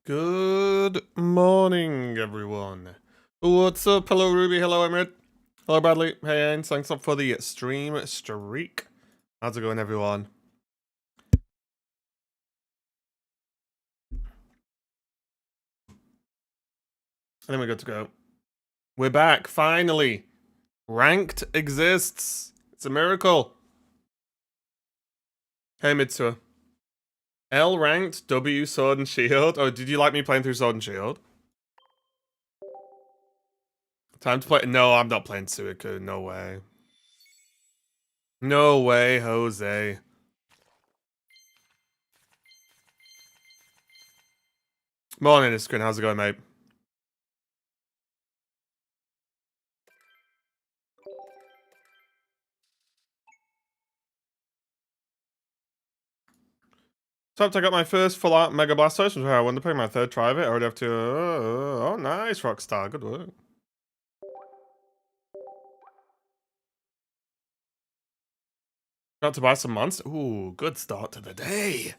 Good morning, everyone. What's up? Hello, Ruby. Hello, Emerald. Hello, Bradley. Hey, Ains. Thanks up for the stream streak. How's it going, everyone? I think we're good to go. We're back, finally. Ranked exists. It's a miracle. Hey, Mitsuo. L ranked, W Sword and Shield. Oh, did you like me playing through Sword and Shield? Time to play. No, I'm not playing Suiku. No way. No way, Jose. Morning, Iskrin. How's it going, mate? Except I got my first full art Mega Blastoise, which I wanted to pick my third try of it. I already have to. Oh, nice, Rockstar. Good work. Got to buy some monster. Ooh, good start to the day.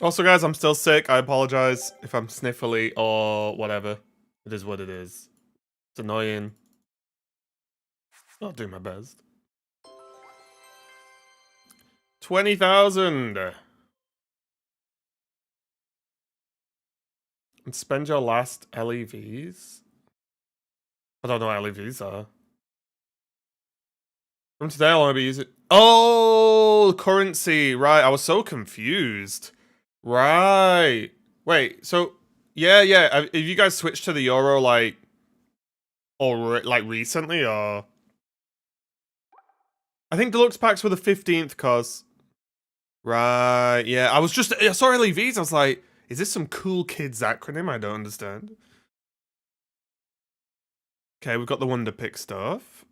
Also, guys, I'm still sick. I apologize if I'm sniffly or whatever. It is what it is. It's annoying. I'll do my best. 20,000. And spend your last LEVs? I don't know what LEVs are. From today, I'll only be using. Oh, currency. Right. I was so confused. Right. Wait. So, yeah. Have you guys switched to the euro like recently, or? I think deluxe packs were the 15th, cause. Right. Yeah. I saw LEVs. I was like, is this some cool kids acronym? I don't understand. Okay, we've got the Wonder Pick stuff.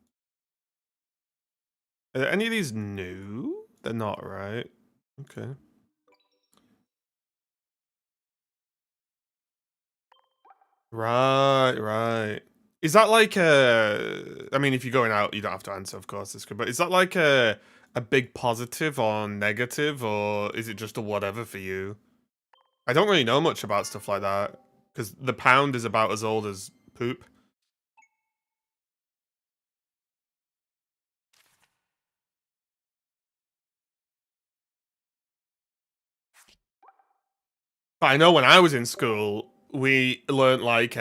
Are there any of these new? They're not, right? Okay. Right. Is that like a? I mean, if you're going out, you don't have to answer, of course. This could, but is that like a big positive or negative, or is it just a whatever for you? I don't really know much about stuff like that because the pound is about as old as poop. But I know when I was in school, we learnt like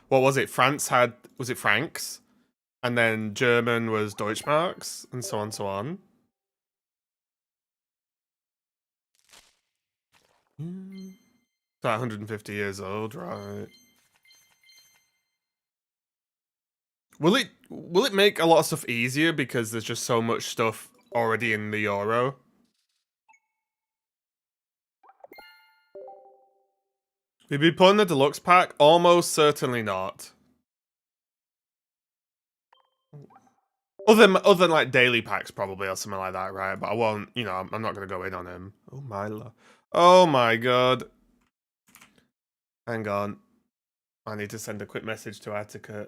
what was it? France had was it francs, and then German was Deutschmarks, and so on, so on. About 150 years old, right? Will it make a lot of stuff easier because there's just so much stuff already in the euro? We'd be pulling the deluxe pack? Almost certainly not. Other than like daily packs probably or something like that, right? But I won't, I'm not gonna go in on him. Oh my god. Hang on. I need to send a quick message to Attica.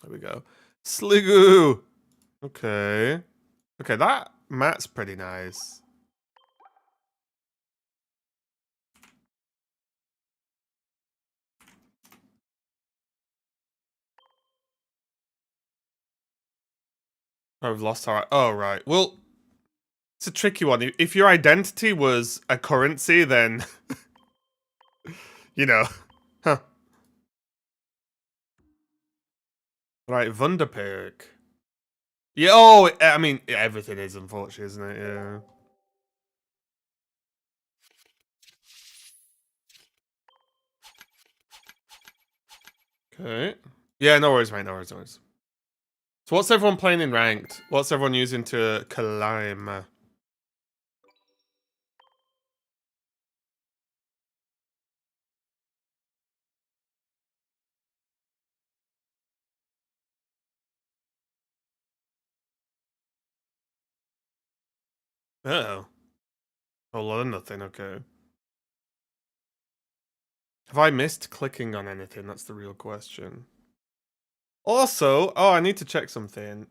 There we go. Sliggoo! Okay. Okay, that mat's pretty nice. Oh, we've lost our. Oh, right. Well, it's a tricky one. If your identity was a currency, then. you know. Huh. Right, Wunderperk. Yeah, oh, I mean, everything is, unfortunately, isn't it? Yeah. Okay. Yeah, no worries, mate. No worries, no worries. So what's everyone playing in ranked? What's everyone using to climb? Oh. A lot of nothing, okay. Have I missed clicking on anything? That's the real question. Also, oh, I need to check something.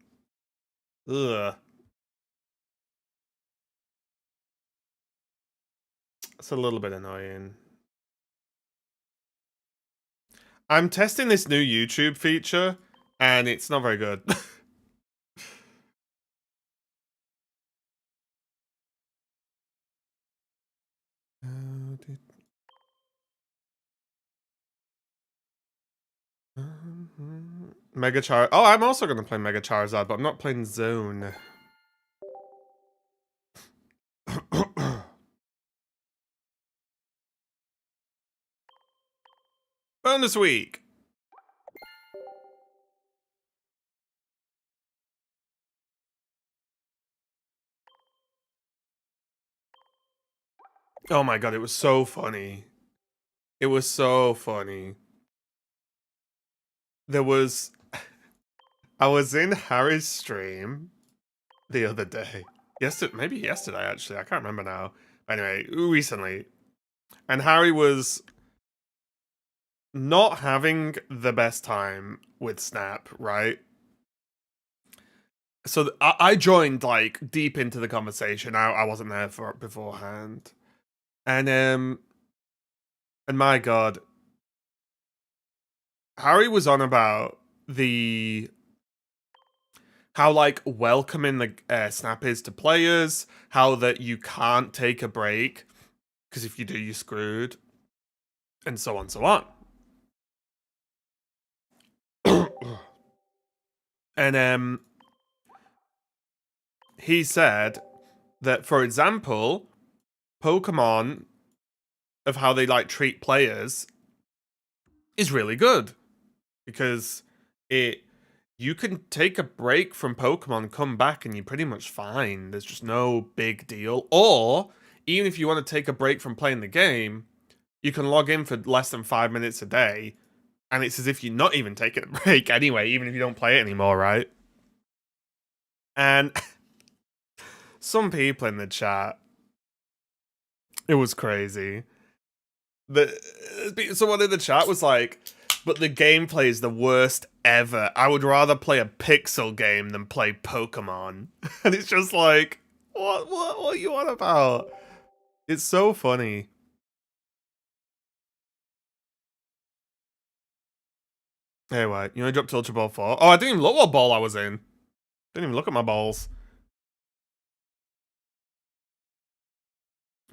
Ugh. It's a little bit annoying. I'm testing this new YouTube feature, and it's not very good. Mega Char. Oh, I'm also gonna play Mega Charizard, but I'm not playing Zone. Bonus week. Oh my god, it was so funny. It was so funny. There was... I was in Harry's stream the other day. Maybe yesterday, actually. I can't remember now. Anyway, recently. And Harry was not having the best time with Snap, right? So I joined, like, deep into the conversation. I wasn't there for it beforehand. And my god, Harry was on about how, like, welcoming the Snap is to players, how that you can't take a break, because if you do, you're screwed, and so on, so on. And he said that, for example, Pokemon, of how they, like, treat players is really good, because you can take a break from Pokemon, come back, and you're pretty much fine. There's just no big deal. Or, even if you want to take a break from playing the game, you can log in for less than 5 minutes a day, and it's as if you're not even taking a break anyway, even if you don't play it anymore, right? And some people in the chat, it was crazy. Someone in the chat was like, but the gameplay is the worst ever. I would rather play a pixel game than play Pokemon. And it's just like, what are you on about? It's so funny. Anyway, you only dropped Ultra Ball 4? Oh, I didn't even look what ball I was in. Didn't even look at my balls.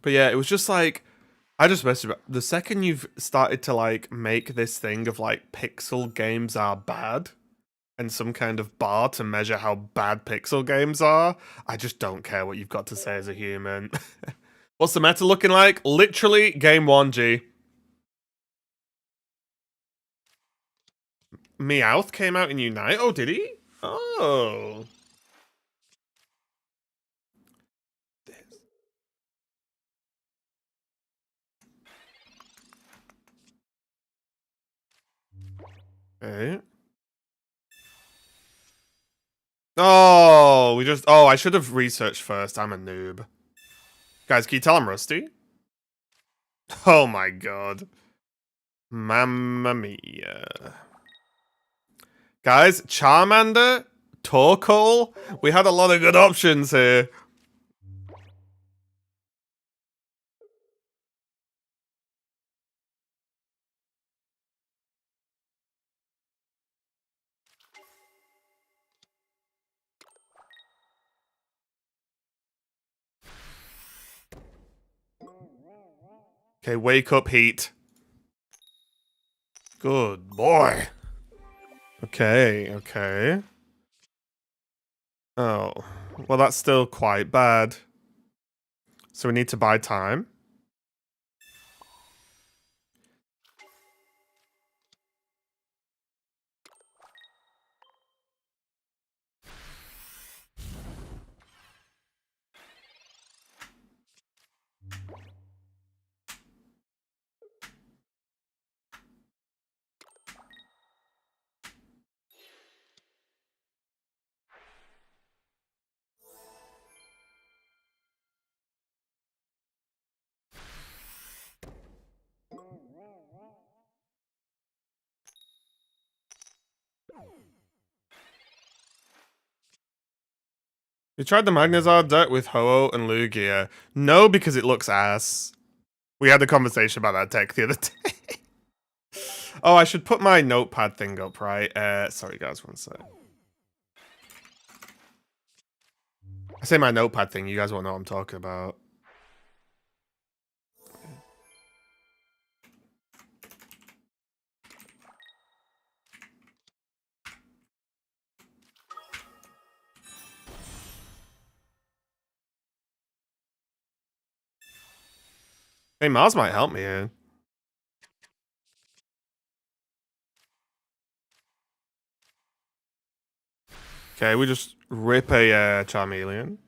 But yeah, it was just like, I just messaged about the second you've started to, like, make this thing of, like, pixel games are bad and some kind of bar to measure how bad pixel games are, I just don't care what you've got to say as a human. What's the meta looking like? Literally game 1, G. Meowth came out in Unite? Oh, did he? Oh. Okay. Oh, I should have researched first. I'm a noob. Guys, can you tell I'm rusty? Oh my god. Mamma mia. Guys, Charmander, Torkoal. We had a lot of good options here. Okay, wake up, Heat. Good boy. Okay, okay. Oh, well, that's still quite bad. So we need to buy time. You tried the Magnezard deck with Ho-Oh and Lugia. No, because it looks ass. We had a conversation about that deck the other day. Oh, I should put my notepad thing up, right? Sorry guys, one sec. I say my notepad thing, you guys won't know what I'm talking about. Hey, Mars might help me here. Okay, we just rip a Charmeleon.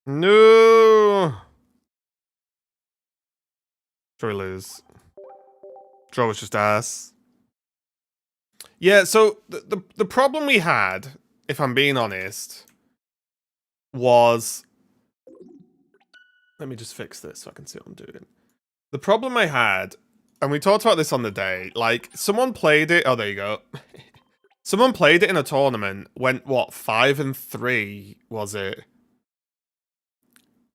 No! Sure we lose. Draw was just ass. Yeah, so the problem we had, if I'm being honest, was... Let me just fix this so I can see what I'm doing. The problem I had, and we talked about this on the day, like, someone played it... Oh, there you go. Someone played it in a tournament, went, what, 5-3, was it?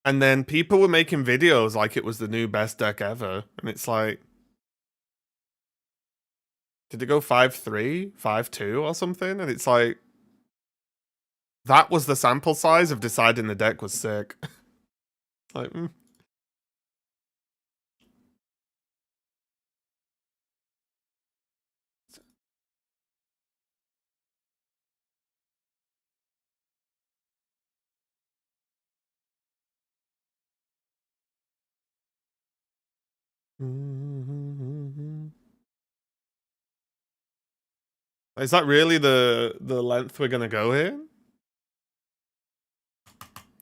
And then people were making videos like it was the new best deck ever. And it's like... Did it go 5-3? 5-2 or something? And it's like... That was the sample size of deciding the deck was sick. Like, Is that really the length we're gonna go here?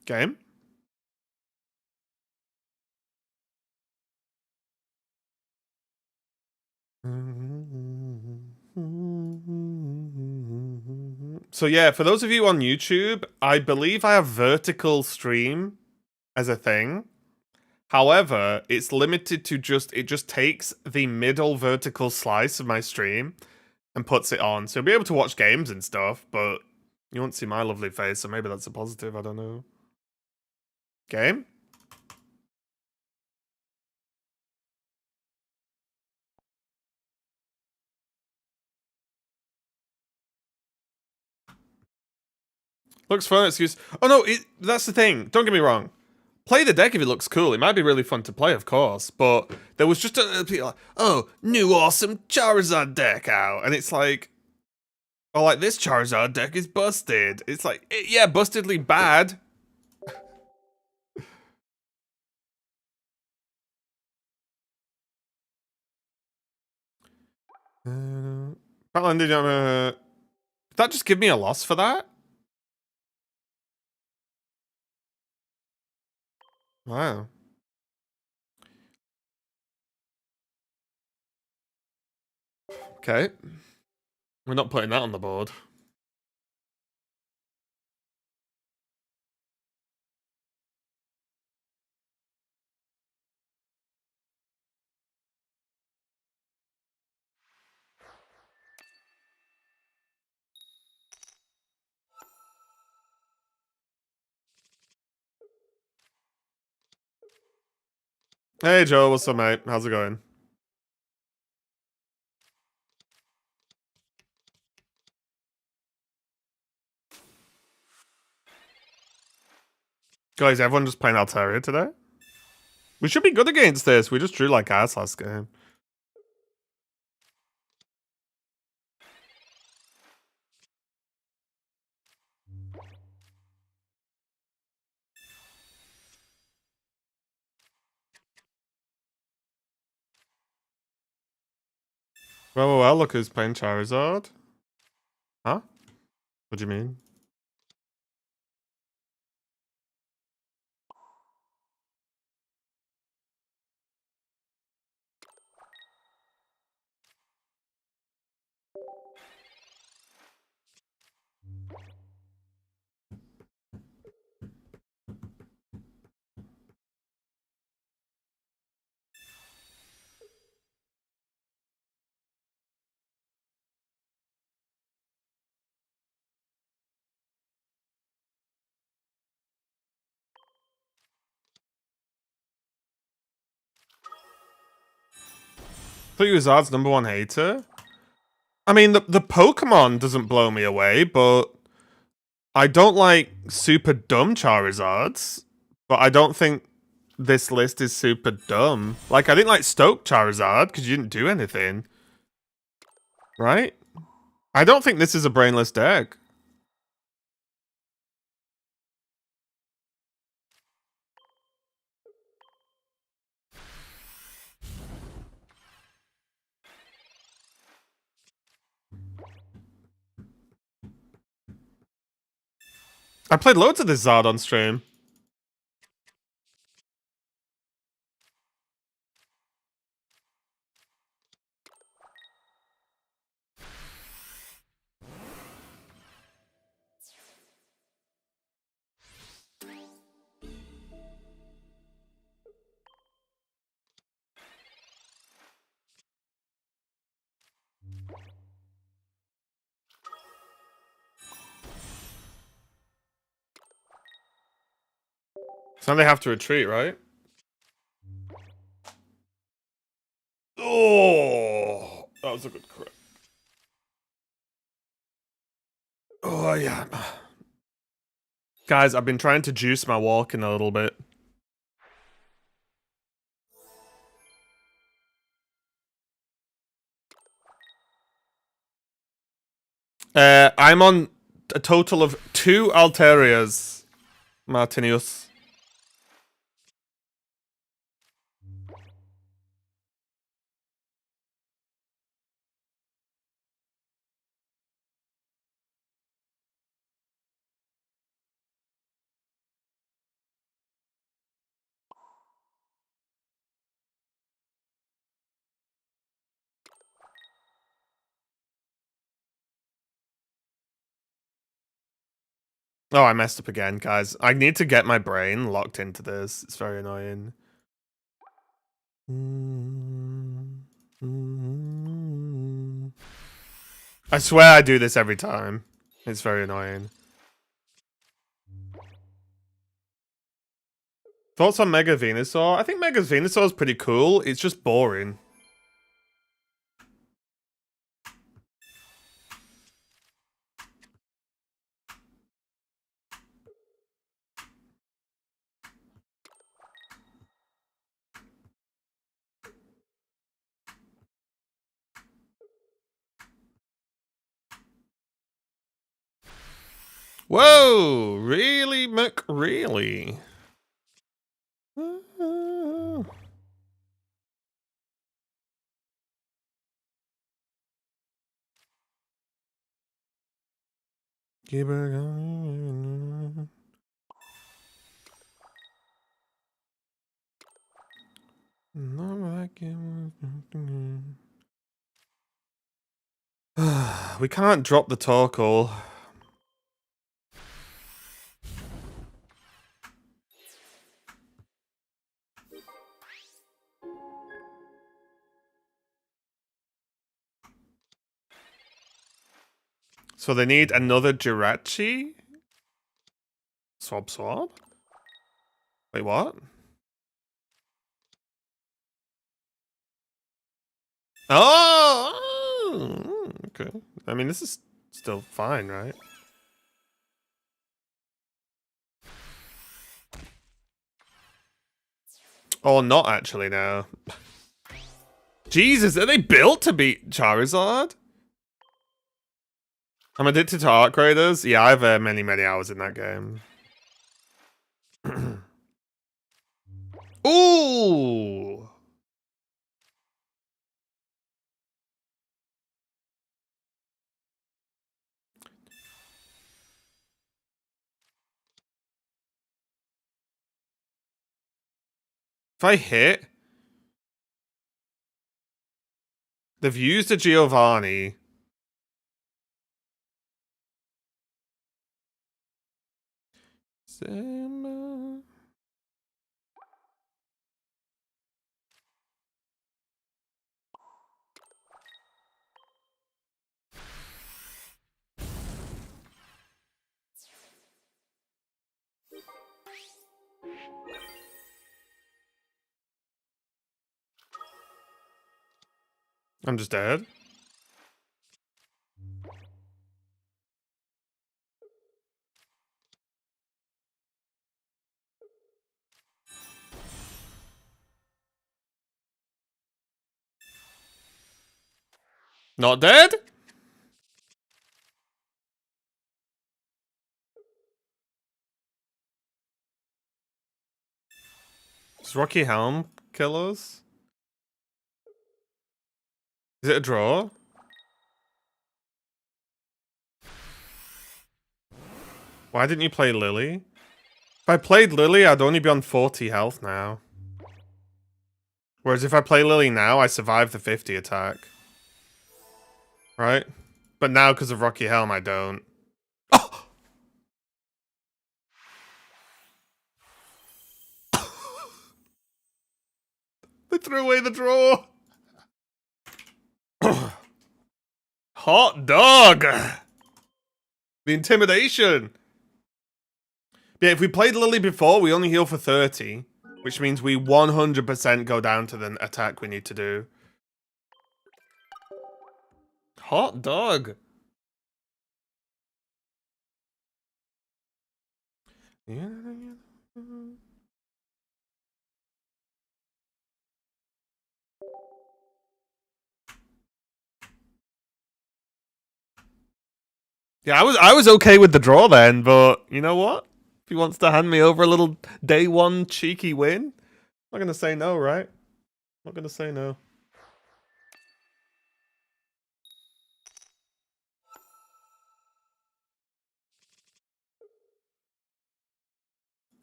Game? So yeah, for those of you on YouTube, I believe I have vertical stream as a thing. However, it's limited to it just takes the middle vertical slice of my stream and puts it on. So you'll be able to watch games and stuff, but you won't see my lovely face, so maybe that's a positive, I don't know. Game? Looks fun, excuse. Oh no, that's the thing. Don't get me wrong. Play the deck if it looks cool. It might be really fun to play, of course. But there was just people like, oh, new awesome Charizard deck out. And it's like, oh, like this Charizard deck is busted. It's like, yeah, bustedly bad. Battleland, did that just give me a loss for that? Wow. Okay. We're not putting that on the board. Hey, Joe, what's up, mate? How's it going? Guys, everyone just playing Altaria today? We should be good against this. We just drew like ass last game. Well, look who's playing Charizard. Huh? What do you mean? thought you were Zard's #1 hater. I mean, the Pokemon doesn't blow me away, but I don't like super dumb Charizards. But I don't think this list is super dumb. Like, I didn't like Stoke Charizard because you didn't do anything. Right? I don't think this is a brainless deck. I played loads of this Zard on stream. So now they have to retreat, right? Oh, that was a good crit. Oh, yeah. Guys, I've been trying to juice my walking a little bit. I'm on a total of 2 Alterias, Martinius. Oh, I messed up again, guys. I need to get my brain locked into this. It's very annoying. I swear I do this every time. It's very annoying. Thoughts on Mega Venusaur? I think Mega Venusaur is pretty cool. It's just boring. Whoa! Really, McReally? Keep it going. We can't drop the Torkoal. So they need another Jirachi? Swab? Wait, what? Oh! Okay. I mean, this is still fine, right? Or not actually now. Jesus, are they built to beat Charizard? I'm addicted to Arc Raiders. Yeah, I have many hours in that game. Ooh! If I hit... They've used a Giovanni. I'm just dead. Not dead? Does Rocky Helm kill us? Is it a draw? Why didn't you play Lily? If I played Lily, I'd only be on 40 health now. Whereas if I play Lily now, I survive the 50 attack. Right? But now, because of Rocky Helm, I don't. Oh! They threw away the draw! Hot dog! The intimidation! Yeah, if we played Lily before, we only heal for 30. Which means we 100% go down to the attack we need to do. Hot dog! Yeah. Yeah, I was okay with the draw then, but you know what? If he wants to hand me over a little day one cheeky win, I'm not gonna say no, right? I'm not gonna say no.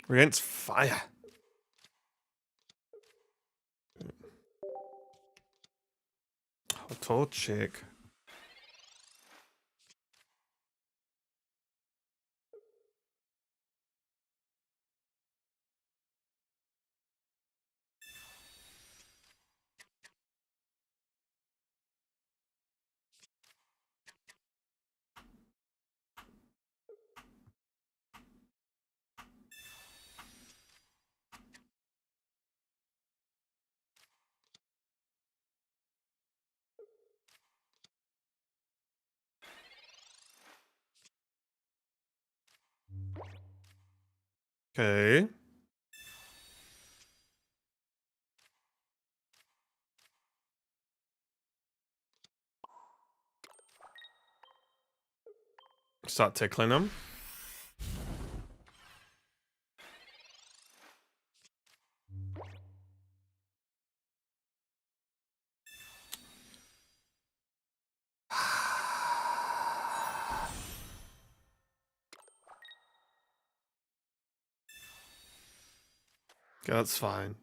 We're against fire. Oh, tall chick. Okay. Start tickling him. Okay, that's fine.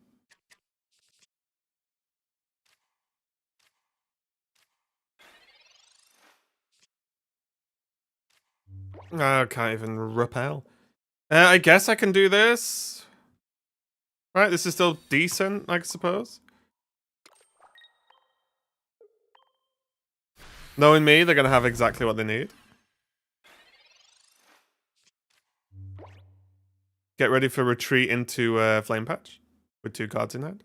I can't even repel. I guess I can do this. Right, this is still decent, I suppose. Knowing me, they're gonna have exactly what they need. Get ready for retreat into Flame Patch with 2 cards in hand.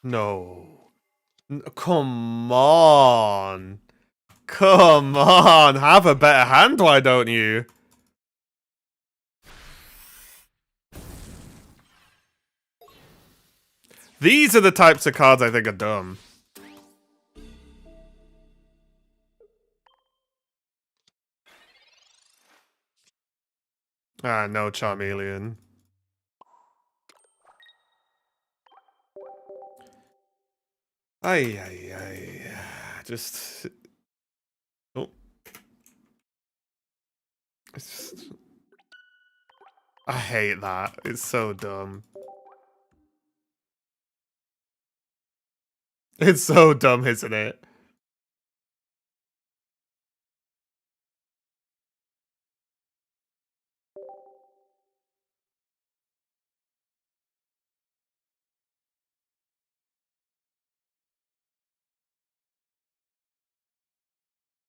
No. Come on. Come on. Have a better hand, why don't you? These are the types of cards I think are dumb. Ah, no Charmeleon. Ay. Just... Oh. It's just... I hate that. It's so dumb. It's so dumb, isn't it?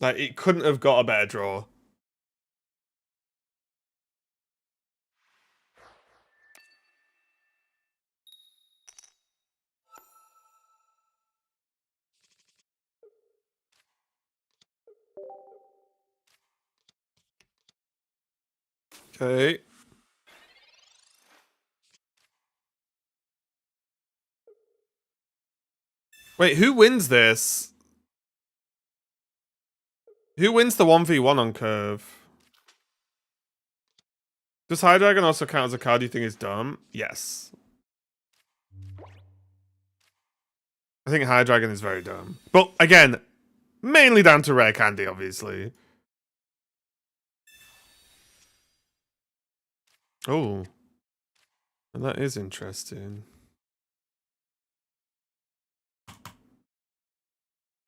Like, it couldn't have got a better draw. Okay. Wait, who wins this? Who wins the 1v1 on curve? Does Hydreigon also count as a card you think is dumb? Yes. I think Hydreigon is very dumb. But again, mainly down to rare candy, obviously. Oh. That is interesting.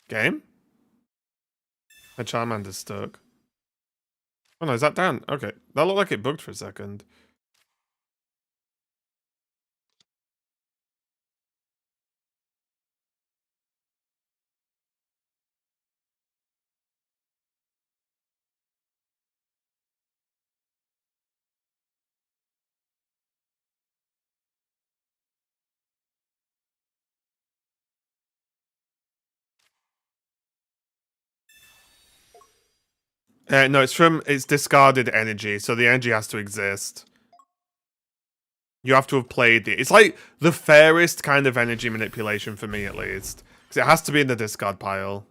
Game? My Charmander's stuck. Oh no, is that down? Okay. That looked like it bugged for a second. No, it's discarded energy, so the energy has to exist. You have to have played it. It's like the fairest kind of energy manipulation for me, at least. Because it has to be in the discard pile.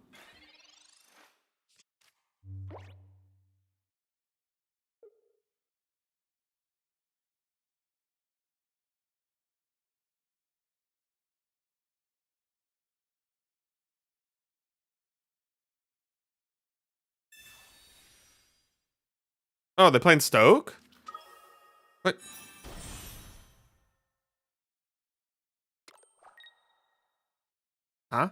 Oh, they're playing Stoke? What? Huh?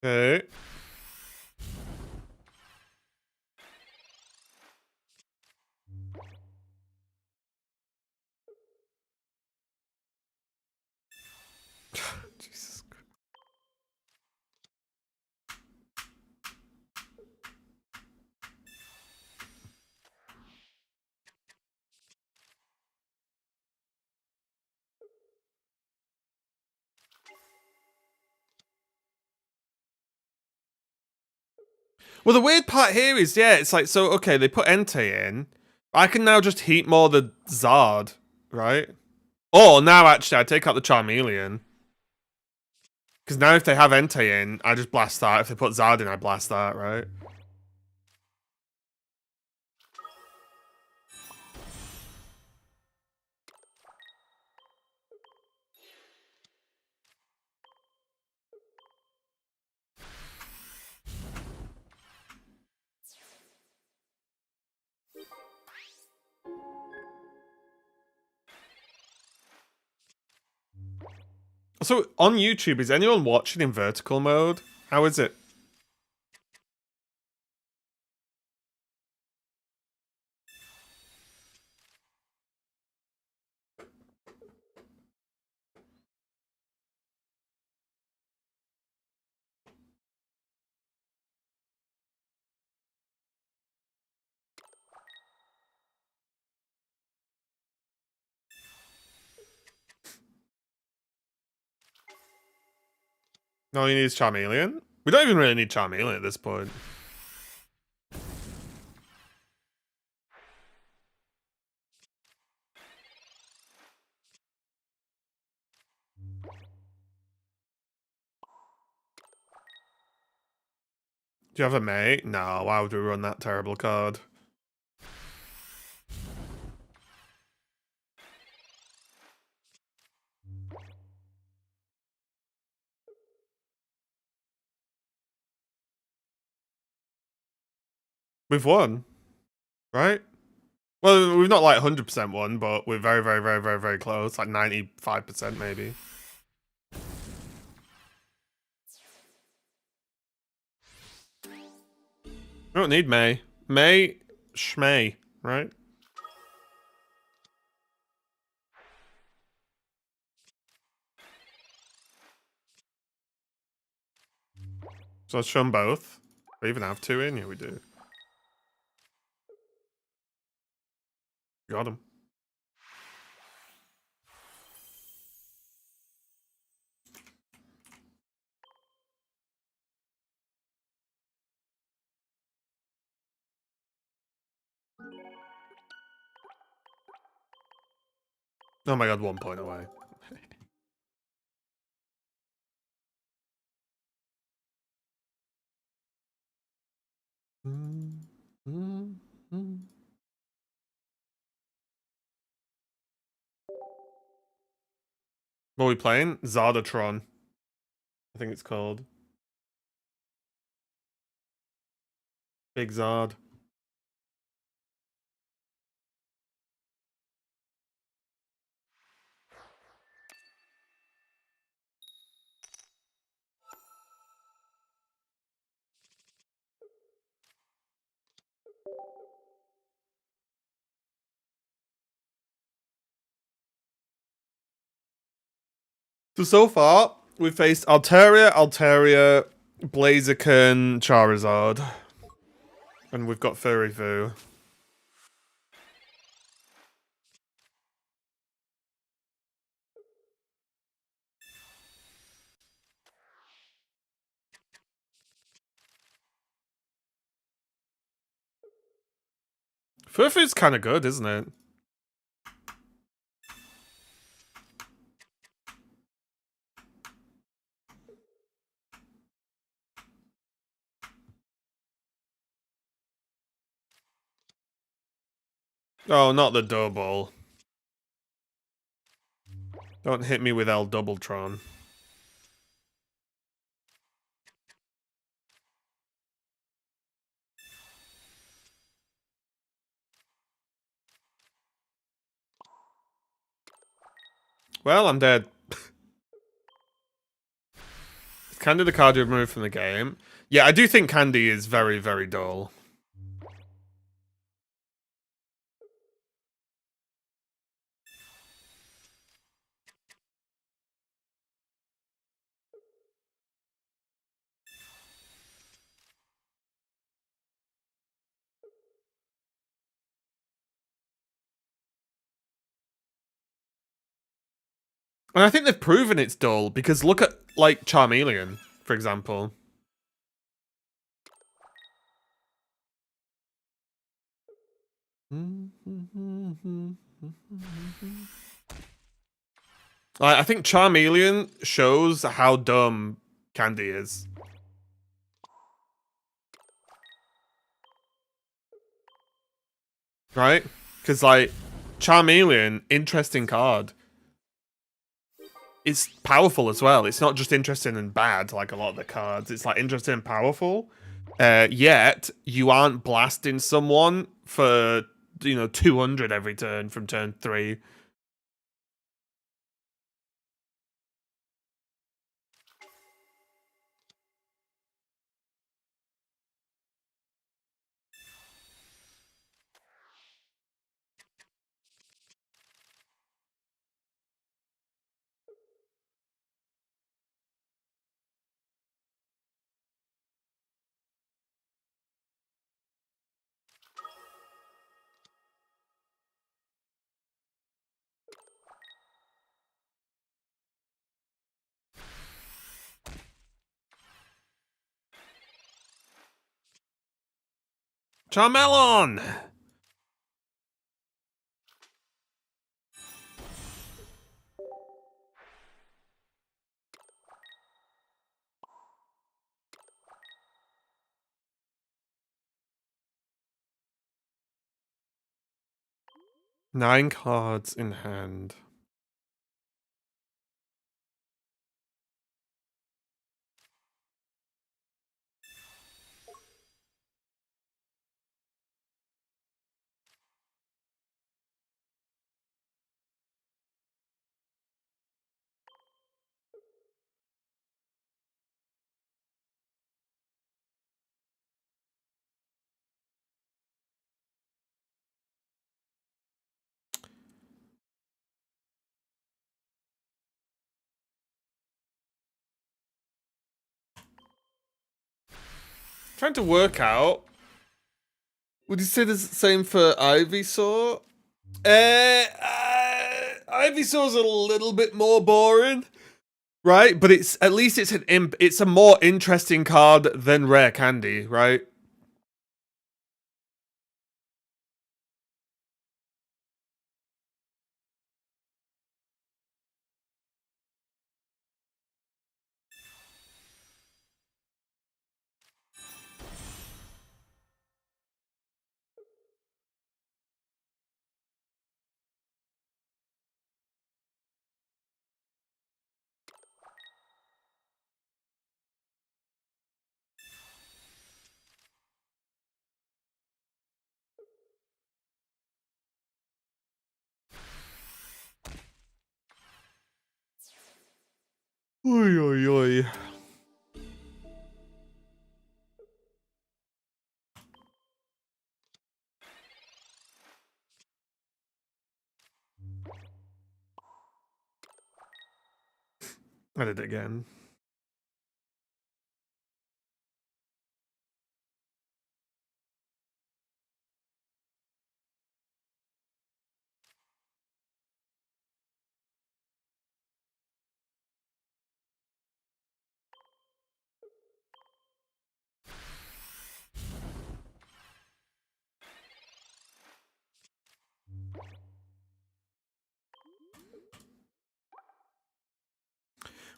Okay. Jesus Christ. Well, the weird part here is, yeah, it's like, so, okay, they put Entei in. I can now just heat more the Zard, right? Or now, actually, I take out the Charmeleon. Because now if they have Entei in, I just blast that. If they put Zard in, I blast that, right? So, on YouTube, is anyone watching in vertical mode? How is it? No, you need Charmeleon? We don't even really need Charmeleon at this point. Do you have a mate? No, why would we run that terrible card? We've won, right? Well, we've not like 100% won, but we're very, very, very, very, very close. Like 95% maybe. We don't need May. May, Shmay, right? So let's show them both. We even have two in? Yeah, we do. Got him. Oh my god, 1 point away. What are we playing? Zardatron. I think it's called. Big Zard. So far, we've faced Altaria, Blaziken, Charizard. And we've got Furryfu. Furfu's kind of good, isn't it? Oh, not the double. Don't hit me with L Doubletron. Well, I'm dead. Is Candy the card you removed from the game? Yeah, I do think Candy is very, very dull. And I think they've proven it's dull, because look at, like, Charmeleon, for example. I think Charmeleon shows how dumb Candy is. Right? Because, like, Charmeleon, interesting card. It's powerful as well. It's not just interesting and bad like a lot of the cards. It's, like, interesting and powerful. Yet, you aren't blasting someone for, 200 every turn from turn 3. Charmelon! Nine cards in hand. Trying to work out. Would you say the same for Ivysaur? Ivysaur's a little bit more boring, right? But it's at least it's a more interesting card than Rare Candy, right? Oi, oi, oi. I did it again.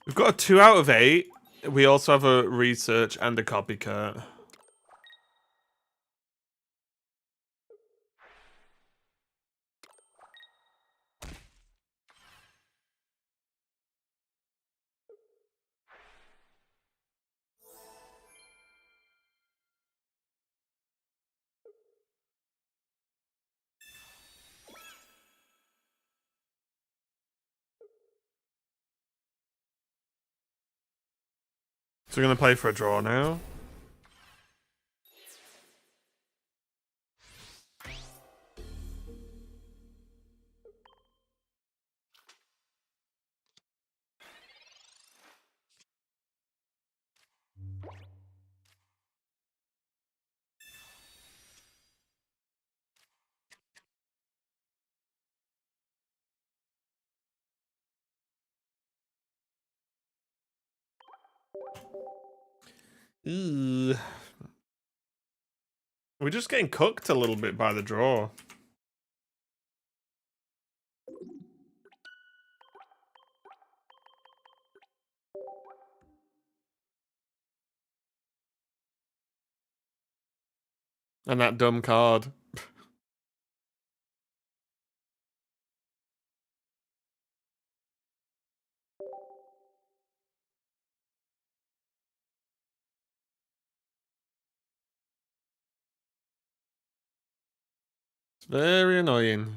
We've got a 2 out of 8. We also have a research and a copycat. So we're gonna play for a draw now. Ooh. We're just getting cooked a little bit by the draw. And that dumb card. It's very annoying.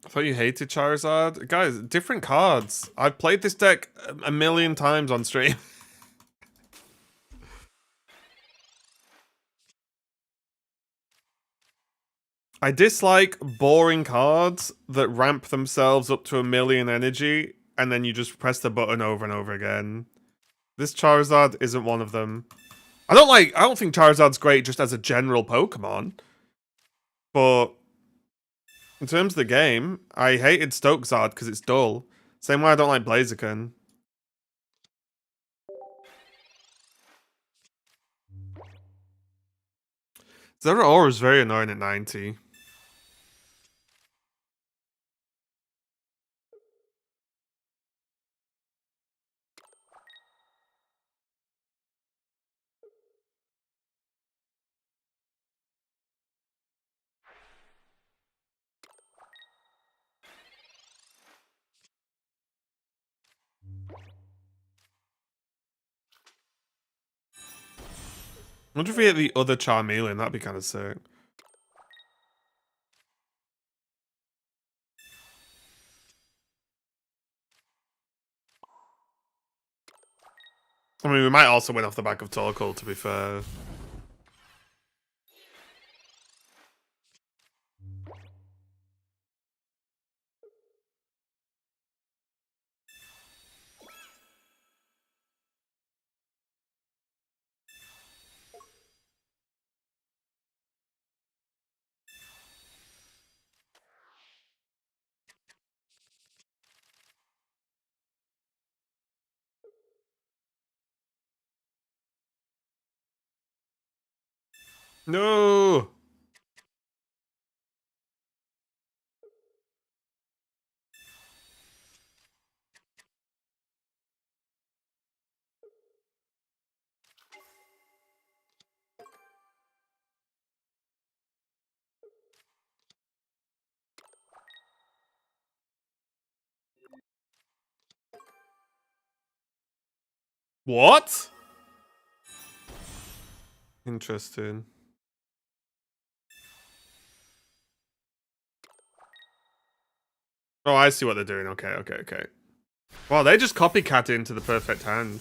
I thought you hated Charizard. Guys, different cards. I've played this deck a million times on stream. I dislike boring cards that ramp themselves up to 1,000,000 energy and then you just press the button over and over again. This Charizard isn't one of them. I don't think Charizard's great just as a general Pokemon. But in terms of the game, I hated Stokezard because it's dull. Same way I don't like Blaziken. Zeraora is very annoying at 90. I wonder if we hit the other Charmeleon, that'd be kind of sick. I mean, we might also win off the back of Torkoal, to be fair. No! What? Interesting. Oh, I see what they're doing. Okay, okay, okay. Wow, they just copycat into the perfect hand.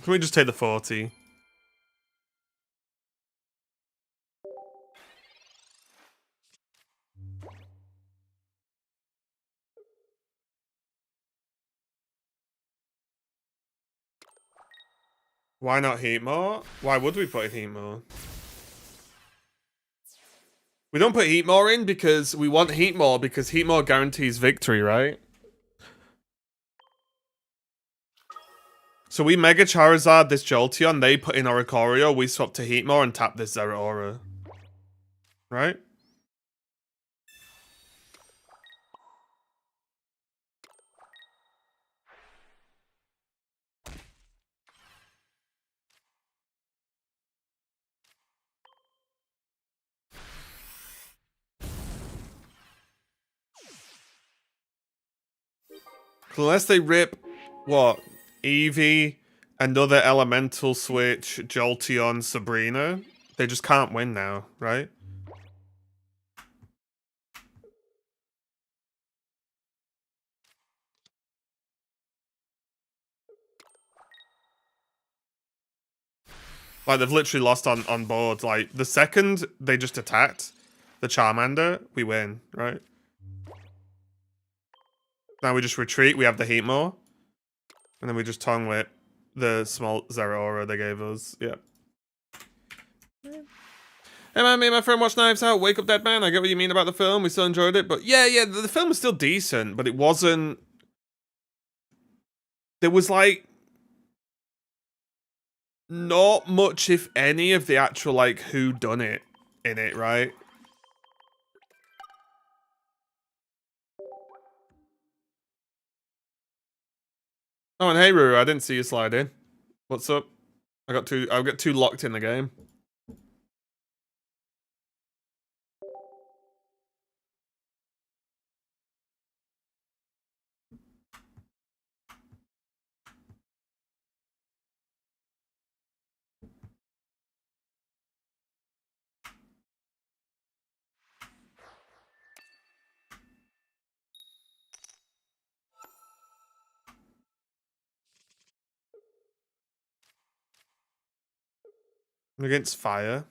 Can we just take the 40? Why not Heatmore? Why would we put in Heatmore? We don't put Heatmore in because we want Heatmore because Heatmore guarantees victory, right? So we Mega Charizard this Jolteon, they put in Oricorio, we swap to Heatmore and tap this Zeraora. Right? Unless they rip, what, Eevee, another Elemental Switch, Jolteon, Sabrina, they just can't win now, right? Like, they've literally lost on board. Like, the second they just attacked the Charmander, we win, right? Now we just retreat, we have the Heatmore. And then we just tongue whip the small Zeraora they gave us. Yep. Hey man, me and my friend watched Knives Out, Wake Up Dead Man. I get what you mean about the film. We still enjoyed it. But yeah, the film was still decent, but it wasn't... There was like... not much, if any, of the actual, like, who done it in it, right? Oh, and hey Ruru, I didn't see you slide in. What's up? I got too locked in the game. Against fire.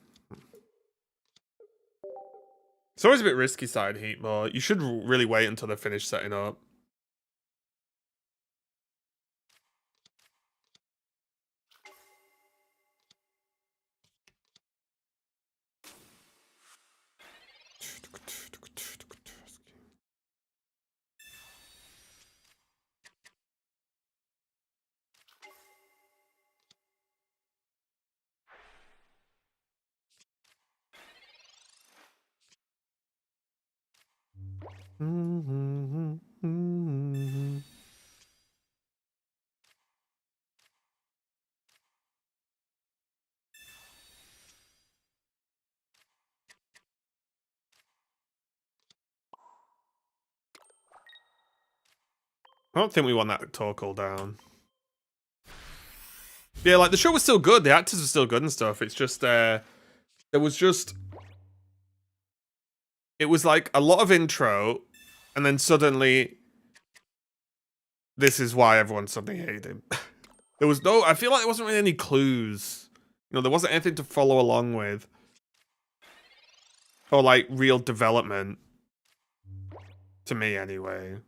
It's always a bit risky side heat, but you should really wait until they're finished setting up. I don't think we want that Torkoal down. Yeah, like the show was still good, the actors were still good and stuff. It's just there was just it was like a lot of intro, and then suddenly this is why everyone suddenly hated him. There was no, I feel like there wasn't really any clues. You know, there wasn't anything to follow along with. Or like real development. To me anyway.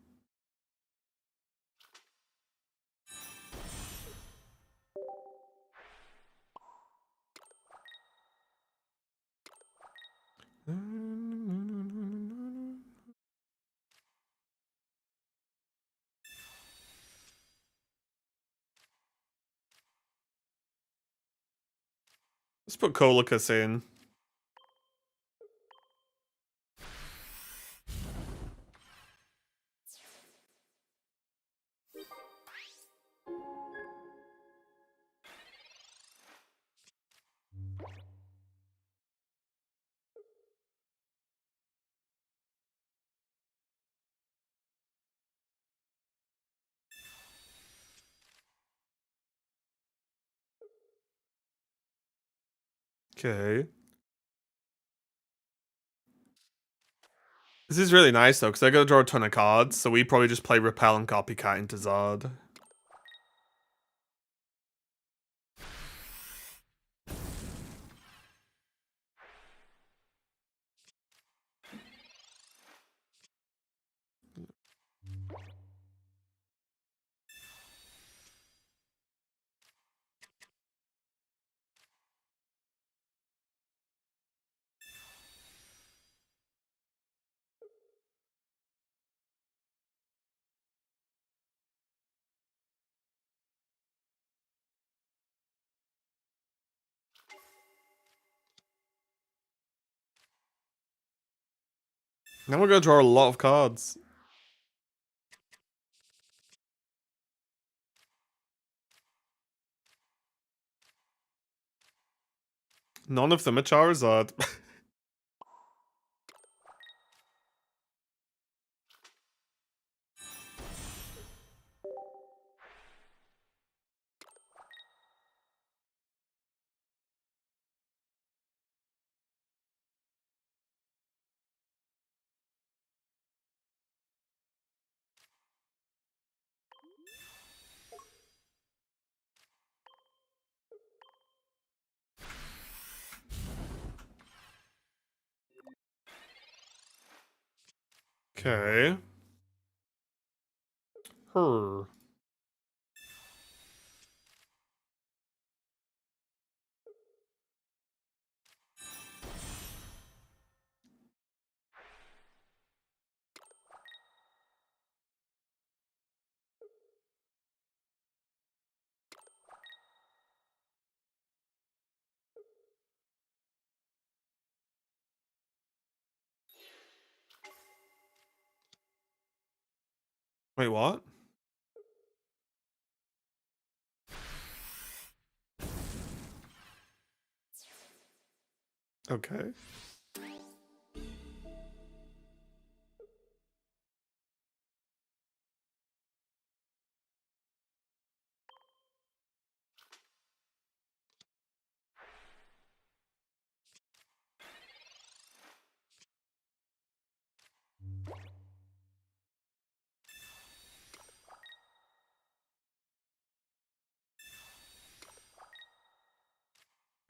Let's put Colicus in. Okay. This is really nice though, because they're gonna draw a ton of cards, so we probably just play Repel and Copycat into Zard. Now we're gonna draw a lot of cards. None of them are Charizard. Okay. Her. Wait, what? Okay.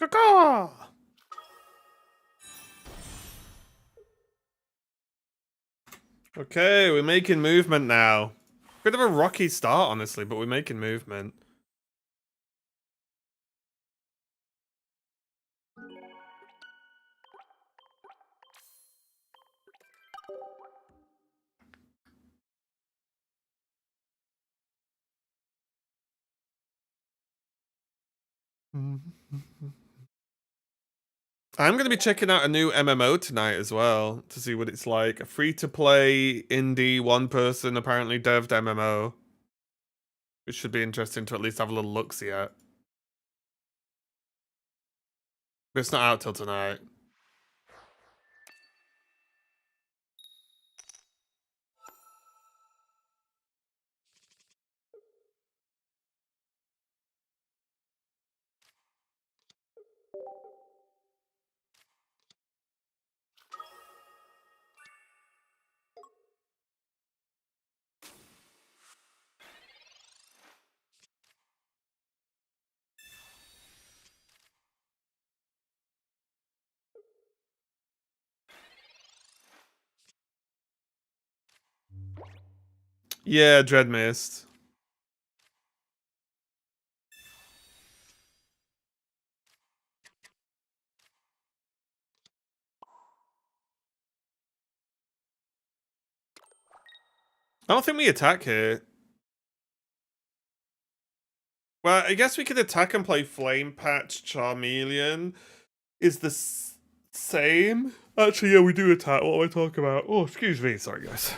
Caw-caw! Okay, we're making movement now. Bit of a rocky start, honestly, but we're making movement. I'm going to be checking out a new MMO tonight as well to see what it's like. A free-to-play indie one-person apparently devved MMO, which should be interesting to at least have a little look-see at. But it's not out till tonight. Yeah, Dread Mist. I don't think we attack here. Well, I guess we could attack and play Flame Patch Charmeleon. Is the same? Actually, yeah, we do attack. What am I talking about? Oh, excuse me. Sorry, guys.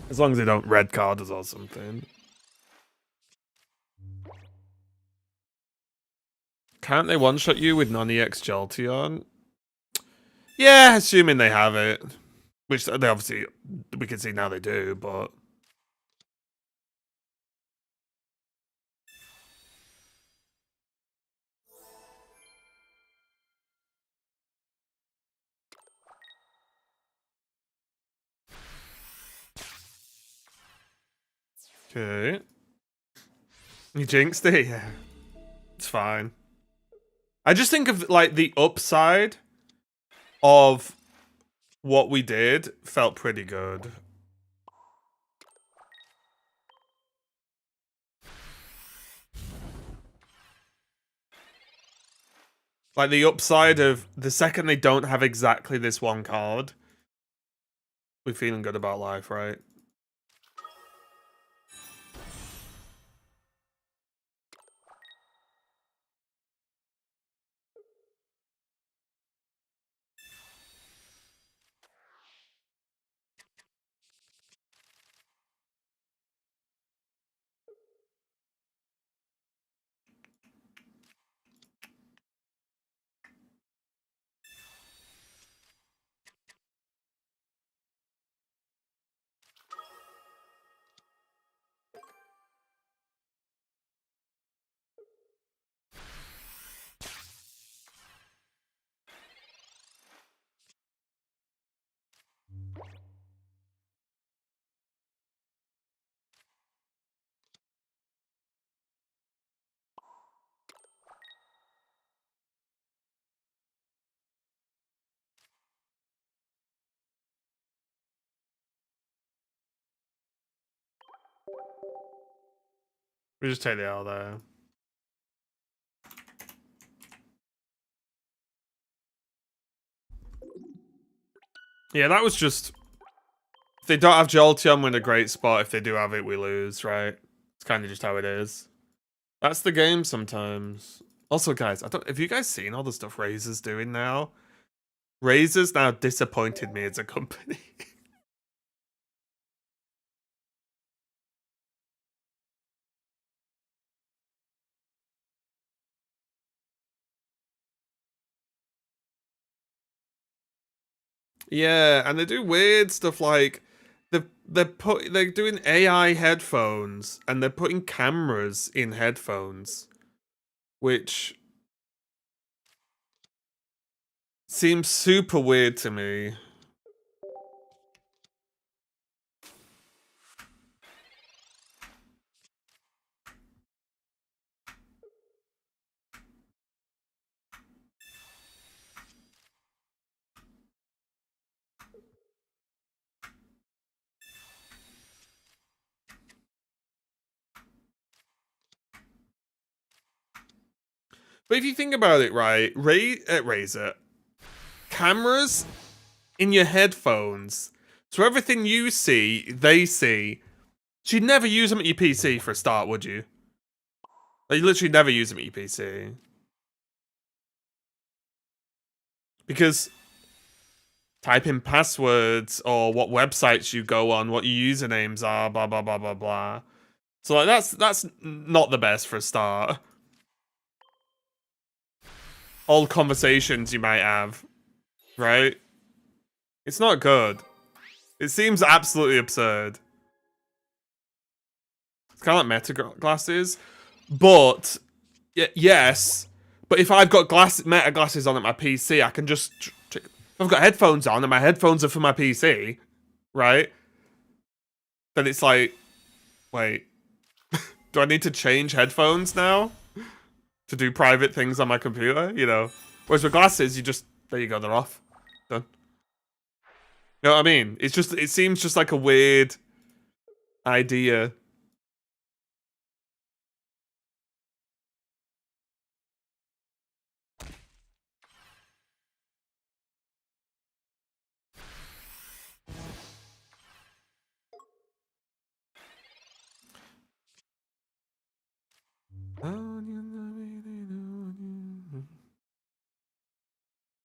As long as they don't red card us or something. Can't they one-shot you with non-EX Jolteon? Yeah, assuming they have it. Which they obviously, we can see now they do, but... Okay. You jinxed it? Yeah. It's fine. I just think of, like, the upside of what we did felt pretty good. Like, the upside of the second they don't have exactly this one card, we're feeling good about life, right? We just take the L there. Yeah, that was just... If they don't have Jolteon, we're in a great spot. If they do have it, we lose, right? It's kind of just how it is. That's the game sometimes. Also, guys, I don't... Have you guys seen all the stuff Razor's doing now? Razor's now disappointed me as a company. Yeah, and they do weird stuff like they're doing AI headphones and they're putting cameras in headphones, which seems super weird to me. But if you think about it, right, Razer, cameras in your headphones, so everything you see, they see. So you'd never use them at your PC for a start, would you? Like, you literally never use them at your PC. Because type in passwords or what websites you go on, what your usernames are, blah, blah, blah, blah, blah. So like that's not the best for a start. All conversations you might have, right? It's not good. It seems absolutely absurd. It's kind of like meta glasses, but yes. But if I've got meta glasses on at my PC, I can just. If I've got headphones on and my headphones are for my PC, right? Then it's like, wait, do I need to change headphones now to do private things on my computer? You know, whereas with glasses, you just there you go, they're off, done. You know what I mean? It's just it seems just like a weird idea.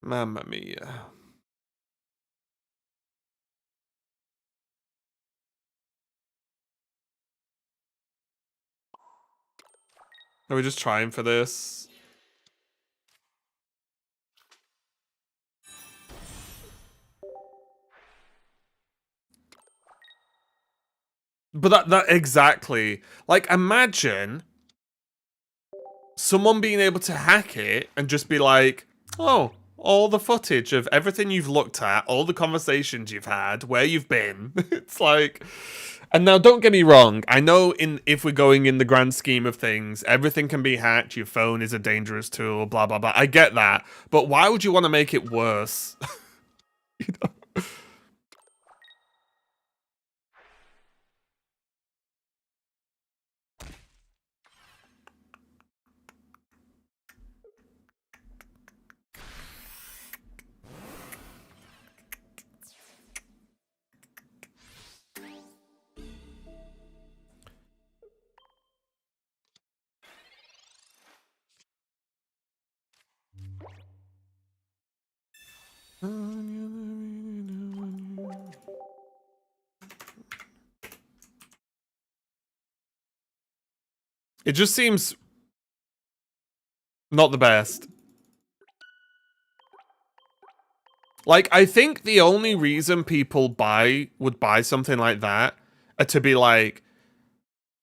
Mamma mia. Are we just trying for this? But that exactly. Like, imagine someone being able to hack it and just be like, oh, all the footage of everything you've looked at, all the conversations you've had, where you've been. It's like, and now don't get me wrong. I know if we're going in the grand scheme of things, everything can be hacked. Your phone is a dangerous tool, blah, blah, blah. I get that. But why would you want to make it worse? You know? It just seems not the best. Like, I think the only reason people would buy something like that are to be like,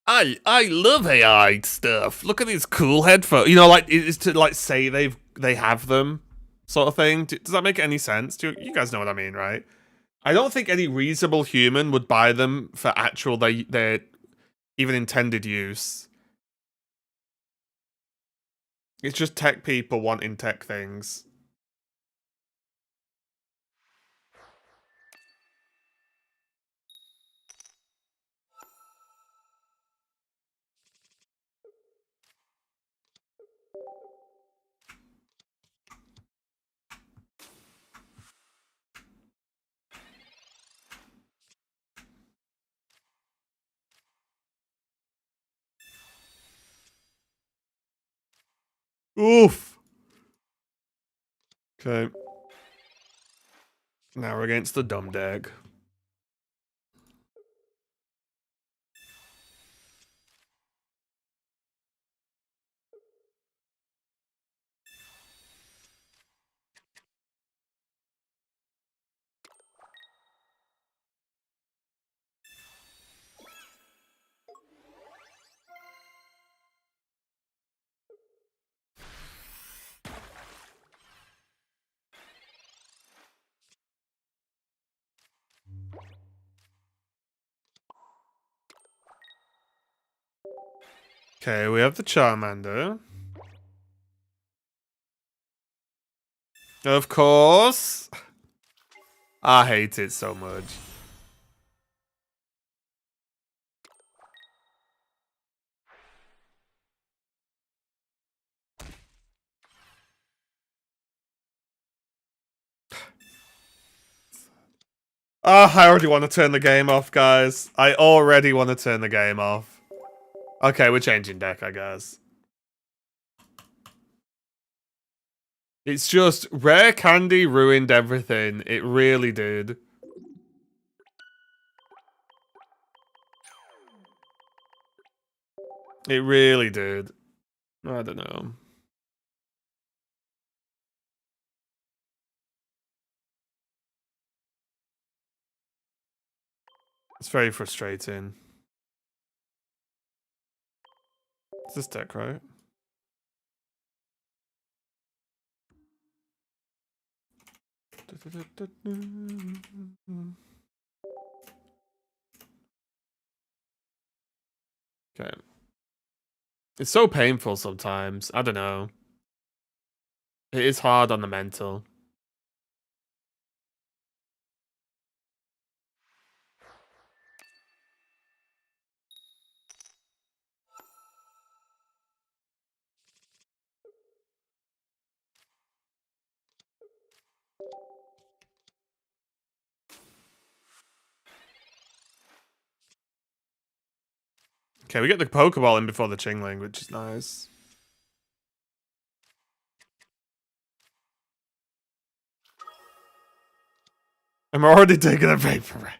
I love AI stuff. Look at these cool headphones. You know, like it's to like say they have them, sort of thing. Does that make any sense? You guys know what I mean, right? I don't think any reasonable human would buy them for actual their even intended use. It's just tech people wanting tech things. Oof. Okay. Now we're against the dumb deck. Okay, we have the Charmander. Of course. I hate it so much. Ah, I already want to turn the game off, guys. I already want to turn the game off. Okay, we're changing deck, I guess. It's just Rare Candy ruined everything. It really did. It really did. I don't know. It's very frustrating. It's this deck, right? Okay. It's so painful sometimes. I don't know. It is hard on the mental. Okay, we get the Pokeball in before the Chingling, which is nice. I'm already taking a Vaporite.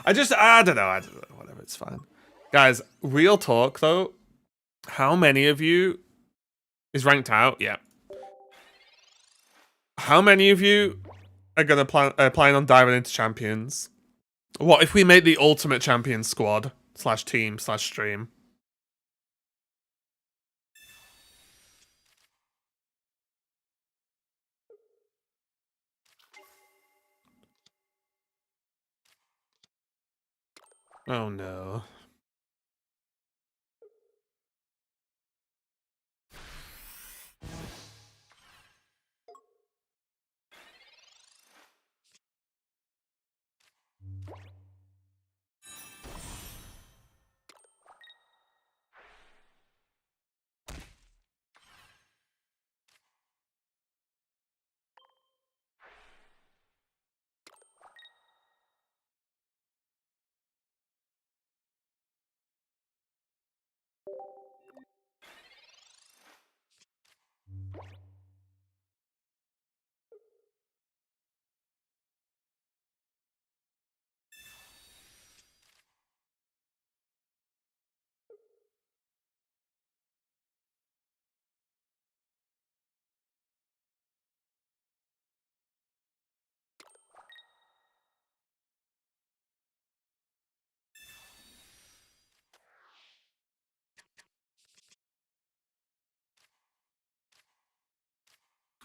I don't know, whatever, it's fine. Guys, real talk though, how many of you is ranked out? Yeah. How many of you are gonna plan on diving into champions? What if we make the ultimate champion squad / team / stream? Oh no.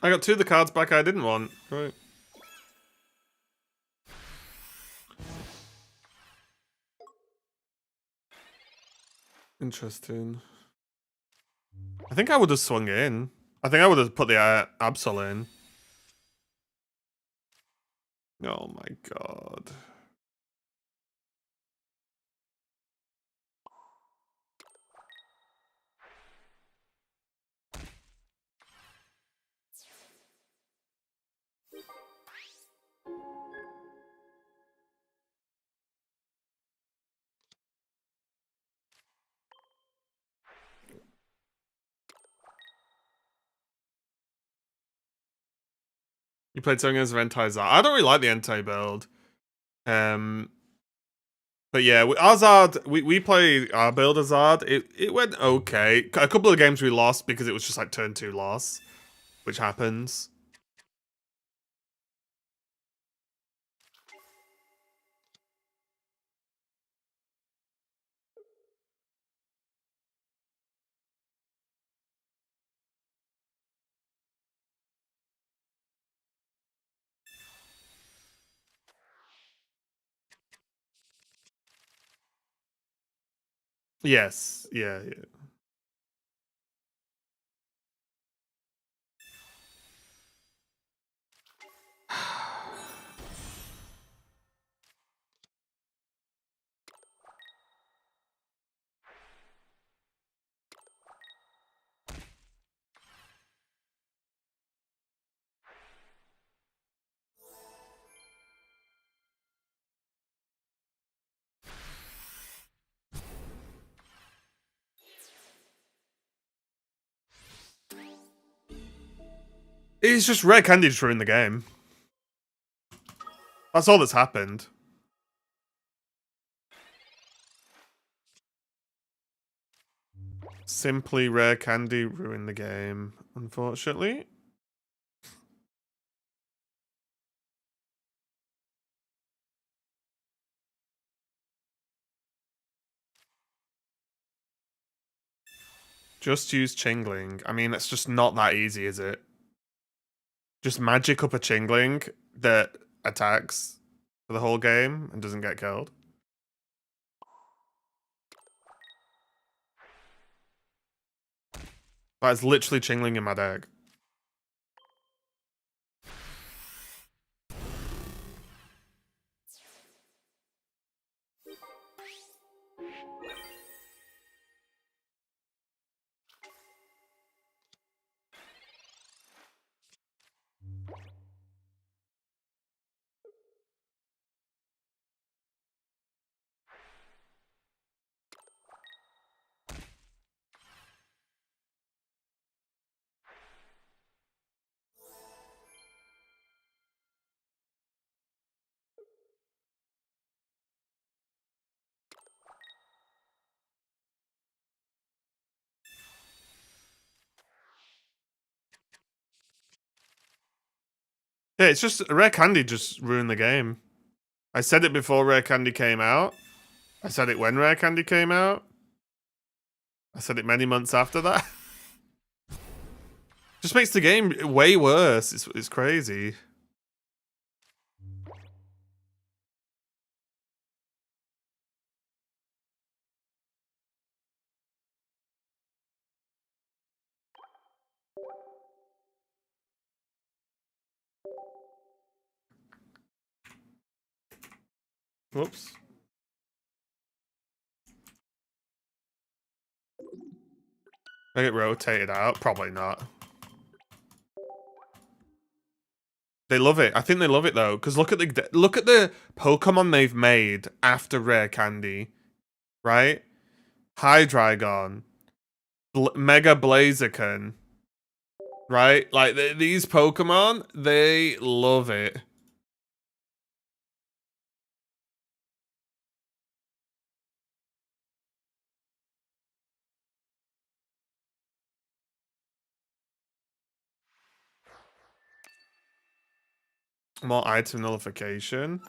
I got 2 of the cards back I didn't want. Right. Interesting. I think I would have swung in. I think I would have put the Absol in. Oh my god. You played something as Entei Zard. I don't really like the Entei build. But yeah, our Zard, we play our build as Zard. It went okay. A couple of games we lost because it was just like turn 2 loss, which happens. Yes, yeah, yeah. It's just Rare Candy just ruined the game. That's all that's happened. Simply Rare Candy ruined the game, unfortunately. Just use Chingling. I mean, it's just not that easy, is it? Just magic up a Chingling that attacks for the whole game and doesn't get killed. That's literally Chingling in my deck. Yeah, it's just Rare Candy just ruined the game. I said it before Rare Candy came out. I said it when Rare Candy came out. I said it many months after that. Just makes the game way worse. It's crazy. Whoops. I get rotated out? Probably not. They love it. I think they love it though, because look at the Pokemon they've made after Rare Candy, right? Hydreigon, Mega Blaziken, right? Like these Pokemon, they love it. More item nullification.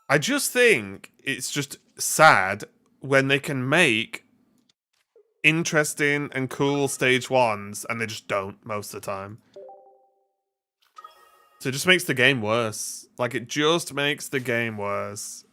I just think it's just sad when they can make interesting and cool stage ones and they just don't most of the time. So it just makes the game worse. Like, it just makes the game worse.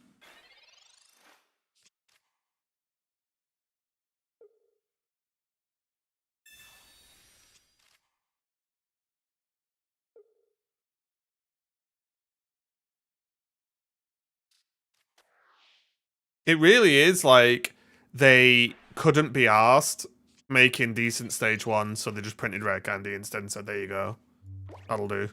It really is like they couldn't be asked making decent stage ones, so they just printed Rare Candy instead and said, there you go. That'll do.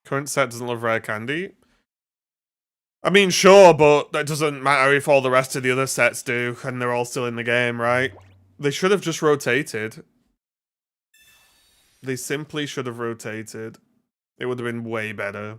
Current set doesn't love Rare Candy. I mean, sure, but that doesn't matter if all the rest of the other sets do, and they're all still in the game, right? They should have just rotated. They simply should have rotated. It would have been way better.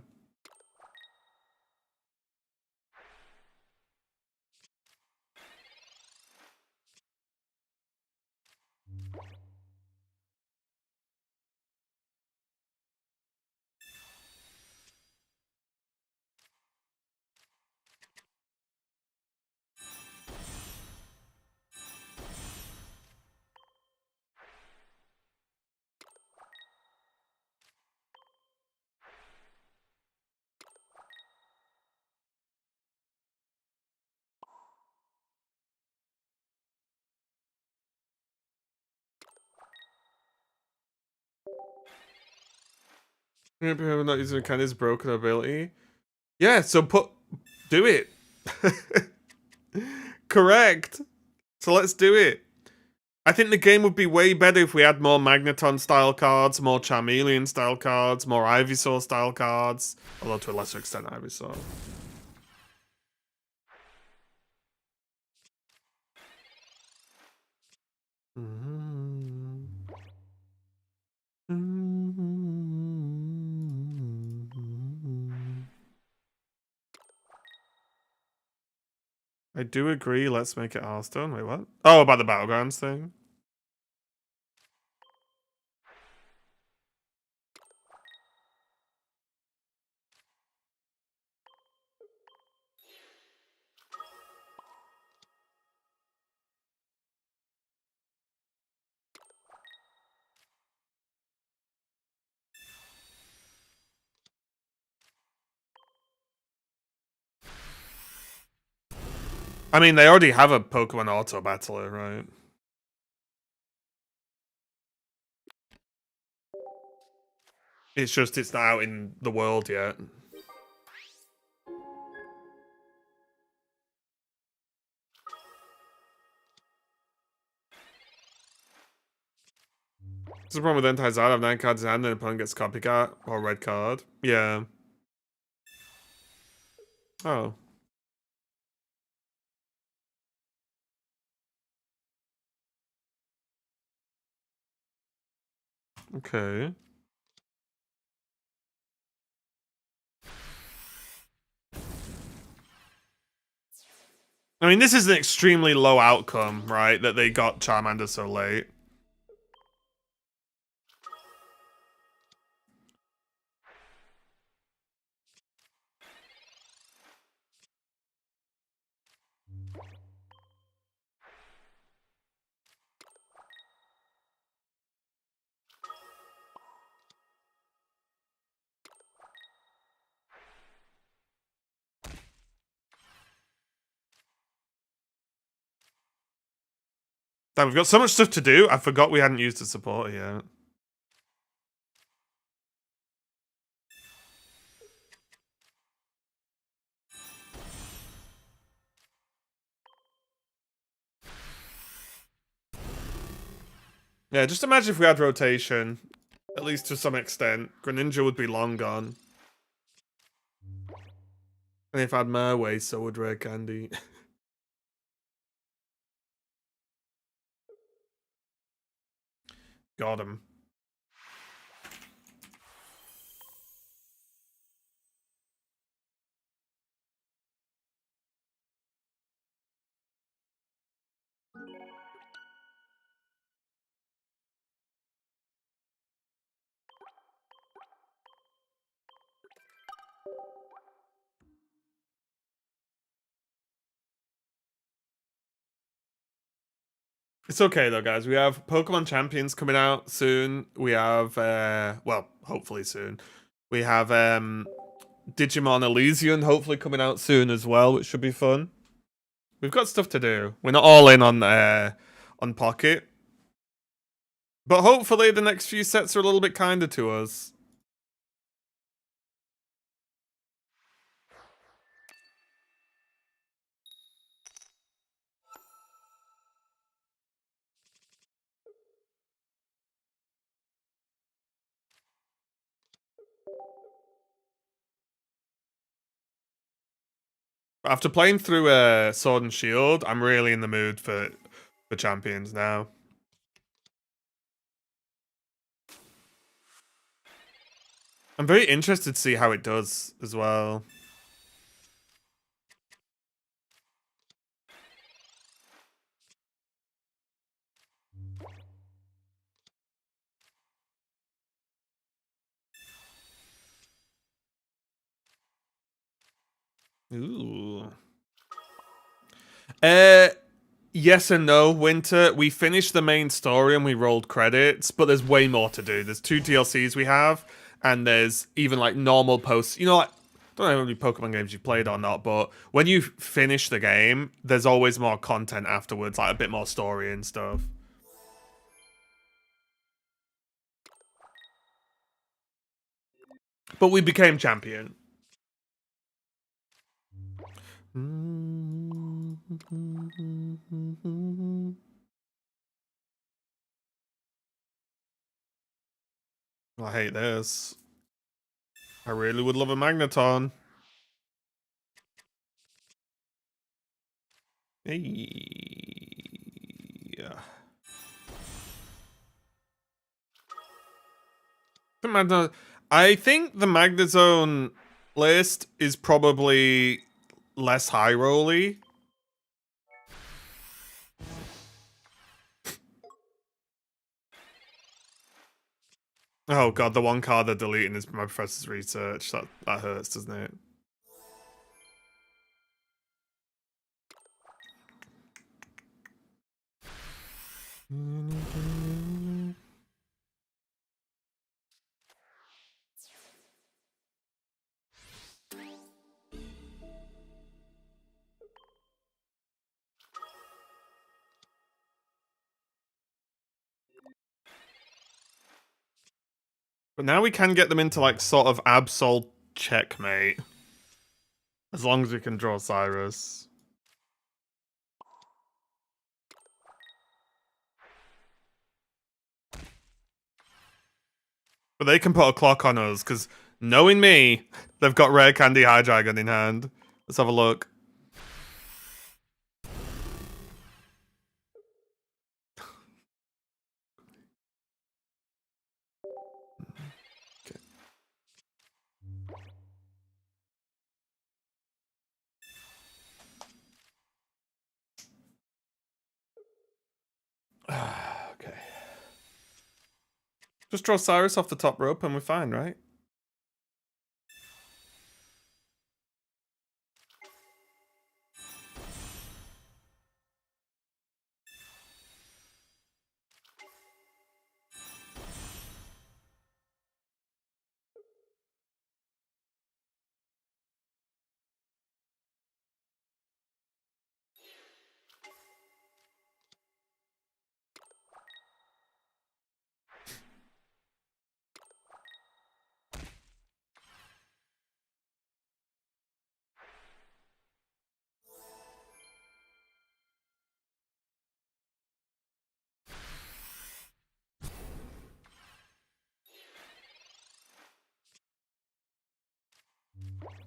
People not using Candy's broken ability. Yeah, so do it. Correct. So let's do it. I think the game would be way better if we had more Magneton style cards, more Charmeleon style cards, more Ivysaur style cards. Although to a lesser extent Ivysaur. I do agree, let's make it Hearthstone. Wait, what? Oh, about the Battlegrounds thing? I mean, they already have a Pokemon Auto Battler, right? It's just it's not out in the world yet. It's the problem with Entei's out of 9 cards in hand and the opponent gets Copycat or red card. Yeah. Oh. Okay. I mean, this is an extremely low outcome, right? That they got Charmander so late. Damn, we've got so much stuff to do. I forgot we hadn't used the supporter yet. Yeah, just imagine if we had rotation. At least to some extent. Greninja would be long gone. And if I had my way, so would Rare Candy. Got him. It's okay though, guys. We have Pokemon Champions coming out soon. We have, well, hopefully soon. We have Digimon Elysian hopefully coming out soon as well, which should be fun. We've got stuff to do. We're not all in on Pocket. But hopefully the next few sets are a little bit kinder to us. After playing through Sword and Shield, I'm really in the mood for Champions now. I'm very interested to see how it does as well. Ooh. Yes and no, Winter. We finished the main story and we rolled credits, but there's way more to do. There's 2 DLCs we have, and there's even like normal posts. You know, like, I don't know how many Pokemon games you've played or not, but when you finish the game, there's always more content afterwards, like a bit more story and stuff. But we became champion. I hate this. I really would love a Magneton. Yeah. I think the Magnezone list is probably less high rolly. Oh god, the one card they're deleting is my professor's research. That hurts, doesn't it? But now we can get them into like sort of Absol checkmate. As long as we can draw Cyrus. But they can put a clock on us, because knowing me, they've got Rare Candy Hydreigon in hand. Let's have a look. Okay. Just draw Cyrus off the top rope and we're fine, right?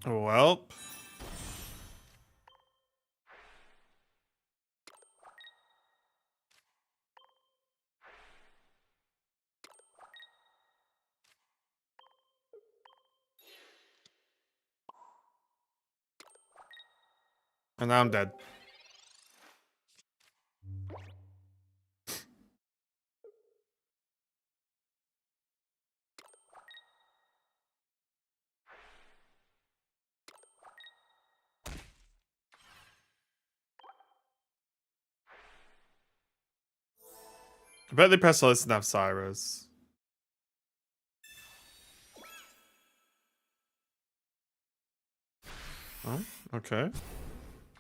Well. And now I'm dead. I bet they press list and have Cyrus. Oh, okay.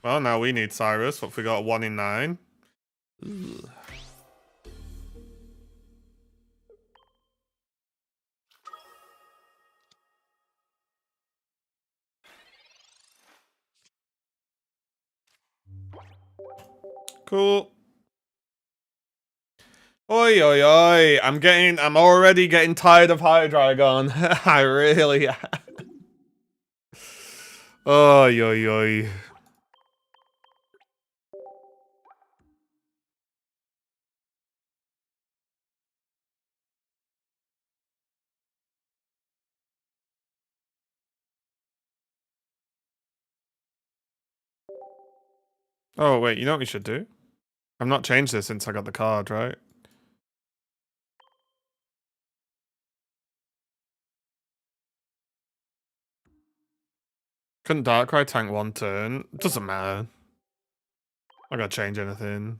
Well, now we need Cyrus. What if we got 1 in 9? Ugh. Cool. Oi, oi, oi. I'm already getting tired of Hydreigon. I really am. Oi, oi, oi. Oh, wait, you know what we should do? I've not changed this since I got the card, right? Couldn't Darkrai tank 1 turn? Doesn't matter. I gotta change anything.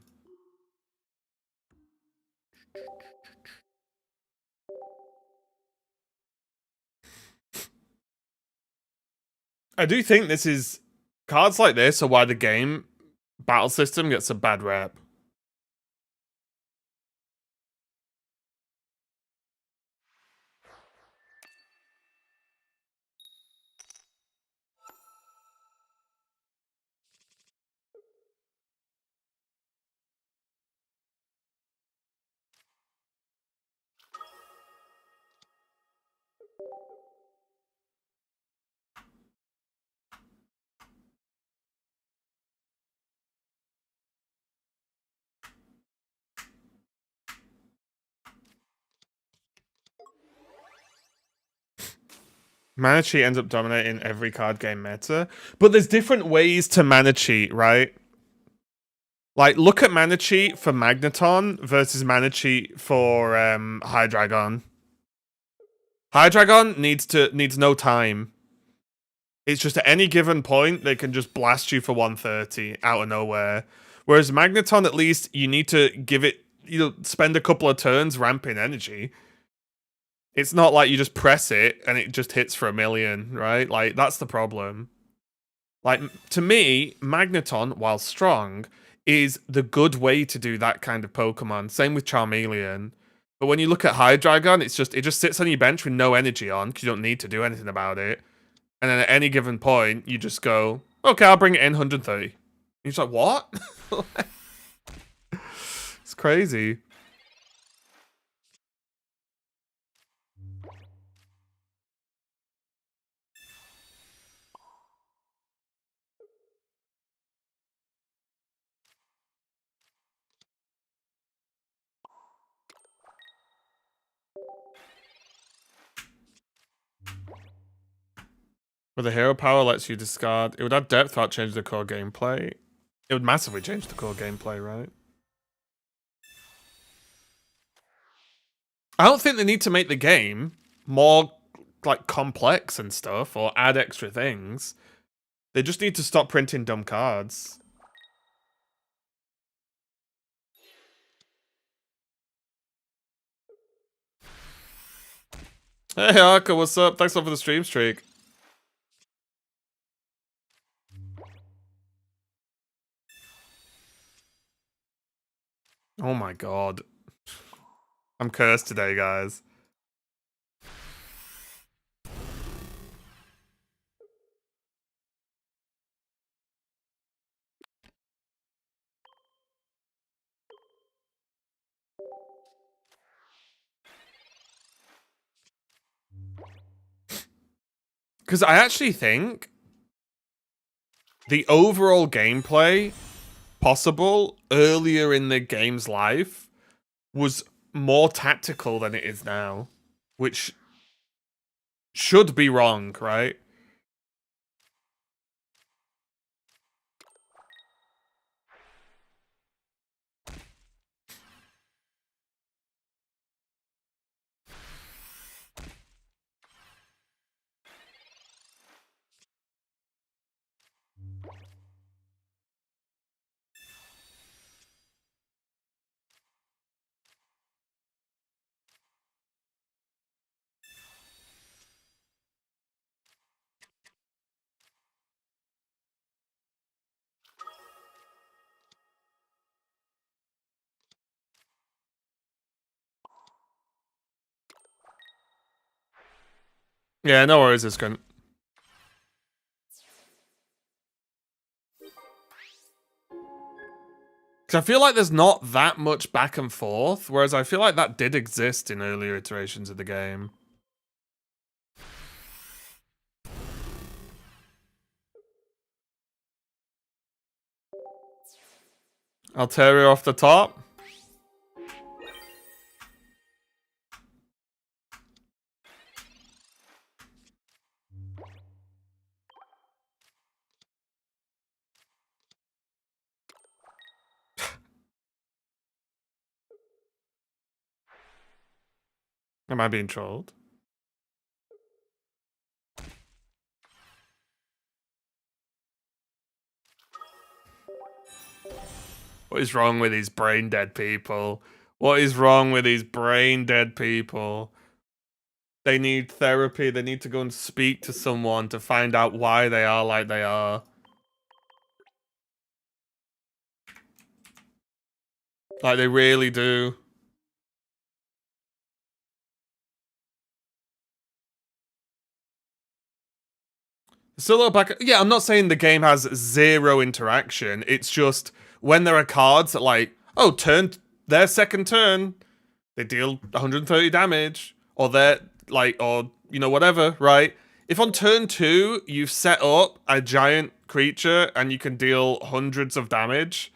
I do think this is... Cards like this are why the game battle system gets a bad rep. Mana cheat ends up dominating every card game meta, but there's different ways to mana cheat, right? Like, look at mana cheat for Magneton versus mana cheat for Hydreigon. Hydreigon needs no time. It's just at any given point they can just blast you for 130 out of nowhere. Whereas Magneton, at least you need to give it, spend a couple of turns ramping energy. It's not like you just press it and it just hits for 1,000,000, right? Like, that's the problem. Like, to me, Magneton, while strong, is the good way to do that kind of Pokemon. Same with Charmeleon. But when you look at Hydreigon, it just sits on your bench with no energy on, because you don't need to do anything about it. And then at any given point, you just go, okay, I'll bring it in 130. And you're just like, what? It's crazy. Where the hero power lets you discard. It would add depth without changing the core gameplay. It would massively change the core gameplay, right? I don't think they need to make the game more like complex and stuff or add extra things. They just need to stop printing dumb cards. Hey Arca, what's up? Thanks a lot for the stream streak. Oh my god. I'm cursed today, guys. Because I actually think the overall gameplay possible earlier in the game's life was more tactical than it is now, which should be wrong, right? Yeah, no worries, it's going. Because I feel like there's not that much back and forth, whereas I feel like that did exist in earlier iterations of the game. Altaria off the top. Am I being trolled? What is wrong with these brain dead people? What is wrong with these brain dead people? They need therapy. They need to go and speak to someone to find out why they are like they are. Like, they really do. Still a little back. Yeah, I'm not saying the game has zero interaction. It's just when there are cards that, like, oh, their second turn, they deal 130 damage, or they're like, or you know, whatever, right? If on turn 2 you've set up a giant creature and you can deal hundreds of damage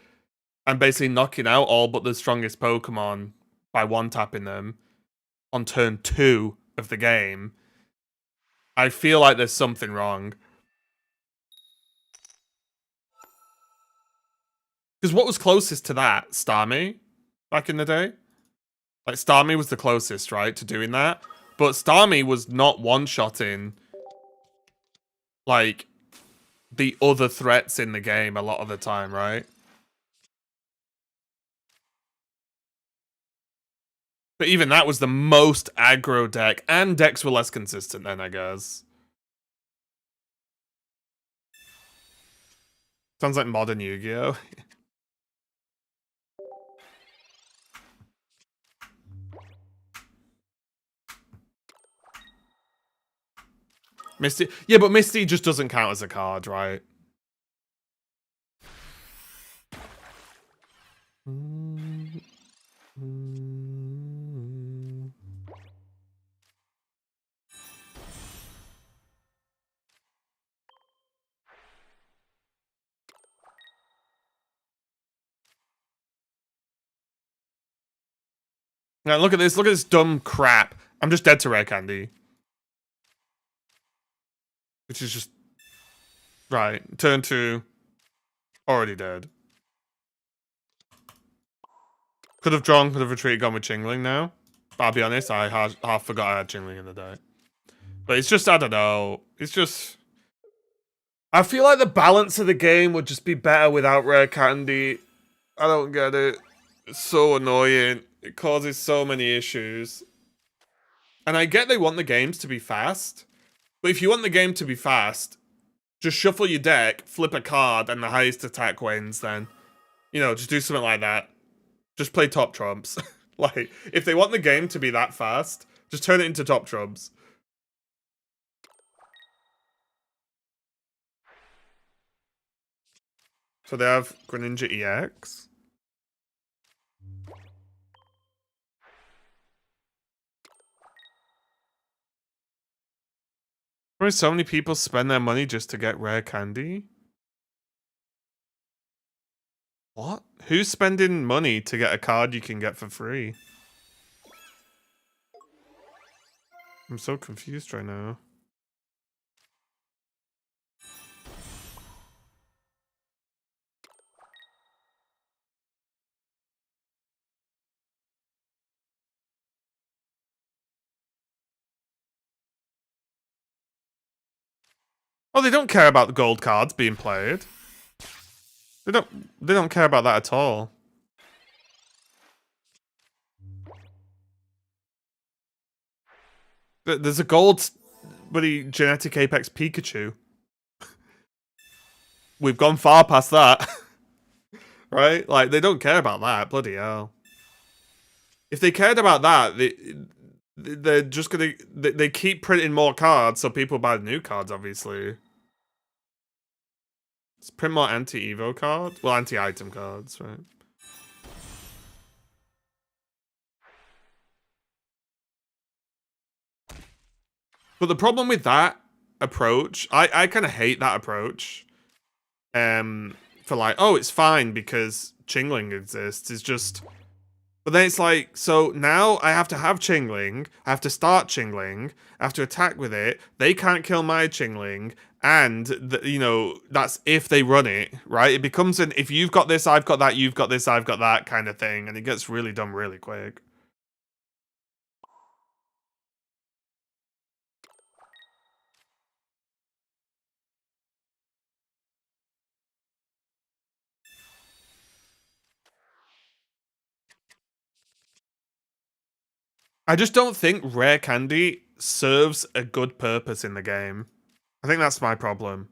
and basically knocking out all but the strongest Pokemon by one-tapping them on turn 2 of the game, I feel like there's something wrong. Because what was closest to that? Starmie? Back in the day? Like, Starmie was the closest, right, to doing that? But Starmie was not one-shotting, like, the other threats in the game a lot of the time, right? But even that was the most aggro deck, and decks were less consistent then, I guess. Sounds like modern Yu-Gi-Oh! Misty, yeah, but Misty just doesn't count as a card, right? Now look at this dumb crap. I'm just dead to rare candy. Which is just... Right, turn 2. Already dead. Could have drawn, could have retreated, gone with Chingling now. But I'll be honest, I half forgot I had Chingling in the deck. But it's just, I don't know. It's just... I feel like the balance of the game would just be better without rare candy. I don't get it. It's so annoying. It causes so many issues. And I get they want the games to be fast. But if you want the game to be fast, just shuffle your deck, flip a card, and the highest attack wins then. You know, just do something like that. Just play top trumps. Like, if they want the game to be that fast, just turn it into top trumps. So they have Greninja EX. Why do so many people spend their money just to get rare candy? What? Who's spending money to get a card you can get for free? I'm so confused right now. Oh, they don't care about the gold cards being played. They don't care about that at all. There's a gold bloody genetic apex Pikachu. We've gone far past that. Right? Like, they don't care about that. Bloody hell. If they cared about that, they're just gonna... They keep printing more cards so people buy the new cards, obviously. Let's print more anti-evo cards. Well, anti-item cards, right? But the problem with that approach, I kind of hate that approach. For like, oh, it's fine because Chingling exists. Is just, but then it's like, so now I have to have Chingling. I have to start Chingling. I have to attack with it. They can't kill my Chingling, and you know that's if they run it right. It becomes an if you've got this, I've got that. You've got this, I've got that kind of thing, and it gets really dumb really quick. I just don't think rare candy serves a good purpose in the game. I think that's my problem.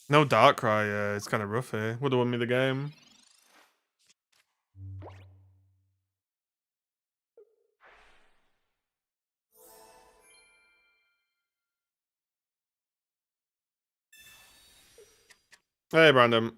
No Darkrai, it's kind of rough here. Would have won me the game. Hey, Brandon.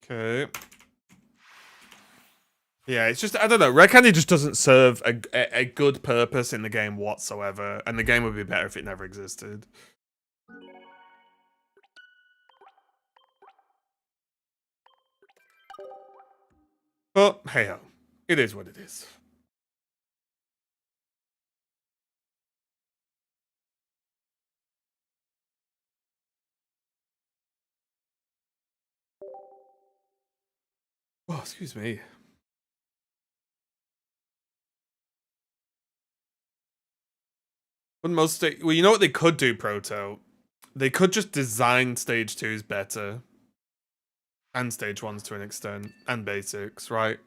Okay. Yeah, it's just, I don't know. Rare Candy just doesn't serve a good purpose in the game whatsoever, and the game would be better if it never existed. But hey ho, it is what it is. Oh, excuse me. But well, you know what they could do, Proto? They could just design stage 2s better. And stage 1s to an extent. And basics, right?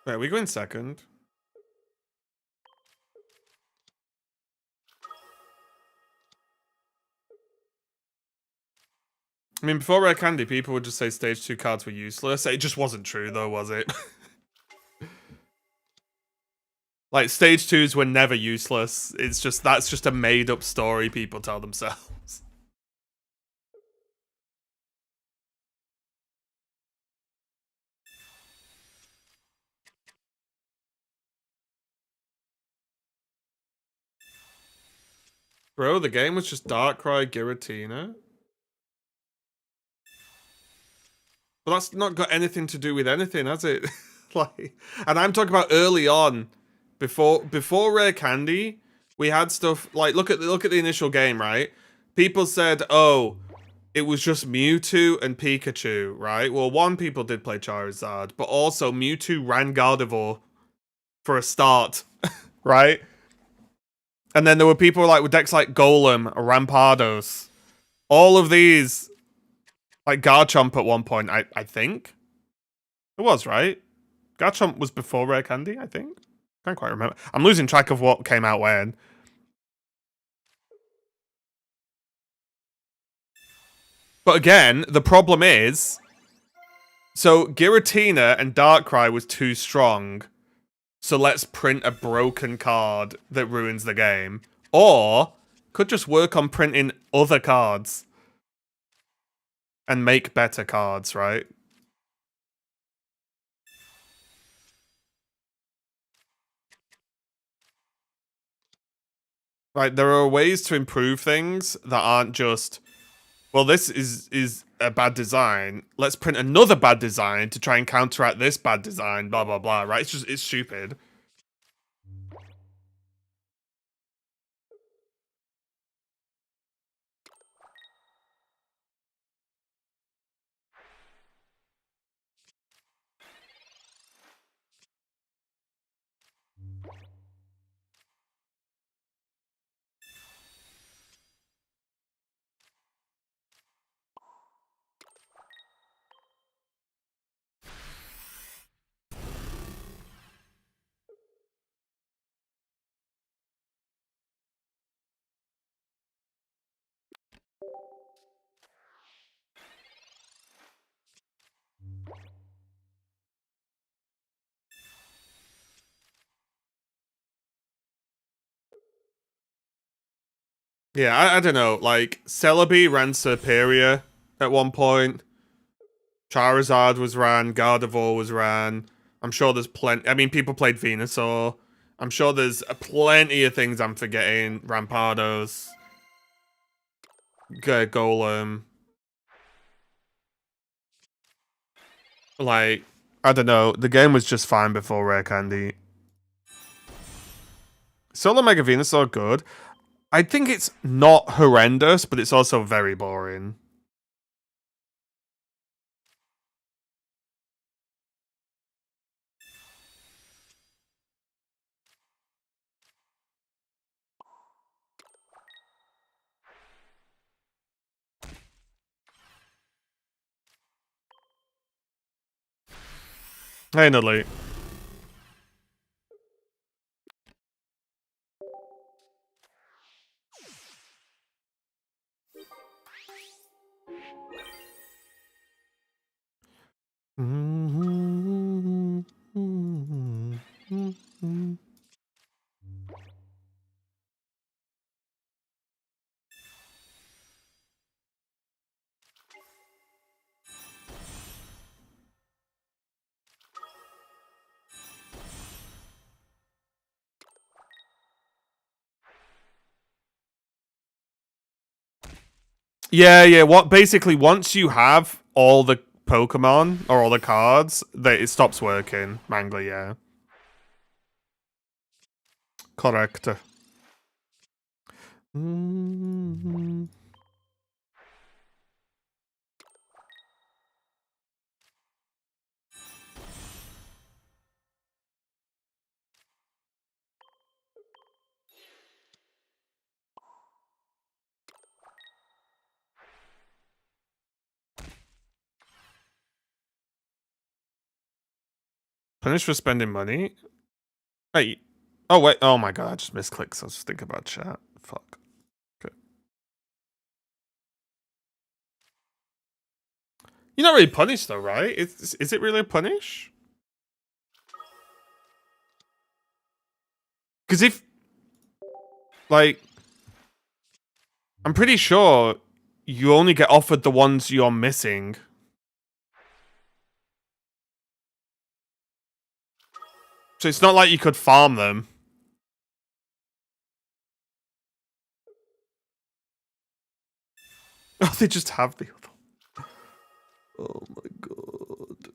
Wait, we go in second. I mean, before Rare Candy, people would just say stage 2 cards were useless. It just wasn't true, though, was it? Like, stage 2s were never useless. It's just, that's just a made-up story people tell themselves. Bro, the game was just Darkrai, Giratina. But that's not got anything to do with anything, has it? Like, and I'm talking about early on, before Rare Candy, we had stuff like look at the initial game, right? People said, "Oh, it was just Mewtwo and Pikachu," right? Well, one, people did play Charizard, but also Mewtwo ran Gardevoir for a start, right? And then there were people like with decks like Golem, Rampardos, all of these, like Garchomp at one point. I think it was right. Garchomp was before Rare Candy, I think. Can't quite remember. I'm losing track of what came out when. But again, the problem is, so Giratina and Darkrai was too strong. So let's print a broken card that ruins the game. Or could just work on printing other cards and make better cards, right? Like there are ways to improve things that aren't just, well, this is a bad design. Let's print another bad design to try and counteract this bad design, blah blah blah, right? It's stupid. Yeah, I don't know. Like Celebi ran Superior at one point. Charizard was ran, Gardevoir was ran. I'm sure there's plenty. I mean, people played Venusaur. I'm sure there's plenty of things I'm forgetting. Rampardos, Golem. Like, I don't know. The game was just fine before Rare Candy. Solar Mega Venusaur good. I think it's not horrendous, but it's also very boring. Hey, Natalie. Yeah. What basically once you have all the Pokemon or all the cards, that it stops working. Mangler, yeah. Correct. Punish for spending money? Hey. Oh, wait. Oh my god, I just misclicked. So I was just thinking about chat. Fuck. Okay. You're not really punished, though, right? Is it really a punish? Because if. Like. I'm pretty sure you only get offered the ones you're missing. So it's not like you could farm them. Oh, they just have the other. Oh my god.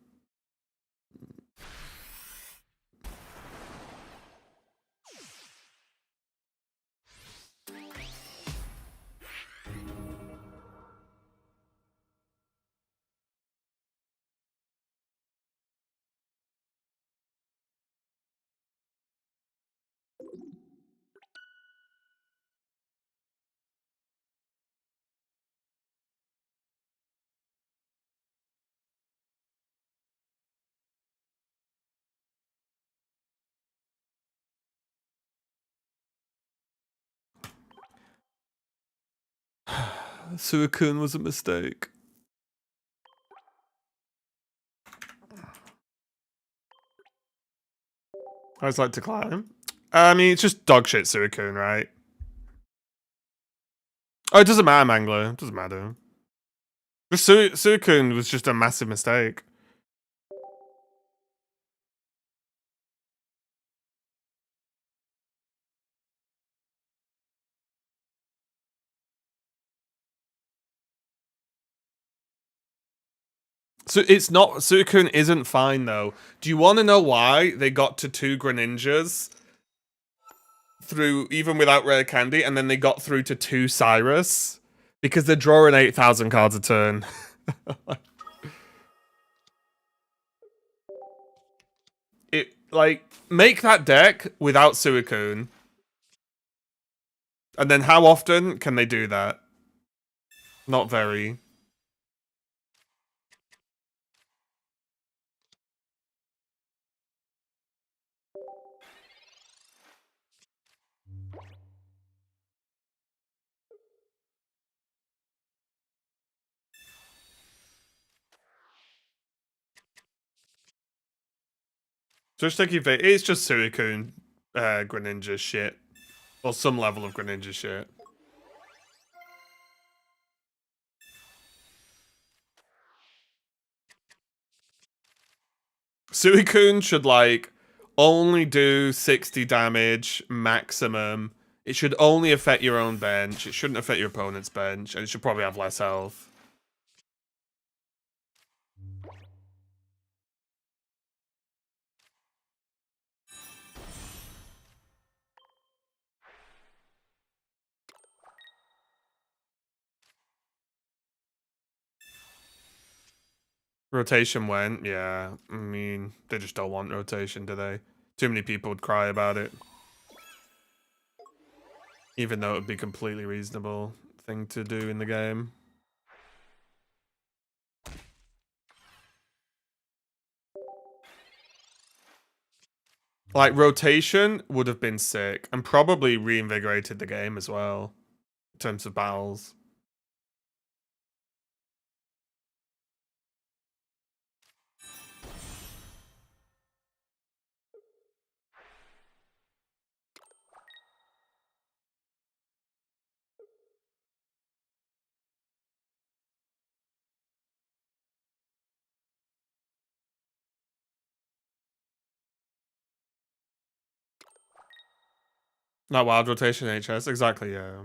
Suicune was a mistake. I always like to climb. I mean, it's just dog shit Suicune, right? Oh, it doesn't matter, Mangler. It doesn't matter. Suicune was just a massive mistake. So it's not Suicune isn't fine though. Do you want to know why they got to 2 Greninjas through even without rare candy, and then they got through to 2 Cyrus? Because they're drawing 8,000 cards a turn. It like make that deck without Suicune. And then how often can they do that? Not very. Just taking it's just Suicune Greninja shit. Or some level of Greninja shit. Suicune should like only do 60 damage maximum. It should only affect your own bench. It shouldn't affect your opponent's bench, and it should probably have less health. Rotation went, yeah. I mean, they just don't want rotation, do they? Too many people would cry about it. Even though it would be a completely reasonable thing to do in the game. Like, rotation would have been sick, and probably reinvigorated the game as well, in terms of battles. Not wild rotation HS, exactly, yeah.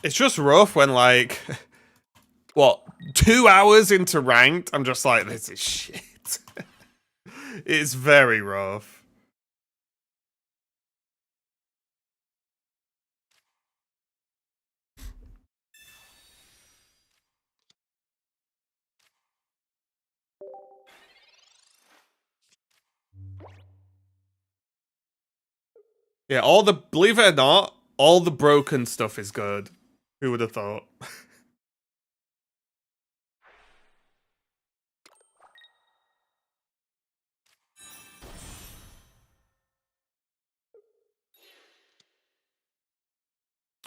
It's just rough when, like, what, 2 hours into ranked, I'm just like, this is shit. It's very rough. Yeah, believe it or not, all the broken stuff is good. Who would have thought?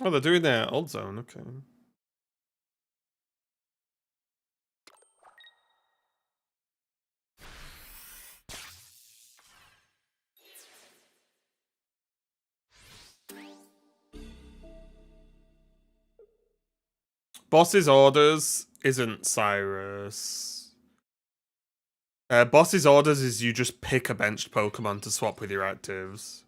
Oh, they're doing their old zone, okay. Boss's orders isn't Cyrus. Boss's orders is you just pick a benched Pokemon to swap with your actives.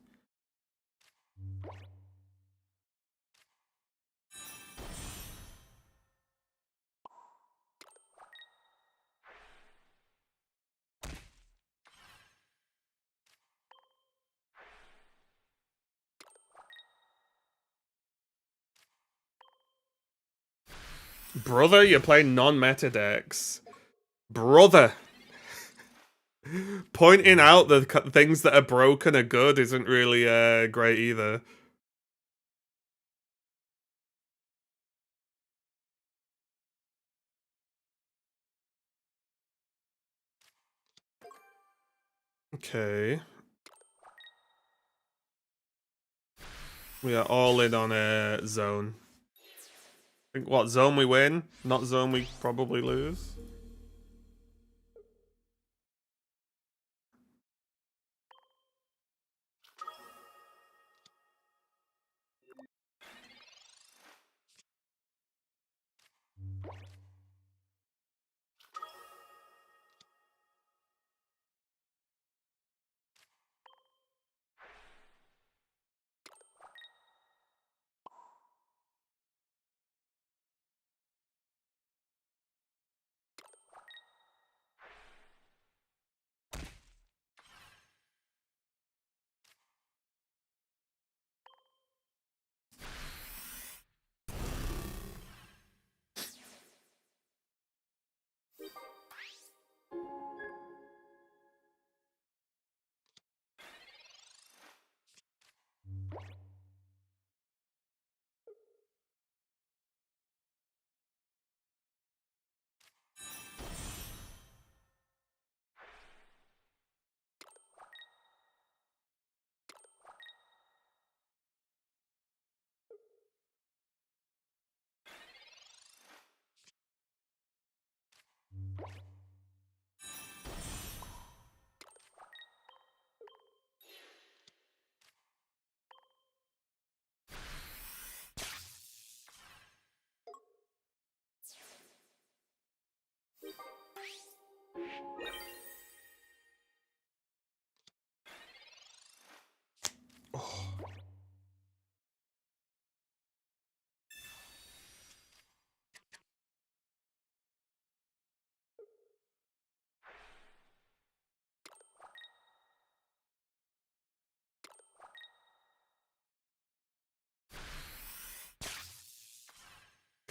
Brother, you're playing non-meta decks. Brother. Pointing out the things that are broken are good isn't really great either. Okay. We are all in on a zone. I think what zone we win, not zone we probably lose.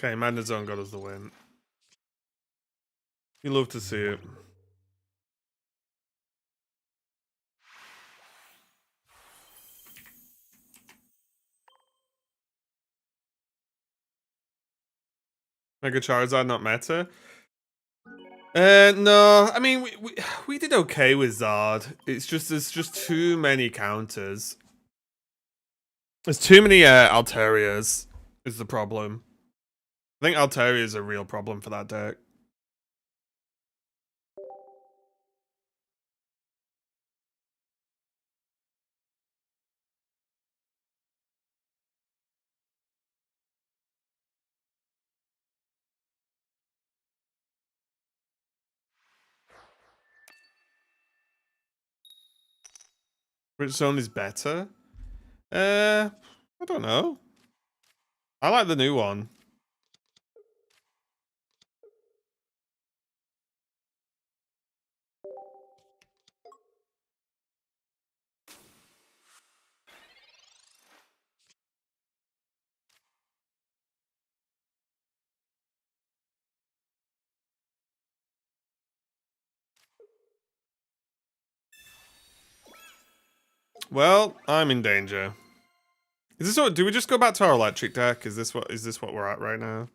Okay, Madness Zone got us the win. You love to see it. Mega Charizard not meta? No. I mean, we did okay with Zard. It's just there's just too many counters. There's too many Alterias is the problem. I think Altaria is a real problem for that deck. Which zone is better? I don't know. I like the new one. Well, I'm in danger. Is this what? Do we just go back to our electric deck? Is this what we're at right now?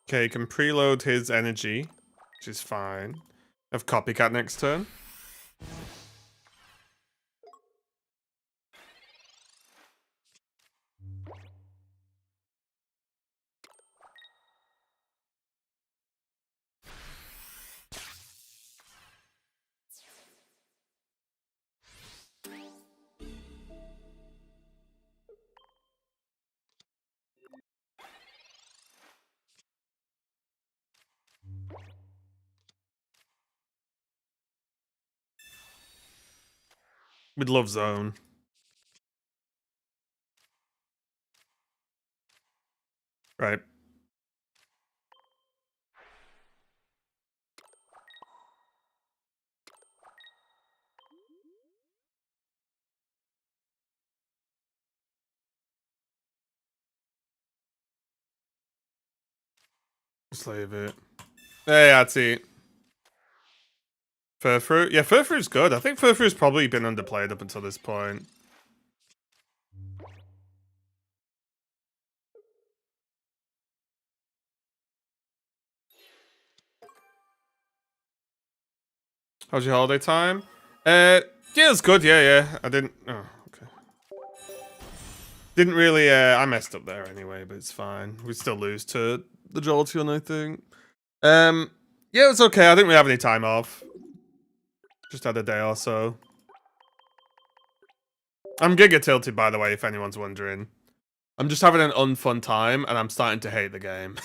Okay, he can preload his energy, which is fine. Have Copycat next turn. With Love Zone. Right. Slave it. Hey, that's it. Furfru? Yeah, Furfru's good. I think Furfru's probably been underplayed up until this point. How's your holiday time? Yeah, it's good. Yeah. I didn't. Oh, okay. Didn't really. I messed up there anyway, but it's fine. We still lose to the Jolteon, I think. Yeah, it's okay. I didn't really have any time off. Just had a day or so. I'm Giga tilted, by the way, if anyone's wondering. I'm just having an unfun time, and I'm starting to hate the game.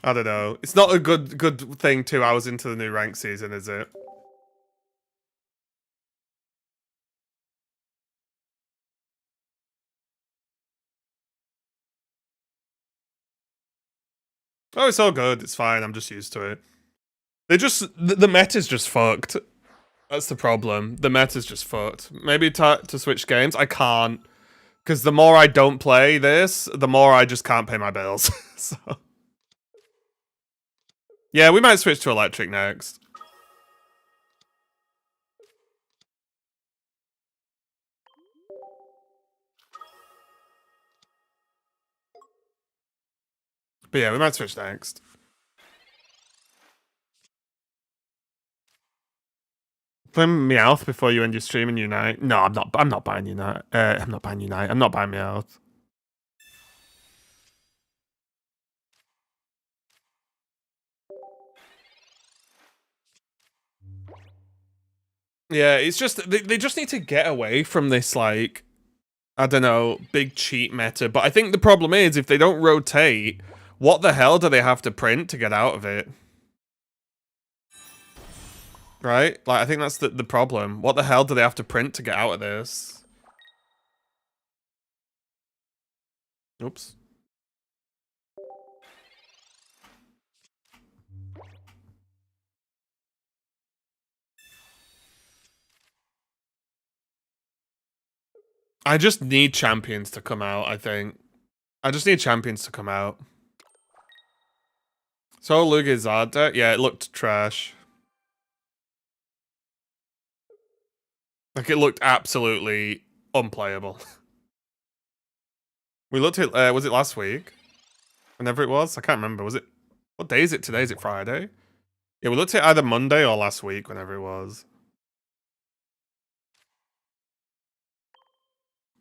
I don't know. It's not a good thing 2 hours into the new rank season, is it? Oh, it's all good. It's fine. I'm just used to it. The meta's just fucked. That's the problem. The meta's just fucked. Maybe to switch games. I can't. Because the more I don't play this, the more I just can't pay my bills. So. Yeah, we might switch to electric next. But yeah, we might switch next. Play Meowth before you end your stream and Unite. No, I'm not. I'm not buying Unite. I'm not buying Unite. I'm not buying Meowth. Yeah, it's just they just need to get away from this, like, I don't know, big cheat meta. But I think the problem is if they don't rotate, what the hell do they have to print to get out of it? Right? Like, I think that's the problem. What the hell do they have to print to get out of this? Oops. I just need champions to come out, I think. I just need champions to come out. So Lugizada, yeah, it looked trash. Like, it looked absolutely unplayable. We looked at, was it last week? Whenever it was? I can't remember. Was it, what day is it today? Is it Friday? Yeah, we looked at either Monday or last week, whenever it was.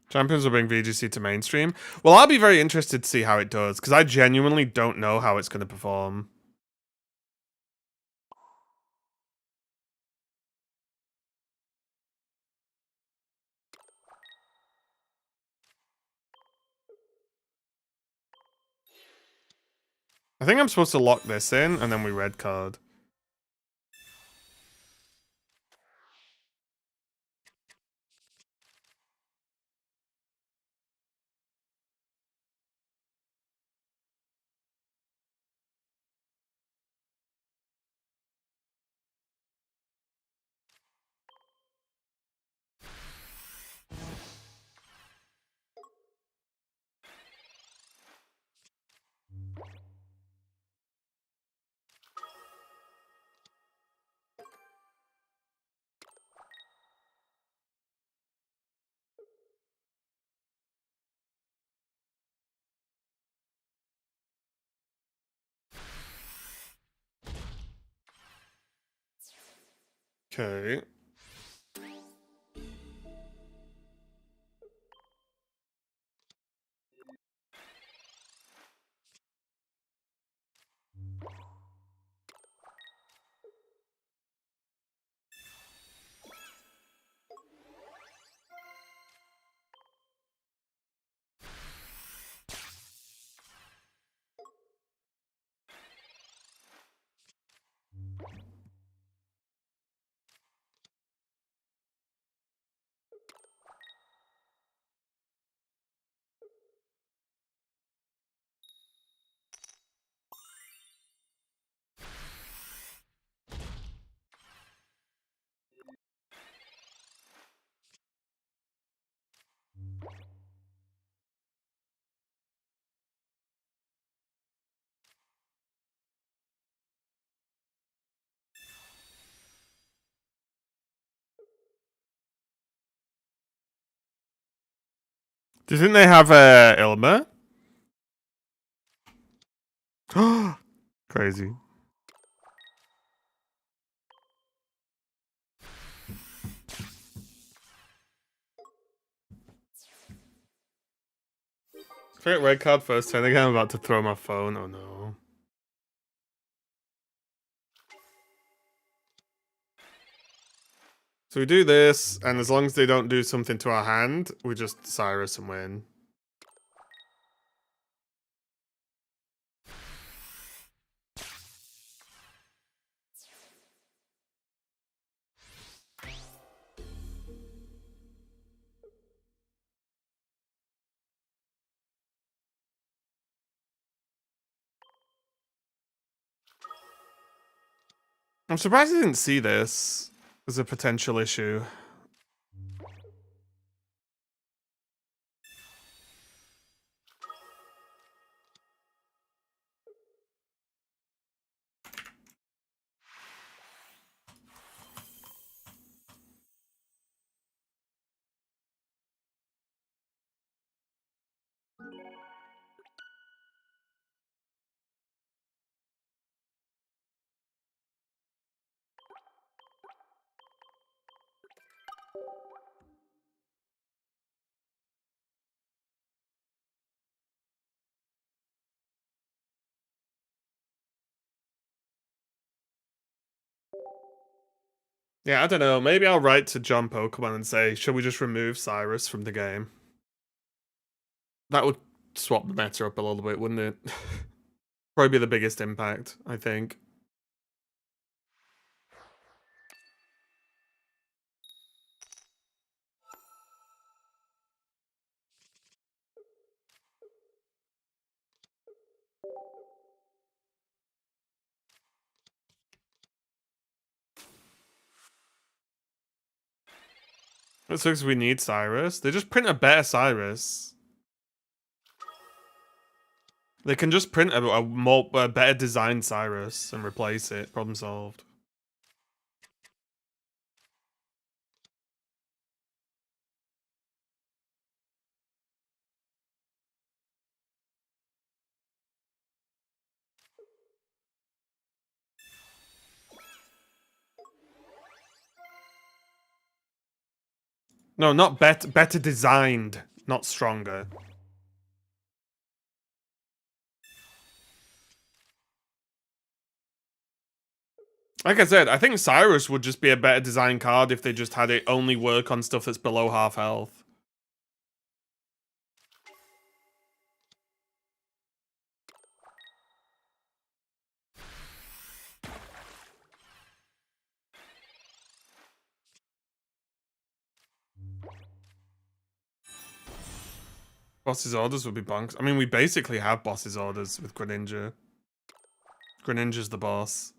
Champions will bring VGC to mainstream. Well, I'll be very interested to see how it does, because I genuinely don't know how it's going to perform. I think I'm supposed to lock this in, and then we red card. Okay. Do you think they have Ilma? Crazy. Straight red card first turn again. I'm about to throw my phone. Oh no. So we do this, and as long as they don't do something to our hand, we just Cyrus and win. I'm surprised I didn't see this as a potential issue. Yeah, I don't know. Maybe I'll write to John Pokemon and say, should we just remove Cyrus from the game? That would swap the meta up a little bit, wouldn't it? Probably be the biggest impact, I think. It sucks we need Cyrus. They just print a better Cyrus. They can just print a better designed Cyrus and replace it. Problem solved. No, not better designed, not stronger. Like I said, I think Cyrus would just be a better design card if they just had it only work on stuff that's below half health. Boss's orders would be bonks. I mean, we basically have boss's orders with Greninja. Greninja's the boss.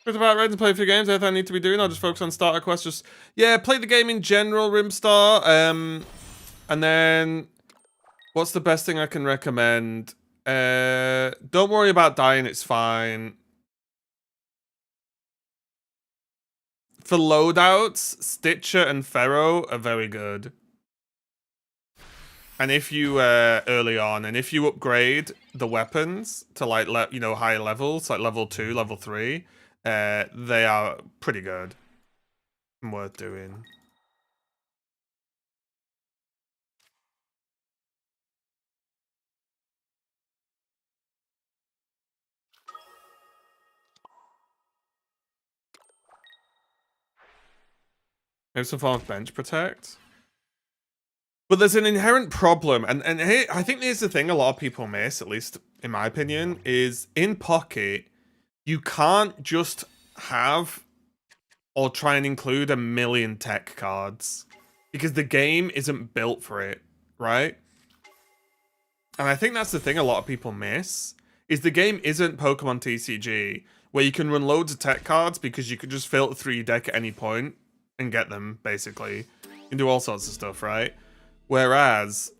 What about ready to play a few games? Anything I need to be doing? I'll just focus on starter quests. Just, yeah, play the game in general, Rimstar. And then, what's the best thing I can recommend? Don't worry about dying, it's fine. For loadouts, Stitcher and Pharaoh are very good. And if you, early on, and if you upgrade the weapons to, like, higher levels, like level 2, level 3, they are pretty good and worth doing. Maybe some form of bench protect. But there's an inherent problem, and here, I think here's the thing a lot of people miss, at least in my opinion, is in Pocket, you can't just have or try and include a million tech cards because the game isn't built for it, right? And I think that's the thing a lot of people miss, is the game isn't Pokemon TCG, where you can run loads of tech cards because you can just filter through your deck at any point and get them, basically. You can do all sorts of stuff, right? Whereas,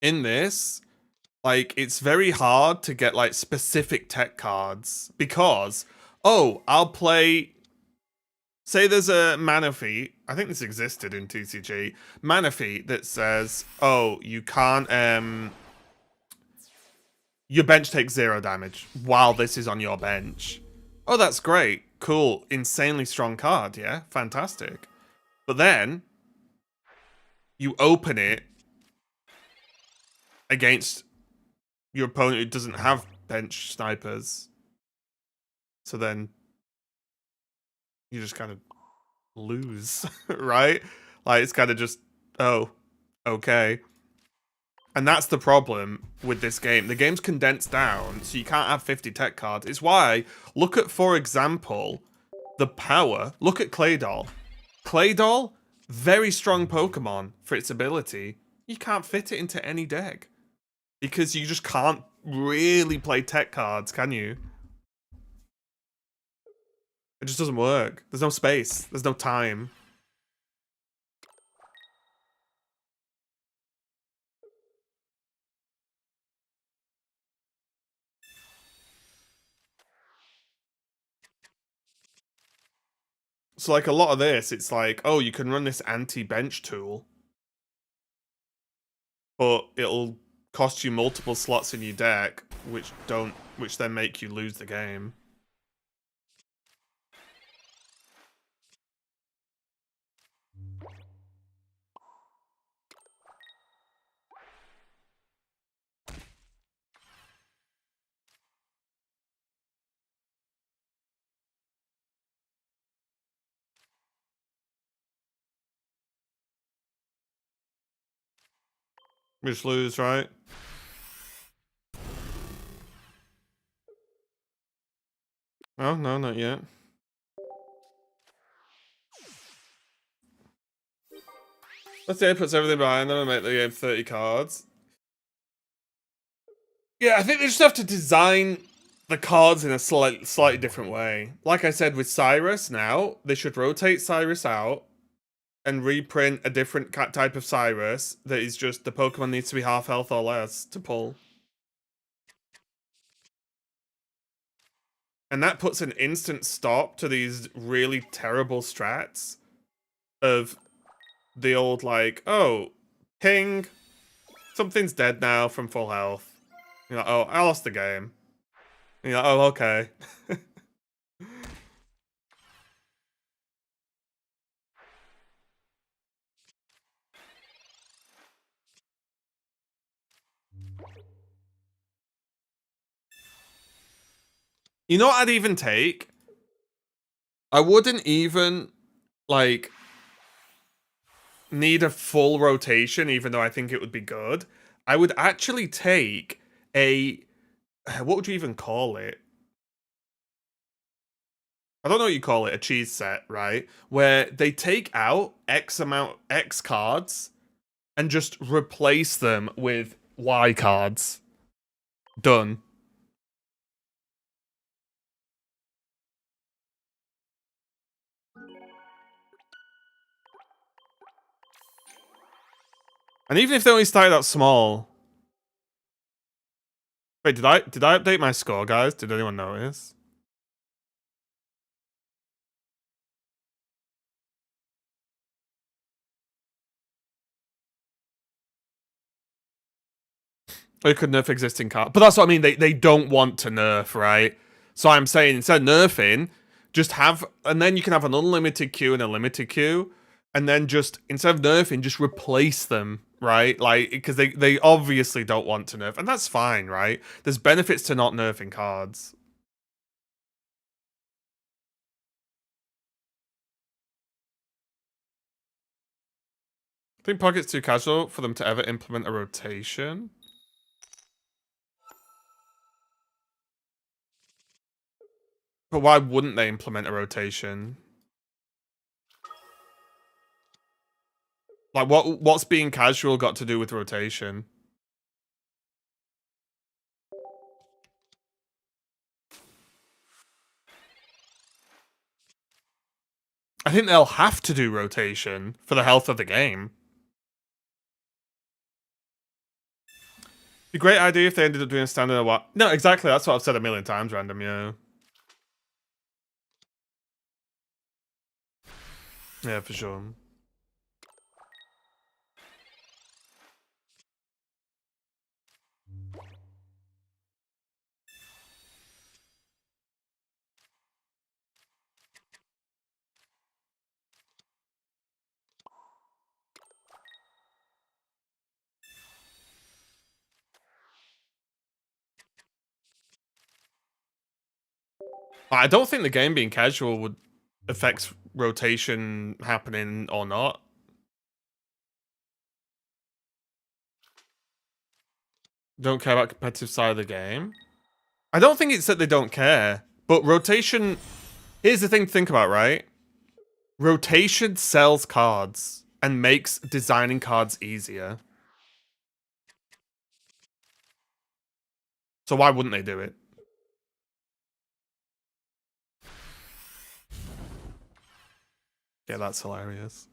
in this, like, it's very hard to get, like, specific tech cards because, oh, I'll play... Say there's a Manaphy, I think this existed in TCG, Manaphy that says, oh, you can't, your bench takes 0 damage while this is on your bench. Oh, that's great. Cool. Insanely strong card, yeah? Fantastic. But then, you open it against your opponent who doesn't have bench snipers. So then, you just kind of lose, right? Like, it's kind of just, oh, okay. And that's the problem with this game. The game's condensed down, so you can't have 50 tech cards. It's why, look at, for example, the power. Look at Claydol. Claydol, very strong Pokemon for its ability. You can't fit it into any deck. Because you just can't really play tech cards, can you? It just doesn't work. There's no space. There's no time. So, like, a lot of this, it's like, oh, you can run this anti-bench tool, but it'll cost you multiple slots in your deck, which then make you lose the game. We just lose, right? Oh, no, not yet. Let's say it puts everything behind them and make the game 30 cards. Yeah, I think they just have to design the cards in a slightly different way. Like I said with Cyrus now, they should rotate Cyrus out and reprint a different type of Cyrus that is just the Pokemon needs to be half health or less to pull. And that puts an instant stop to these really terrible strats of the old like, oh, ping, something's dead now from full health. You're like, oh, I lost the game. And you're like, oh, okay. You know what I'd even take? I wouldn't even, like, need a full rotation, even though I think it would be good. I would actually take a... What would you even call it? I don't know what you call it, a cheese set, right? Where they take out X cards and just replace them with Y cards. Done. And even if they only started out small. Wait, did I update my score, guys? Did anyone notice? They could nerf existing cards. But that's what I mean. They don't want to nerf, right? So I'm saying instead of nerfing, just have, and then you can have an unlimited queue and a limited queue, and then just instead of nerfing, just replace them, right? Like, because they obviously don't want to nerf, and that's fine, right? There's benefits to not nerfing cards. I think Pocket's too casual for them to ever implement a rotation. But why wouldn't they implement a rotation? Like, what's being casual got to do with rotation? I think they'll have to do rotation for the health of the game. Be a great idea if they ended up doing a standard or what? No, exactly. That's what I've said a million times, random, yeah. Yeah, for sure. I don't think the game being casual would affect rotation happening or not. Don't care about competitive side of the game. I don't think it's that they don't care, but rotation... Here's the thing to think about, right? Rotation sells cards and makes designing cards easier. So why wouldn't they do it? Yeah, that's hilarious.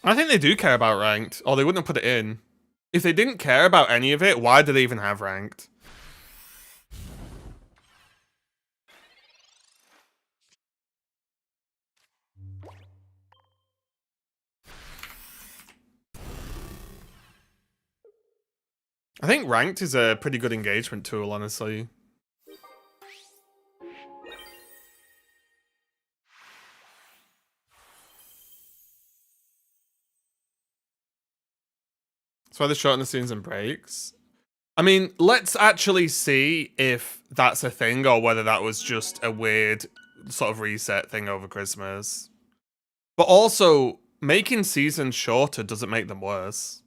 I think they do care about ranked, or they wouldn't have put it in. If they didn't care about any of it, why do they even have ranked? I think ranked is a pretty good engagement tool, honestly. That's why they shorten the seasons and breaks. I mean, let's actually see if that's a thing or whether that was just a weird sort of reset thing over Christmas. But also, making seasons shorter doesn't make them worse.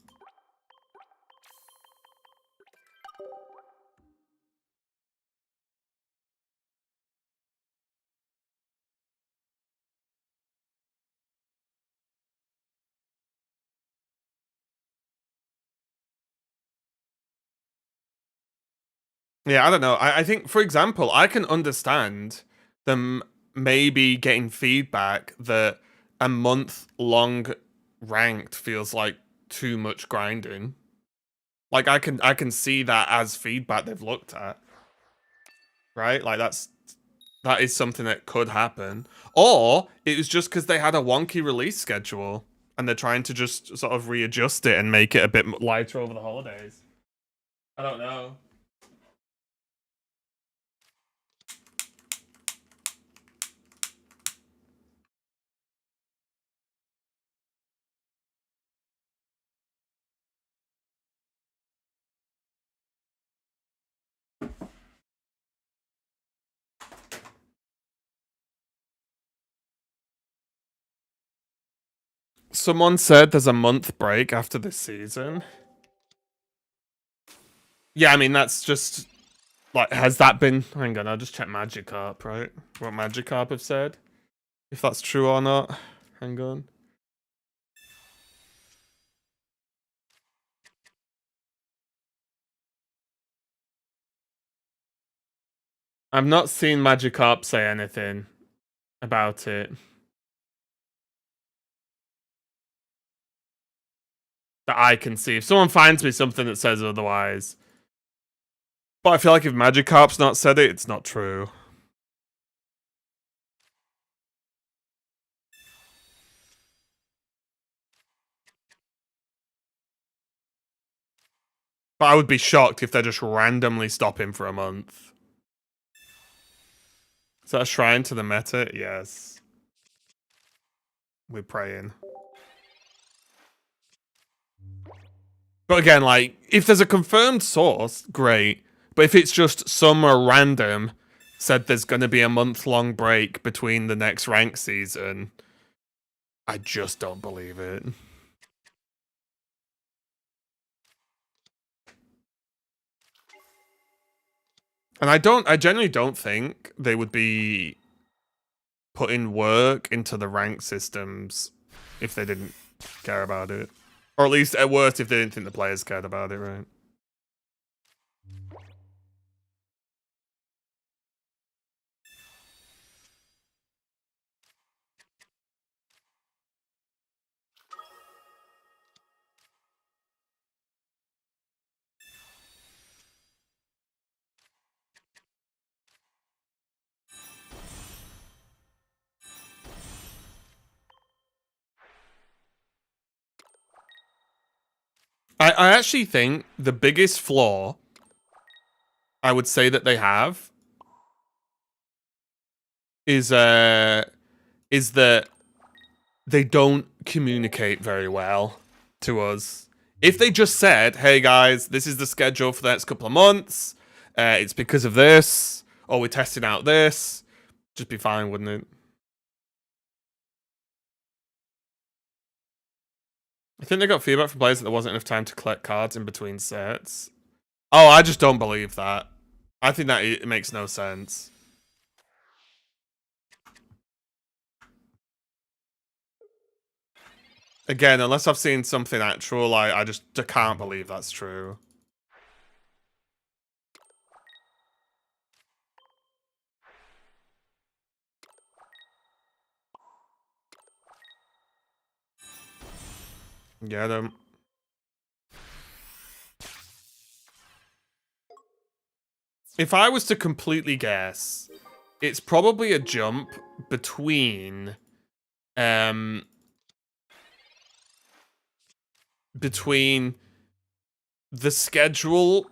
Yeah, I don't know. I think, for example, I can understand them maybe getting feedback that a month-long ranked feels like too much grinding. Like I can see that as feedback they've looked at. Right? Like that is something that could happen. Or it was just because they had a wonky release schedule and they're trying to just sort of readjust it and make it a bit lighter over the holidays. I don't know. Someone said there's a month break after this season. Yeah, I mean, that's just, like, has that been... Hang on, I'll just check Magikarp, right? What Magikarp have said. If that's true or not. Hang on. I've not seen Magikarp say anything about it. That I can see. If someone finds me something that says otherwise. But I feel like if Magikarp's not said it, it's not true. But I would be shocked if they just randomly stop him for a month. Is that a shrine to the meta? Yes. We're praying. But again, like, if there's a confirmed source, great. But if it's just somewhere random said there's going to be a month-long break between the next rank season, I just don't believe it. And I generally don't think they would be putting work into the rank systems if they didn't care about it. Or at least, at worst, if they didn't think the players cared about it, right? I actually think the biggest flaw I would say that they have is that they don't communicate very well to us. If they just said, "Hey guys, this is the schedule for the next couple of months. It's because of this, or we're testing out this," just be fine, wouldn't it? I think they got feedback from players that there wasn't enough time to collect cards in between sets. Oh, I just don't believe that. I think that it makes no sense. Again, unless I've seen something actual, I just can't believe that's true. Yeah, them. If I was to completely guess, it's probably a jump between between the schedule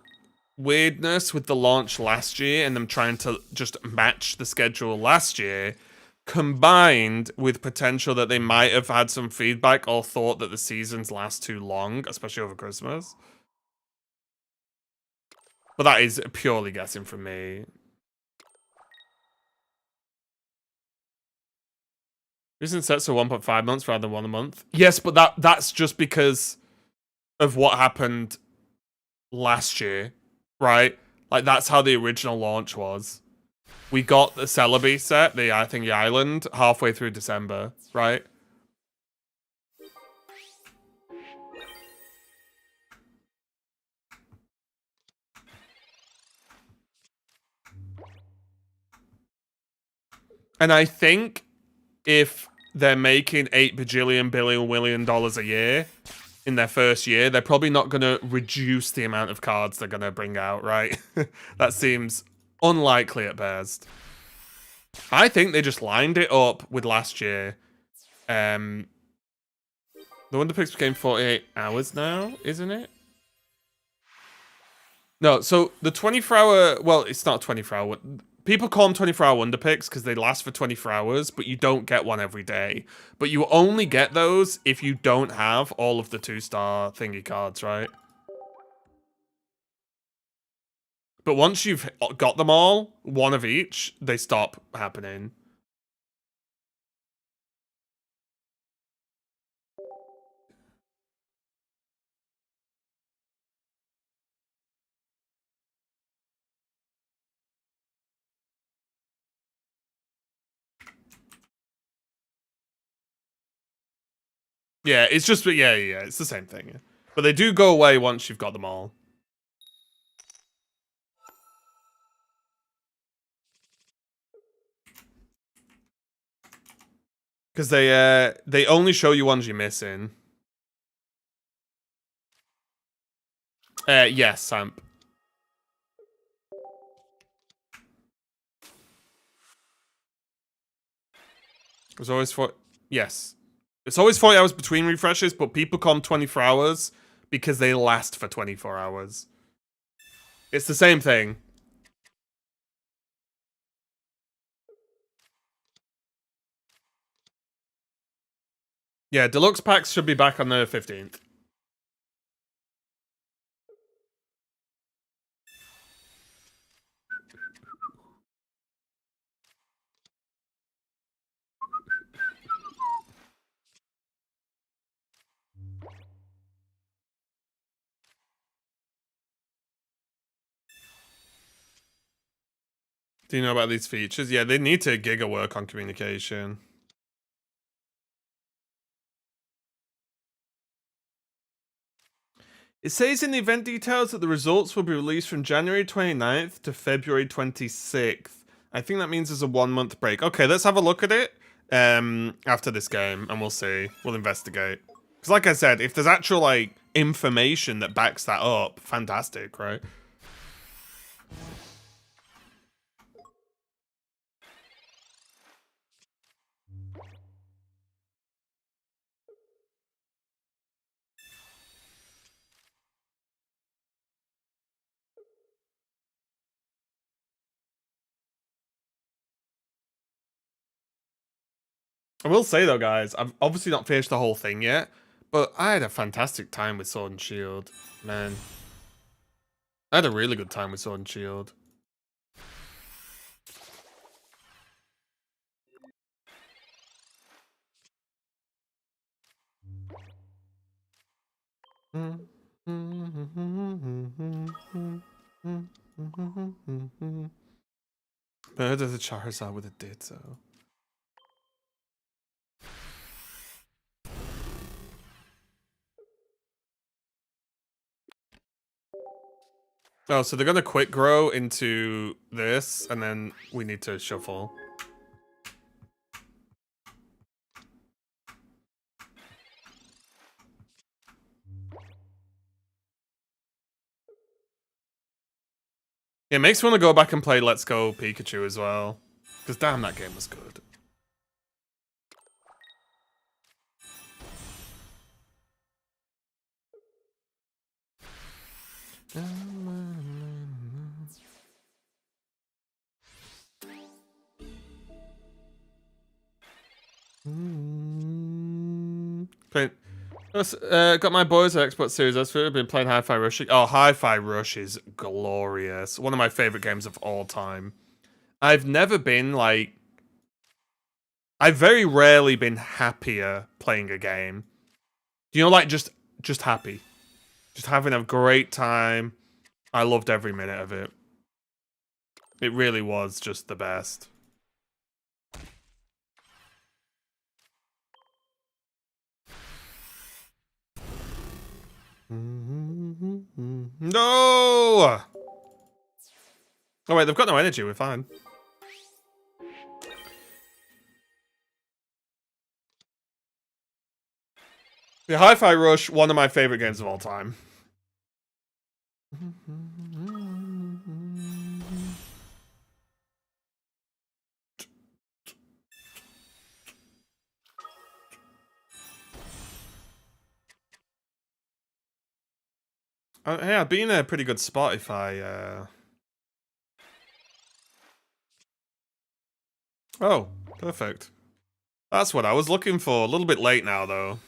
weirdness with the launch last year and them trying to just match the schedule last year, combined with potential that they might have had some feedback or thought that the seasons last too long, especially over Christmas. But that is purely guessing from me. Isn't set so 1.5 months rather than 1 a month? Yes, but that's just because of what happened last year, right? Like, that's how the original launch was. We got the Celebi set, the island, halfway through December, right? And I think if they're making $8 bajillion billion a year in their first year, they're probably not going to reduce the amount of cards they're going to bring out, right? That seems unlikely at best. I think they just lined it up with last year. The Wonder Picks became 48 hours now, isn't it? No, so the 24-hour... Well, it's not 24-hour... People call them 24-hour Wonder Picks because they last for 24 hours, but you don't get one every day. But you only get those if you don't have all of the 2-star thingy cards, right? But once you've got them all, one of each, they stop happening. Yeah, it's just... Yeah, it's the same thing. But they do go away once you've got them all. Because they only show you ones you're missing. Yes, Samp. It's always yes. It's always 40 hours between refreshes, but people call them 24 hours because they last for 24 hours. It's the same thing. Yeah, deluxe packs should be back on the 15th. Do you know about these features? Yeah, they need to giga work on communication. It says in the event details that the results will be released from January 29th to February 26th. I think that means there's a 1-month break. Okay, let's have a look at it after this game, and we'll see. We'll investigate. Because like I said, if there's actual, like, information that backs that up, fantastic, right? I will say though, guys, I've obviously not finished the whole thing yet, but I had a fantastic time with Sword and Shield, man. I had a really good time with Sword and Shield. Bird of the Charizard with a Ditto. Oh, so they're gonna quick grow into this, and then we need to shuffle. It makes me want to go back and play Let's Go Pikachu as well. Because damn, that game was good. Playing, got my boys at Xbox Series S. I've been playing Hi-Fi Rush. Oh, Hi-Fi Rush is glorious. One of my favorite games of all time. I've never been like... I've very rarely been happier playing a game. You know, like just happy. Just having a great time. I loved every minute of it. It really was just the best. No! Oh wait, they've got no energy, we're fine. The Hi-Fi Rush, one of my favorite games of all time. Hey, I'd be in a pretty good spot if I... Oh, perfect. That's what I was looking for. A little bit late now, though.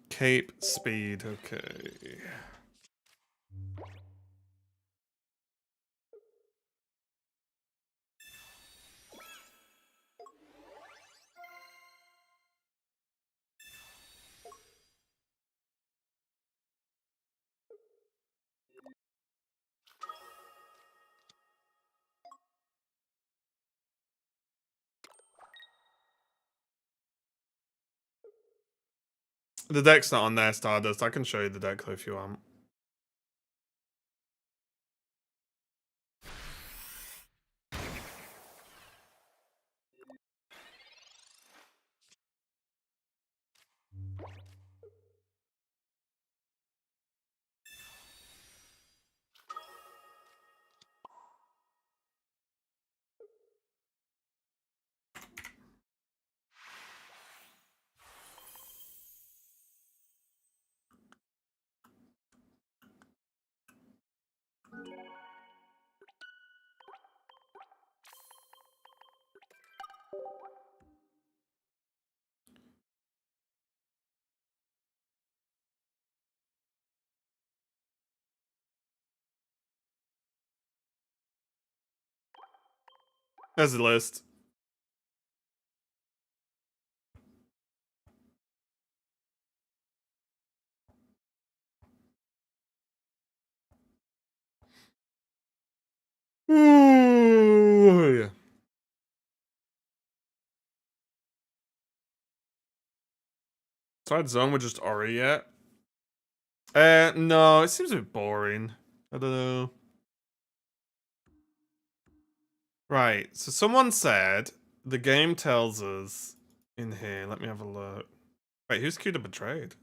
Cape speed, okay. The deck's not on there, Stardust. I can show you the deck though if you want. There's the list. Ooh, yeah. Side zone with just Ori yet? No, it seems a bit boring. I don't know. Right, so someone said the game tells us in here. Let me have a look. Wait, who's Cuda betrayed?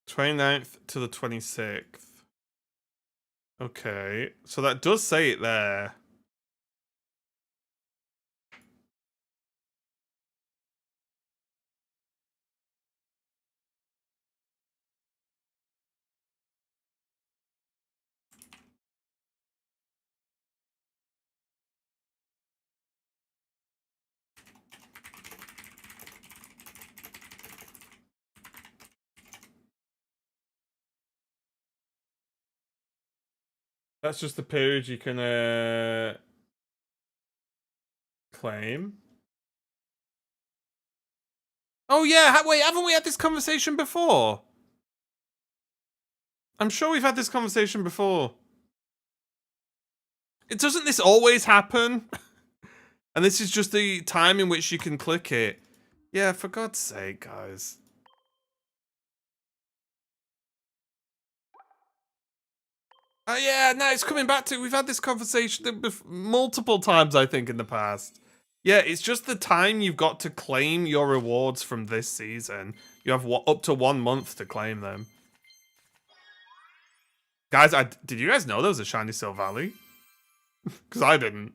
'29th to the 26th. Okay, so that does say it there. That's just the period you can claim. Oh yeah, wait, haven't we had this conversation before? I'm sure we've had this conversation before. Doesn't this always happen? And this is just the time in which you can click it. Yeah, for God's sake, guys. Oh yeah, no, it's coming back to. We've had this conversation multiple times, I think, in the past. Yeah, it's just the time you've got to claim your rewards from this season. You have up to 1 month to claim them. Guys, did you guys know there was a Shiny Silvally? Because I didn't.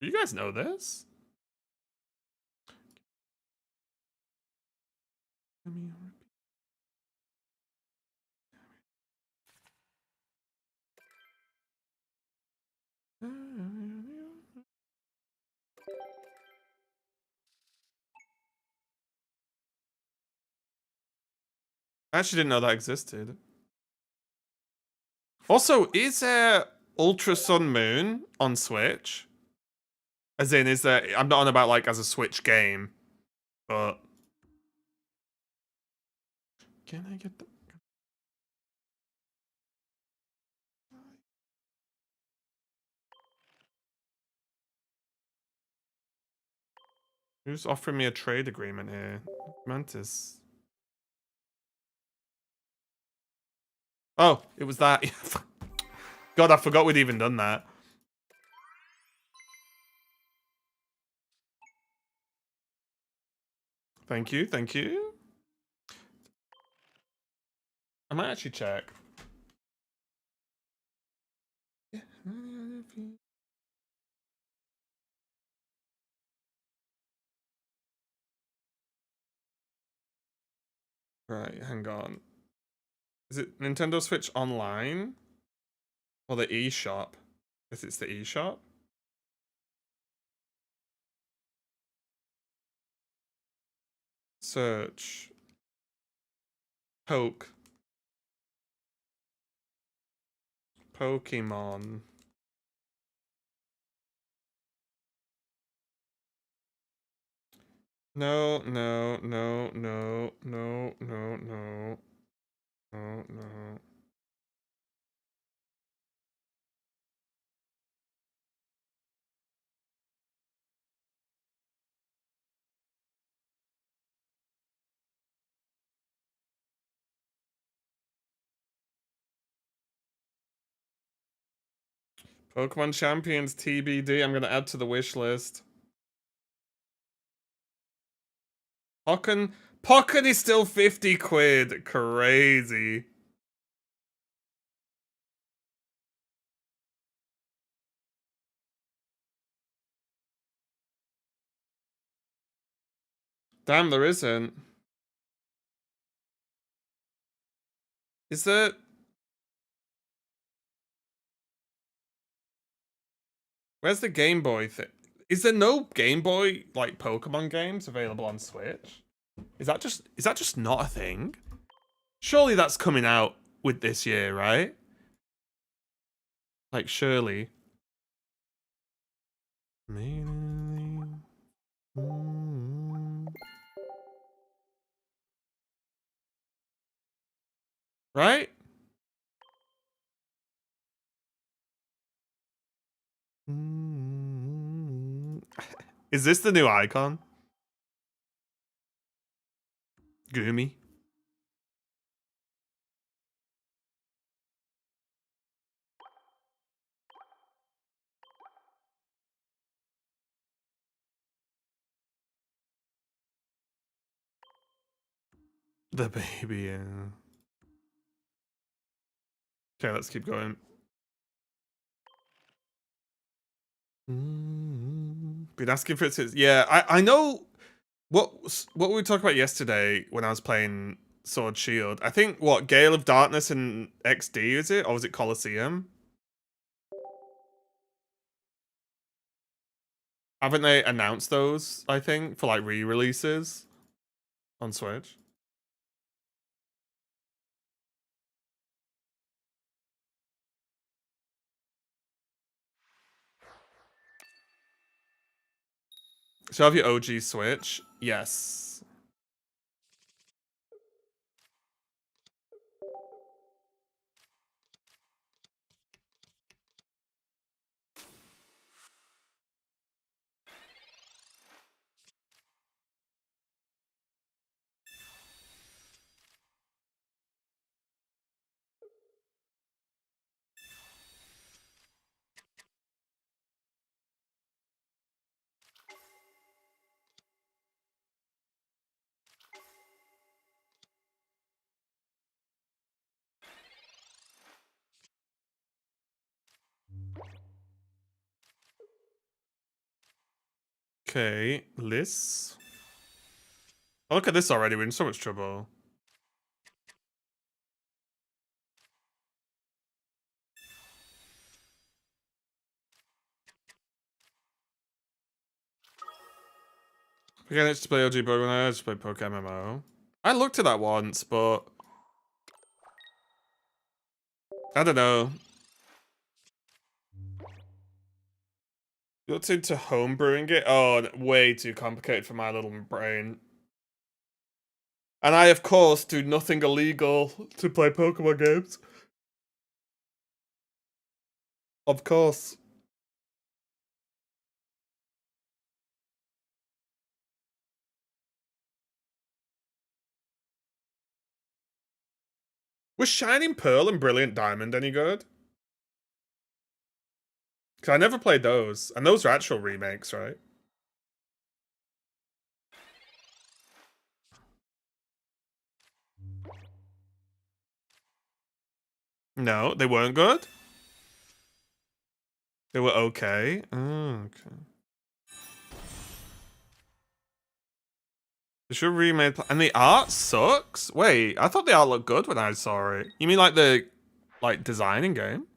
Do you guys know this? I actually didn't know that existed. Also, is there Ultra Sun Moon on Switch? As in, is there... I'm not on about, like, as a Switch game, but... Can I get the... Who's offering me a trade agreement here? Mantis. Oh, it was that. God, I forgot we'd even done that. Thank you, thank you. I might actually check. Right, hang on. Is it Nintendo Switch Online? Or the eShop? If it's the eShop? Search. Poke. Pokemon. No, no, no, no, no, no, no. No, no. Pokemon Champions TBD. I'm gonna add to the wish list. Pokken is still 50 quid. Crazy. Damn, there isn't. Is there... Where's the Game Boy thing? Is there no Game Boy, like, Pokemon games available on Switch? Is that just not a thing? Surely that's coming out with this year, right? Like, surely. Right? Is this the new icon? Goomy. The baby, yeah. Okay, let's keep going. Been asking for it since... Yeah, I know what we were talking about yesterday when I was playing Sword Shield. I think, what, Gale of Darkness and XD, is it? Or was it Colosseum? Haven't they announced those, I think, for like re-releases on Switch? So have your OG Switch? Yes. Okay, Liz. Oh, look at this already. We're in so much trouble. Again, it's to play OG Pokemon. I just play Pokemon MMO. I looked at that once, but I don't know. You looked into homebrewing it? Oh, way too complicated for my little brain. And I, of course, do nothing illegal to play Pokemon games. Of course. Was Shining Pearl and Brilliant Diamond any good? Because I never played those. And those are actual remakes, right? No, they weren't good? They were okay. Oh, okay. They should remade, and the art sucks. Wait, I thought the art looked good when I saw it. You mean like the designing game?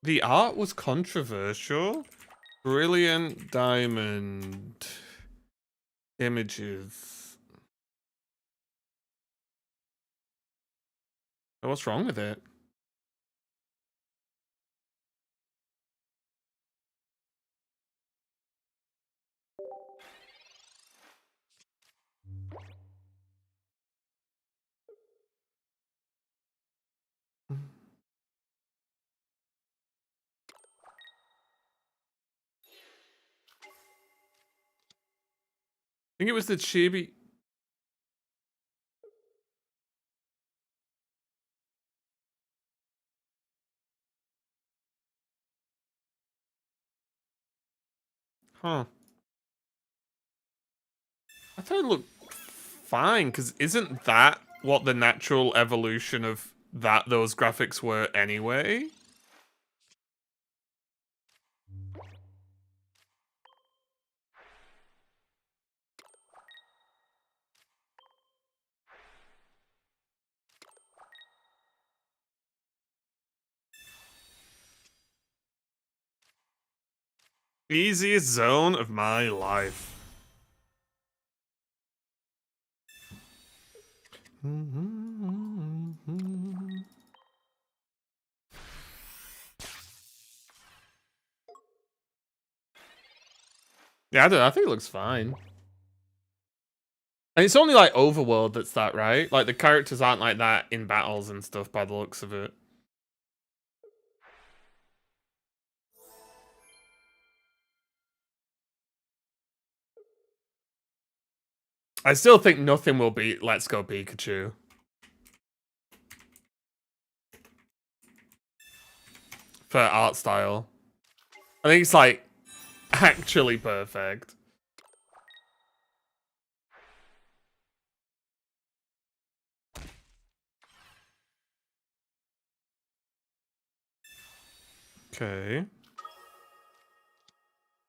The art was controversial. Brilliant Diamond images. What's wrong with it? I think it was the chibi. Huh. I thought it looked fine, because isn't that what the natural evolution of those graphics were anyway? Easiest zone of my life. Yeah, I don't know. I think it looks fine. And it's only like Overworld that's that, right? Like the characters aren't like that in battles and stuff by the looks of it. I still think nothing will beat Let's Go Pikachu. For art style. I think it's like actually perfect. Okay.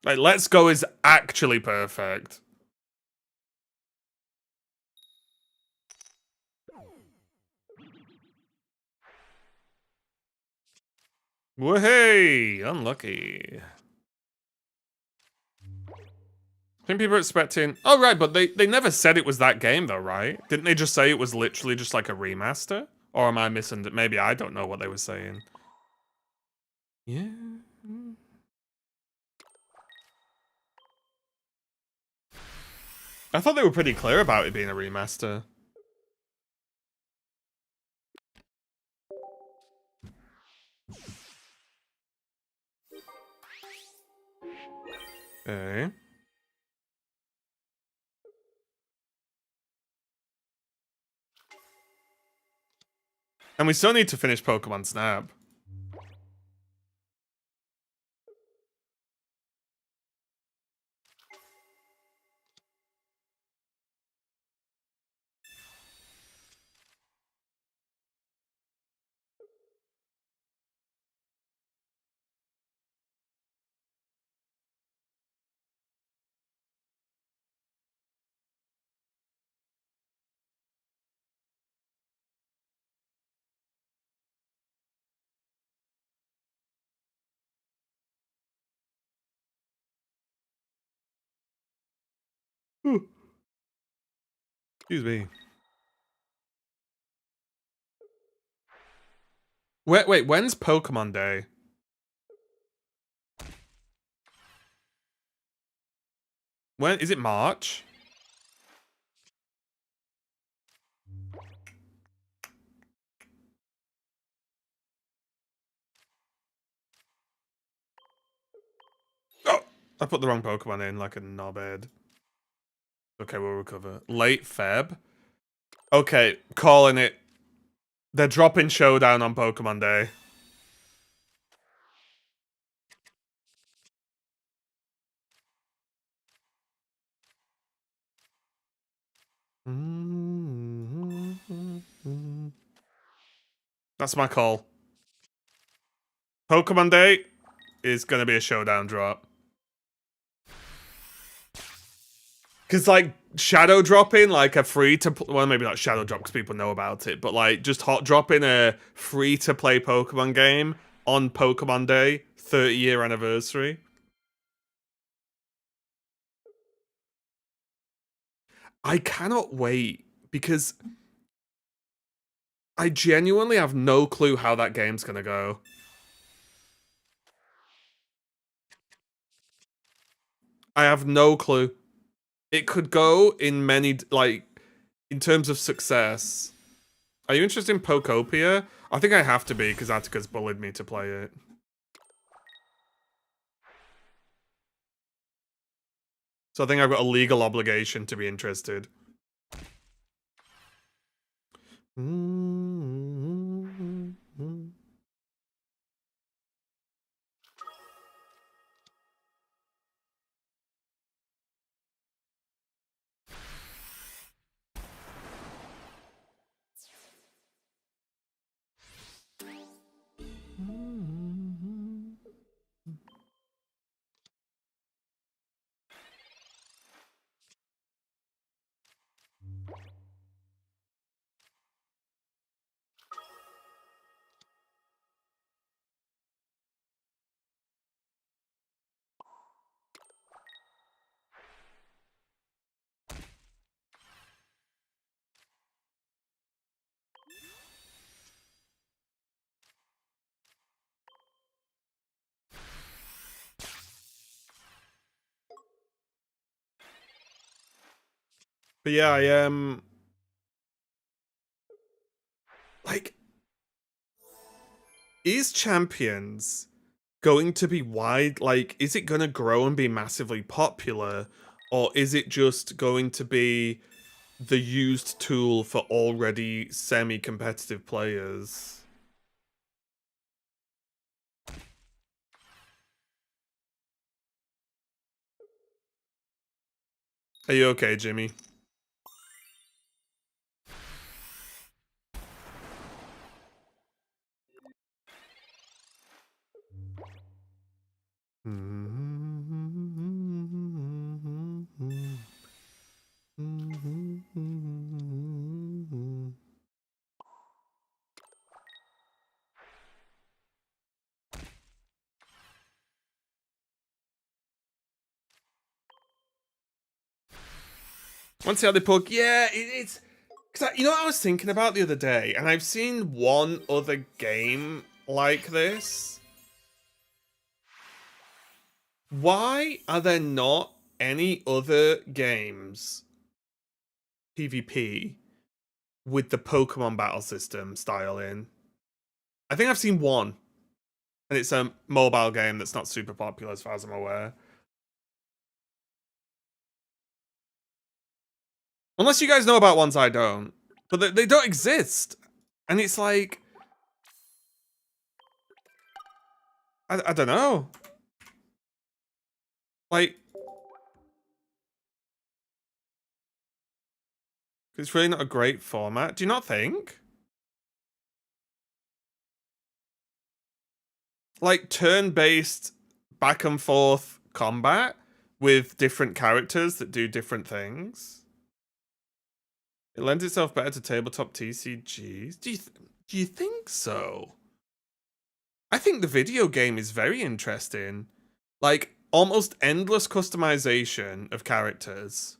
Like Let's Go is actually perfect. Whoa-hey! Unlucky. I think people are expecting... Oh, right, but they never said it was that game, though, right? Didn't they just say it was literally just like a remaster? Or am I missing it? Maybe I don't know what they were saying. Yeah. I thought they were pretty clear about it being a remaster. Okay. And we still need to finish Pokemon Snap. Ooh. Excuse me. Wait, when's Pokemon Day? When is it March? Oh, I put the wrong Pokemon in like a knobhead. Okay, we'll recover. Late Feb. Okay, calling it. They're dropping Showdown on Pokemon Day. That's my call. Pokemon Day is gonna be a Showdown drop. Because, like, shadow dropping, like, a free to well, maybe not shadow drop because people know about it, but, like, just hot dropping a free to play Pokemon game on Pokemon Day, 30-year anniversary. I cannot wait because I genuinely have no clue how that game's gonna go. I have no clue. It could go in many, like, in terms of success. Are you interested in Pokopia? I think I have to be because Attica's bullied me to play it. So I think I've got a legal obligation to be interested. But yeah, I am like, is Champions going to be wide? Like, is it going to grow and be massively popular, or is it just going to be the used tool for already semi-competitive players? Are you okay, Jimmy? Want to see how they poke? Yeah, it's because you know what I was thinking about the other day, and I've seen one other game like this. Why are there not any other games PvP with the Pokemon battle system style in. I think I've seen one, and it's a mobile game that's not super popular as far as I'm aware. Unless you guys know about ones I don't. But they don't exist. And it's like... I don't know. Like... It's really not a great format. Do you not think? Like, turn-based back and forth combat with different characters that do different things. It lends itself better to tabletop TCGs. Do you think so? I think the video game is very interesting. Like, almost endless customization of characters.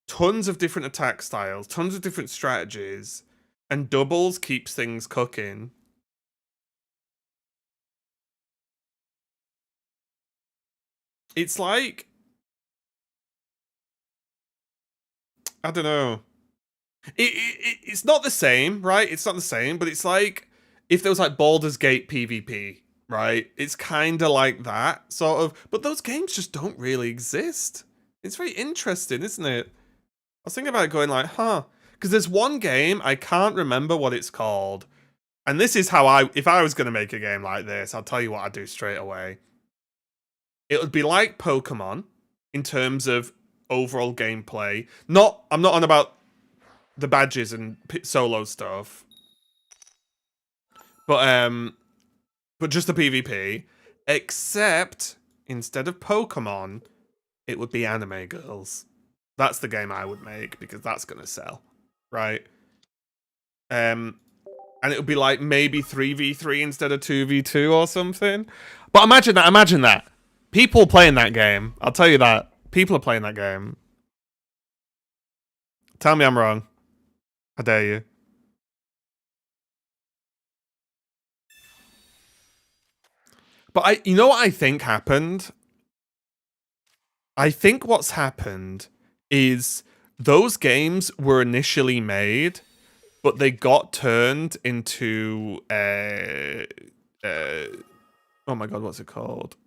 Tons of different attack styles, tons of different strategies, and doubles keeps things cooking. It's like... I don't know. It's not the same, right? It's not the same, but it's like if there was like Baldur's Gate PvP, right? It's kind of like that, sort of. But those games just don't really exist. It's very interesting, isn't it? I was thinking about going like, huh. Because there's one game, I can't remember what it's called. And this is how if I was going to make a game like this, I'll tell you what I'd do straight away. It would be like Pokemon in terms of overall gameplay. I'm not on about the badges and solo stuff, but just the PvP. Except instead of Pokemon, it would be Anime Girls. That's the game I would make because that's gonna sell, right? And it would be like maybe 3v3 instead of 2v2 or something. But imagine that. People playing that game. I'll tell you that. People are playing that game. Tell me I'm wrong. I dare you. But you know what I think happened? I think what's happened is those games were initially made, but they got turned into oh my god, what's it called?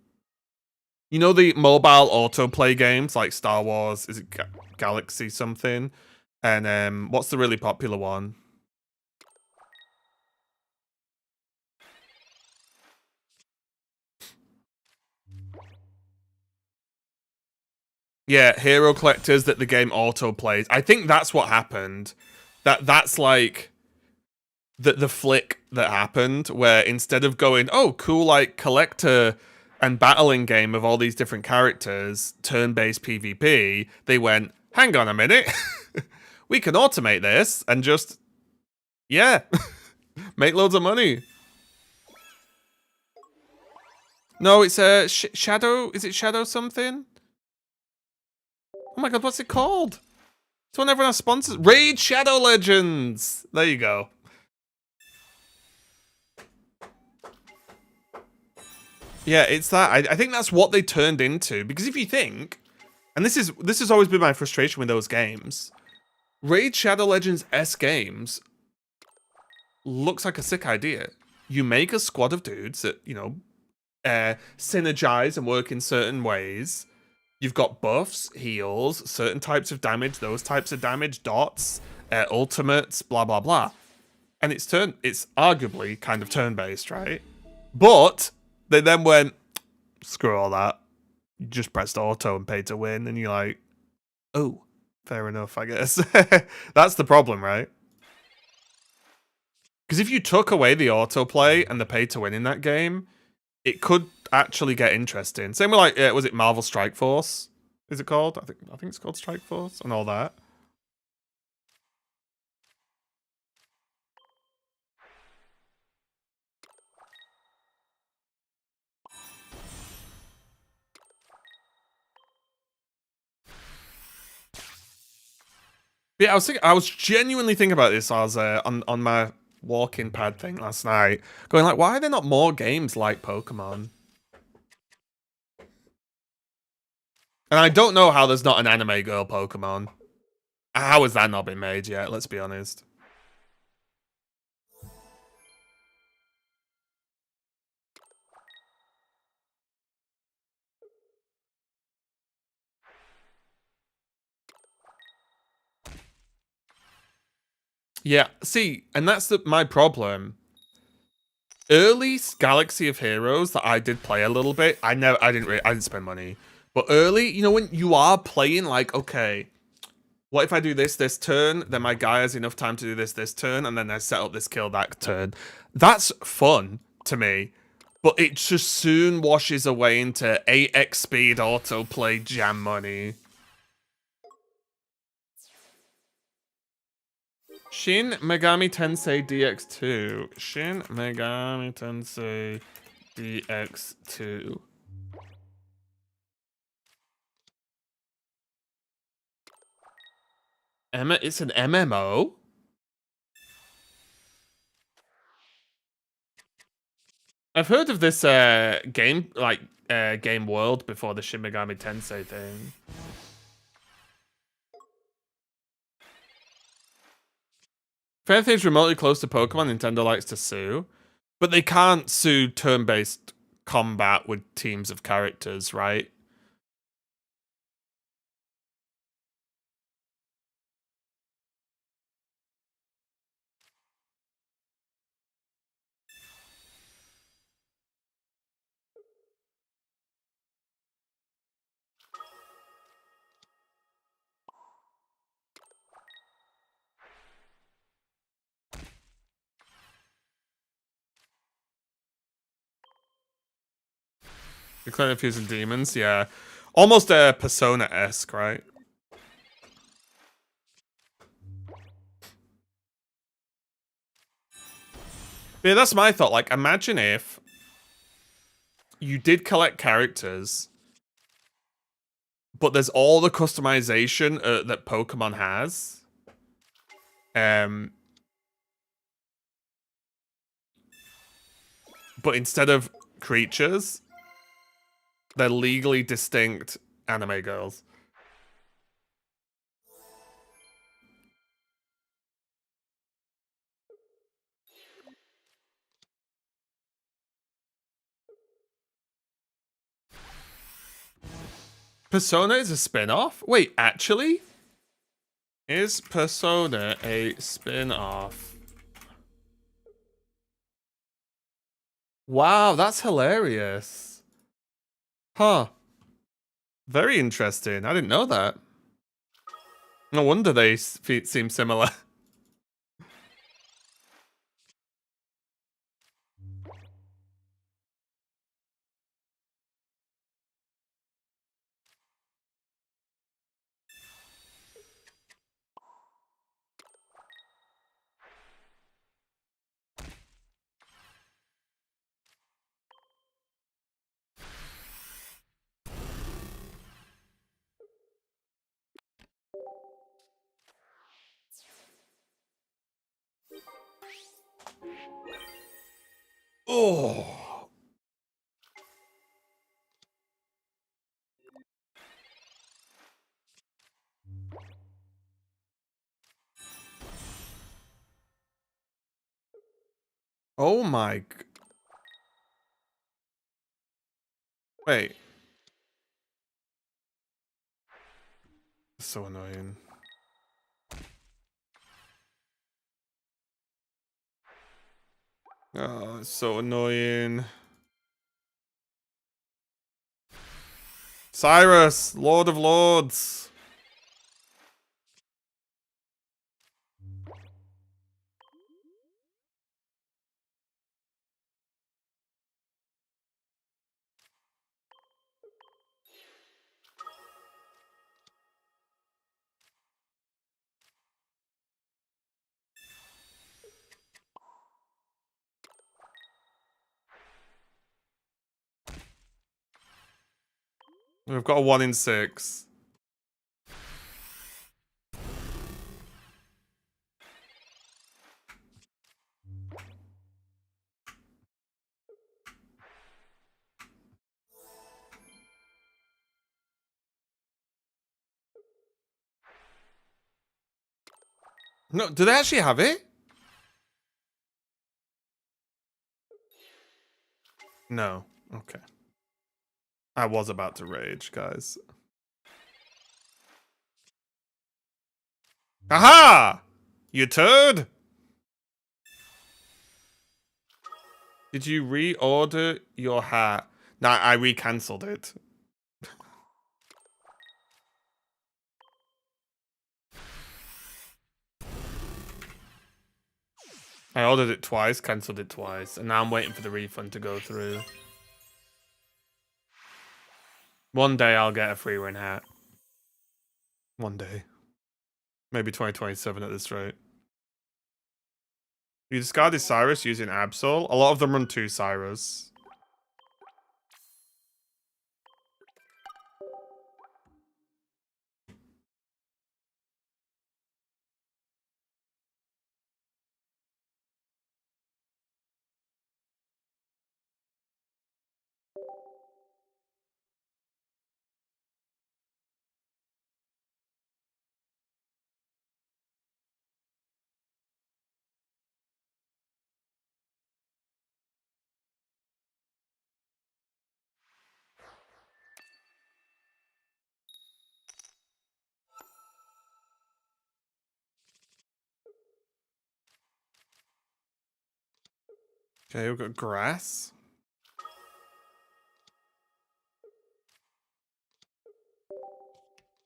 You know the mobile autoplay games like Star Wars, is it Galaxy something? And what's the really popular one? Yeah, Hero Collectors that the game autoplays. I think that's what happened. That's like the flick that happened where instead of going, oh, cool, like collector and battling game of all these different characters, turn-based PvP, they went, hang on a minute. We can automate this and just, yeah, make loads of money. No, it's a Shadow. Is it Shadow something? Oh my god, what's it called? It's one everyone has sponsors. Raid Shadow Legends. There you go. Yeah, it's that. I think that's what they turned into. Because if you think, and this has always been my frustration with those games, Raid Shadow Legends S games looks like a sick idea. You make a squad of dudes that, you know, synergize and work in certain ways. You've got buffs, heals, certain types of damage, those types of damage, dots, ultimates, blah, blah, blah. And it's arguably kind of turn-based, right? But they then went, screw all that. You just pressed auto and paid to win, and you're like, oh, fair enough, I guess. That's the problem, right? Because if you took away the autoplay and the pay to win in that game, it could actually get interesting. Same with like, was it Marvel Strike Force? Is it called? I think it's called Strike Force and all that. Yeah, I was genuinely thinking about this. I was on my walk-in pad thing last night, going like, why are there not more games like Pokemon? And I don't know how there's not an anime girl Pokemon. How has that not been made yet? Let's be honest. Yeah, see, and that's my problem. Early Galaxy of Heroes that I did play a little bit, I didn't spend money. But early, you know, when you are playing, like, okay, what if I do this turn, then my guy has enough time to do this turn, and then I set up this kill that turn. That's fun to me. But it just soon washes away into 8x speed autoplay jam money. Shin Megami Tensei DX2. Shin Megami Tensei DX2. It's an MMO? I've heard of this game, like, game world before the Shin Megami Tensei thing. If anything's remotely close to Pokemon, Nintendo likes to sue. But they can't sue turn-based combat with teams of characters, right? The Clan of Fusing Demons, yeah. Almost a Persona-esque, right? Yeah, that's my thought. Like, imagine if you did collect characters, but there's all the customization that Pokemon has. But instead of creatures, they're legally distinct anime girls. Persona is a spin-off? Wait, actually? Is Persona a spin-off? Wow, that's hilarious. Huh. Very interesting. I didn't know that. No wonder they seem similar. Oh. Oh my. Wait. So annoying. Oh, it's so annoying. Cyrus, Lord of Lords. We've got a 1 in 6. No, do they actually have it? No. Okay. I was about to rage, guys. Aha! You turd! Did you reorder your hat? Nah, I re-cancelled it. I ordered it twice, cancelled it twice, and now I'm waiting for the refund to go through. One day I'll get a free win hat. One day. Maybe 2027 at this rate. You discarded Cyrus using Absol. A lot of them run 2 Cyrus. Okay, we've got grass.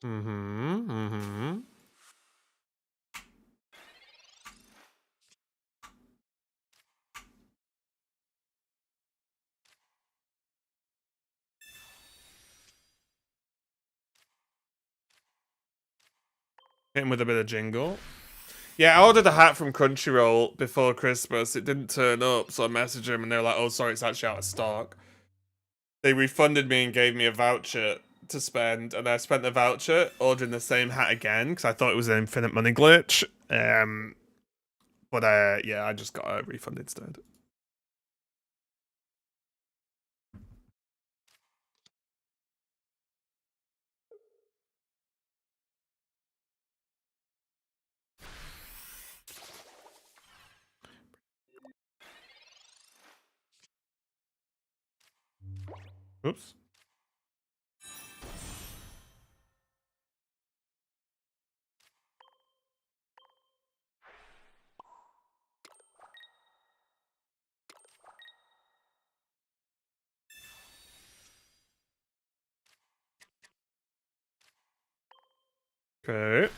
Mm-hmm. Hit him with a bit of jingle. Yeah, I ordered a hat from Crunchyroll before Christmas. It didn't turn up, so I messaged them and they were like, oh, sorry, it's actually out of stock. They refunded me and gave me a voucher to spend, and I spent the voucher ordering the same hat again because I thought it was an infinite money glitch. But yeah, I just got a refund instead. Oops. Okay.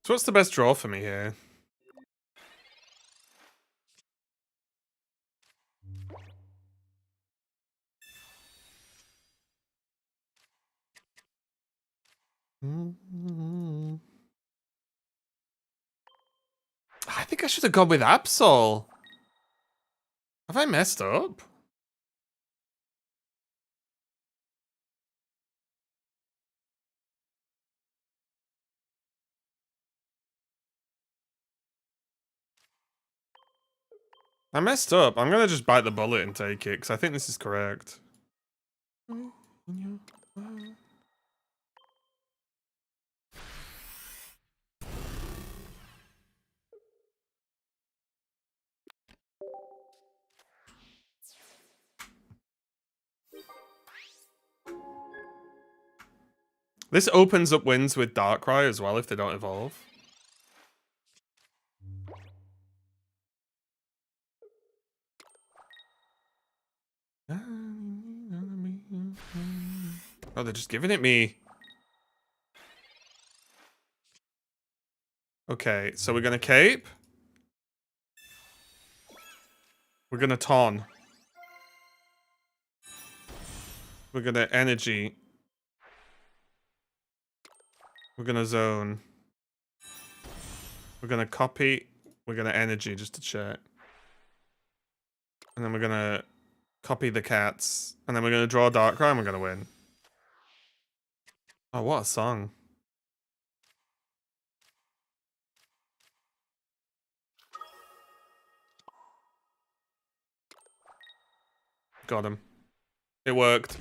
So what's the best draw for me here? I think I should have gone with Absol. Have I messed up? I messed up. I'm gonna just bite the bullet and take it, because I think this is correct. This opens up wins with Darkrai as well if they don't evolve. Oh, they're just giving it me. Okay, so we're gonna cape. We're gonna ton. We're gonna energy. We're gonna zone. We're gonna copy. We're gonna energy just to check. And then we're gonna copy the cats. And then we're gonna draw Darkrai and we're gonna win. Oh, what a song. Got him. It worked.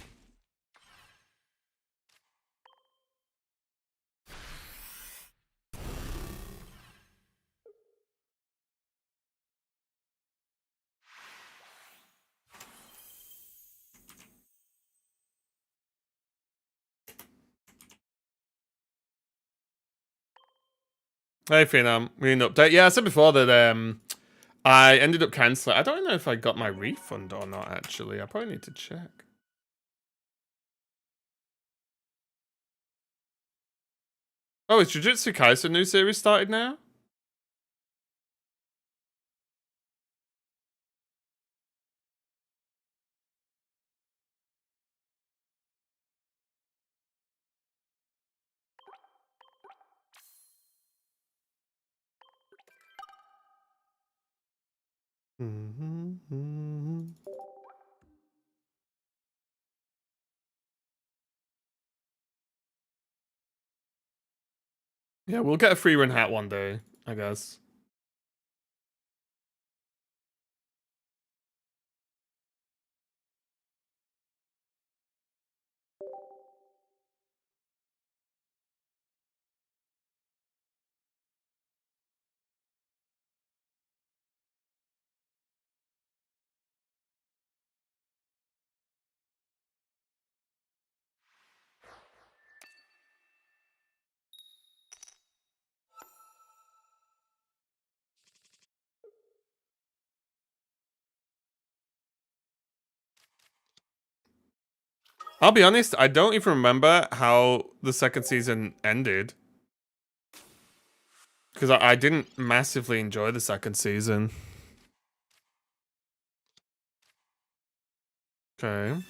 Hey, Phenom. We need an update. Yeah, I said before that I ended up cancelling. I don't know if I got my refund or not, actually. I probably need to check. Oh, is Jujutsu Kaisen new series started now? Yeah, we'll get a free run hat one day, I guess. I'll be honest, I don't even remember how the second season ended. Because I didn't massively enjoy the second season. Okay.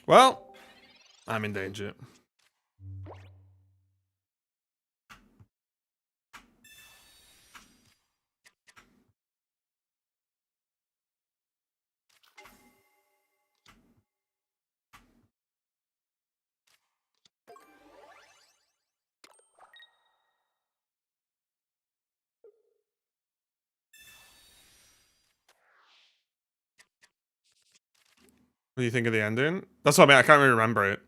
Well, I'm in danger. What do you think of the ending? That's what I mean. I can't really remember it.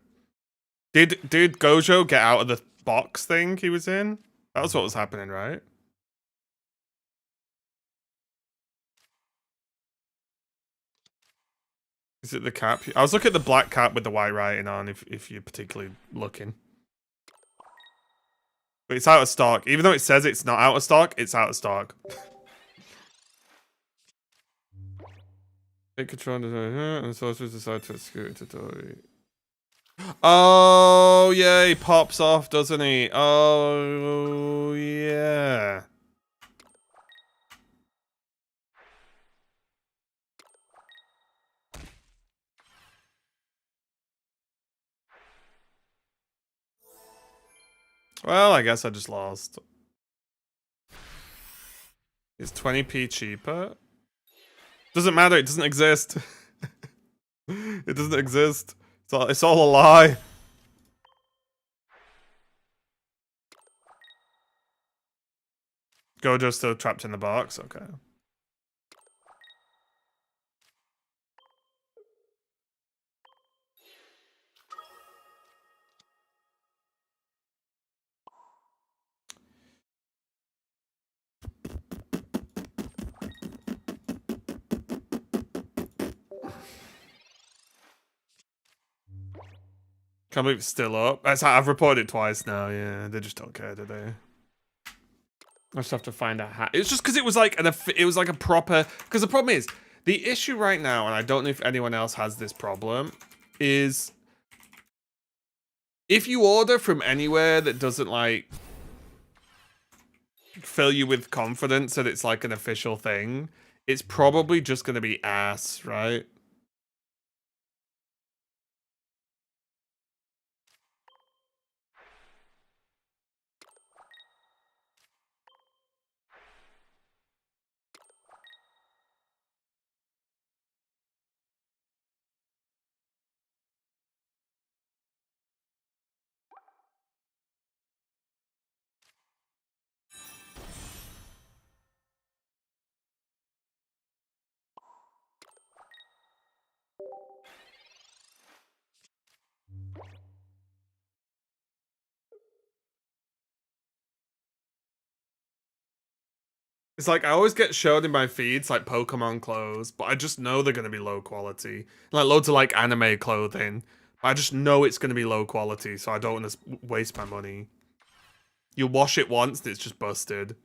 Did Gojo get out of the box thing he was in? That was what was happening, right? Is it the cap? I was looking at the black cap with the white writing on, if you're particularly looking. But it's out of stock. Even though it says it's not out of stock, it's out of stock. Take control and the sorcerers decide to execute it to Oh, yeah, he pops off, doesn't he? Oh, yeah. Well, I guess I just lost. It's 20p cheaper. Doesn't matter, it doesn't exist. It doesn't exist. It's all a lie. Gojo's still trapped in the box? Okay. Can't believe it's still up. I've reported it twice now, yeah. They just don't care, do they? I just have to find out how. It's just because it was like a proper. Because the problem is the issue right now, and I don't know if anyone else has this problem, is if you order from anywhere that doesn't like fill you with confidence that it's like an official thing, it's probably just going to be ass, right? It's like I always get shown in my feeds like Pokemon clothes, but I just know they're gonna be low quality. Like loads of like anime clothing. I just know it's gonna be low quality, so I don't want to waste my money. You wash it once, and it's just busted.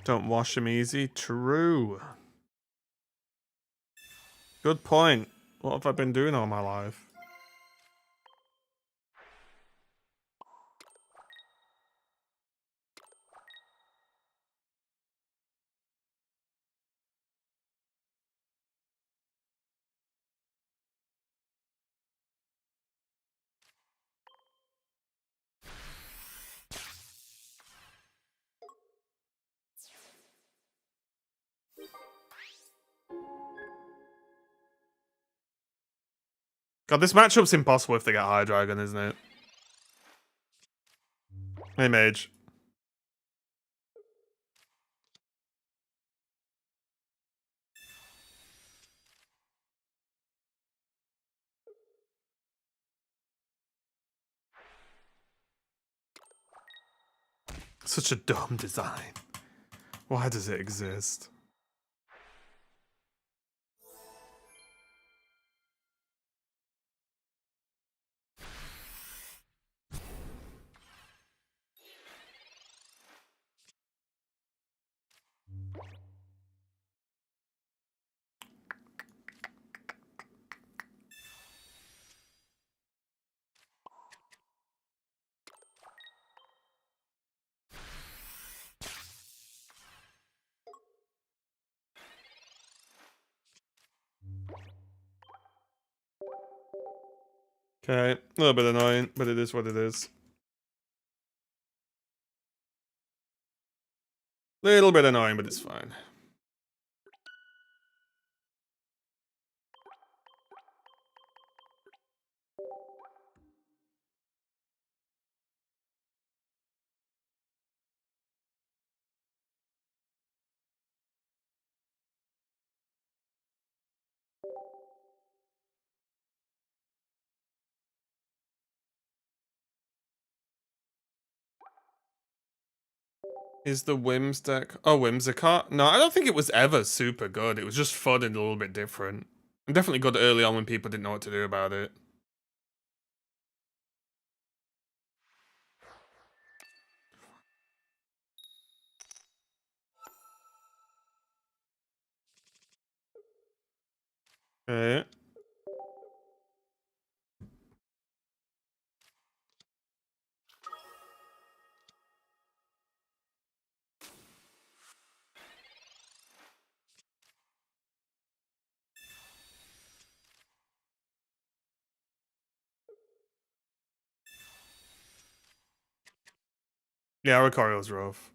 Don't wash them easy. True. Good point. What have I been doing all my life? God, this matchup's impossible if they get High Dragon, isn't it? Hey, Mage. Such a dumb design. Why does it exist? Okay, a little bit annoying, but it is what it is. Little bit annoying, but it's fine. Is the Whims deck... Oh, Whimsicott? No, I don't think it was ever super good. It was just fun and a little bit different. And definitely good early on when people didn't know what to do about it. Okay. Yeah, Oricorio's rough.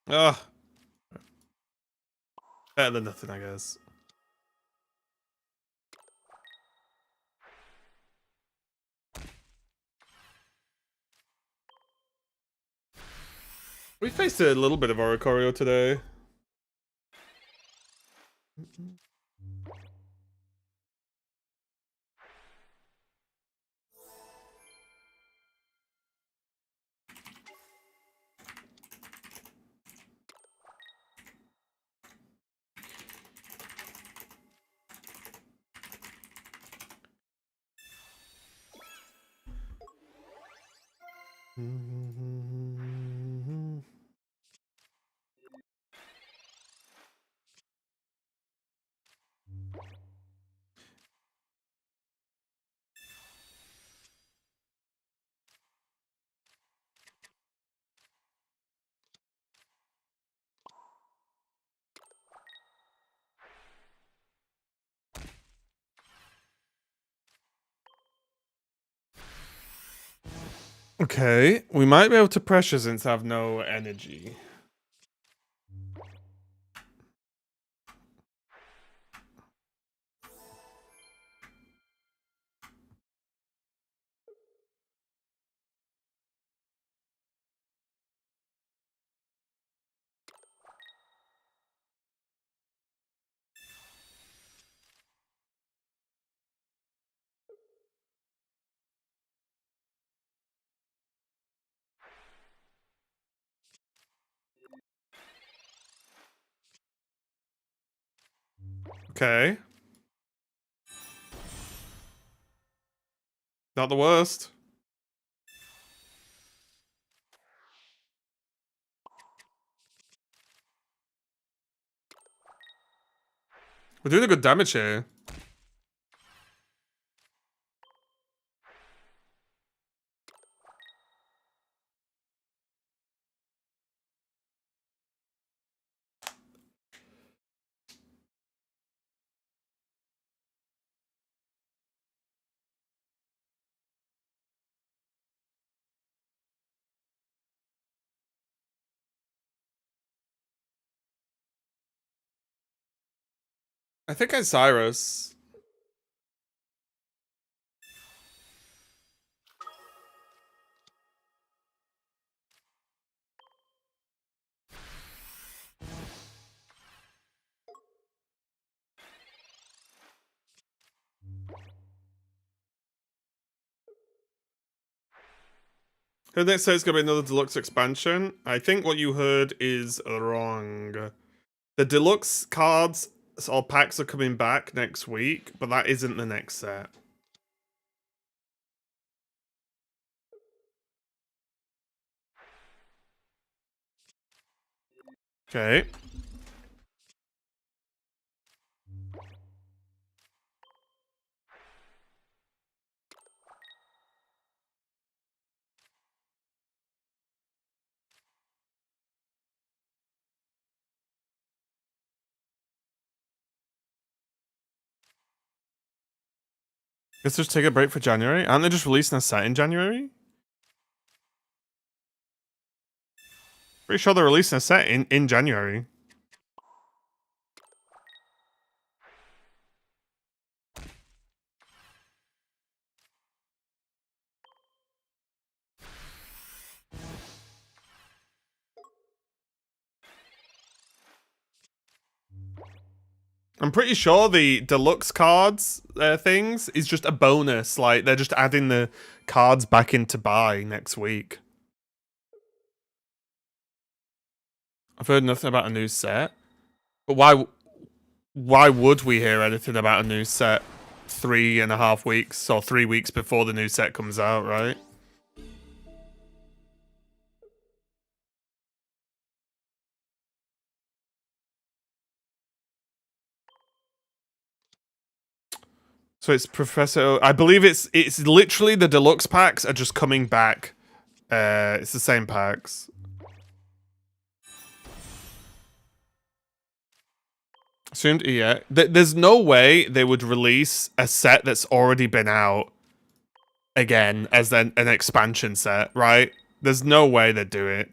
Ugh. Better than nothing, I guess. We faced a little bit of Oricorio today. Okay, we might be able to pressure since I have no energy. Okay. Not the worst. We're doing a good damage here. I think I Cyrus. Heard that says it's gonna be another deluxe expansion. I think what you heard is wrong. The deluxe cards or packs are coming back next week, but that isn't the next set. Okay. Let's just take a break for January. Aren't they just releasing a set in January? Pretty sure they're releasing a set in January. I'm pretty sure the deluxe cards things is just a bonus. Like, they're just adding the cards back into buy next week. I've heard nothing about a new set. But why would we hear anything about a new set 3.5 weeks or 3 weeks before the new set comes out, right? So it's Professor. I believe it's literally the deluxe packs are just coming back. It's the same packs. Assumed, yeah. There's no way they would release a set that's already been out again as then an expansion set, right? There's no way they'd do it.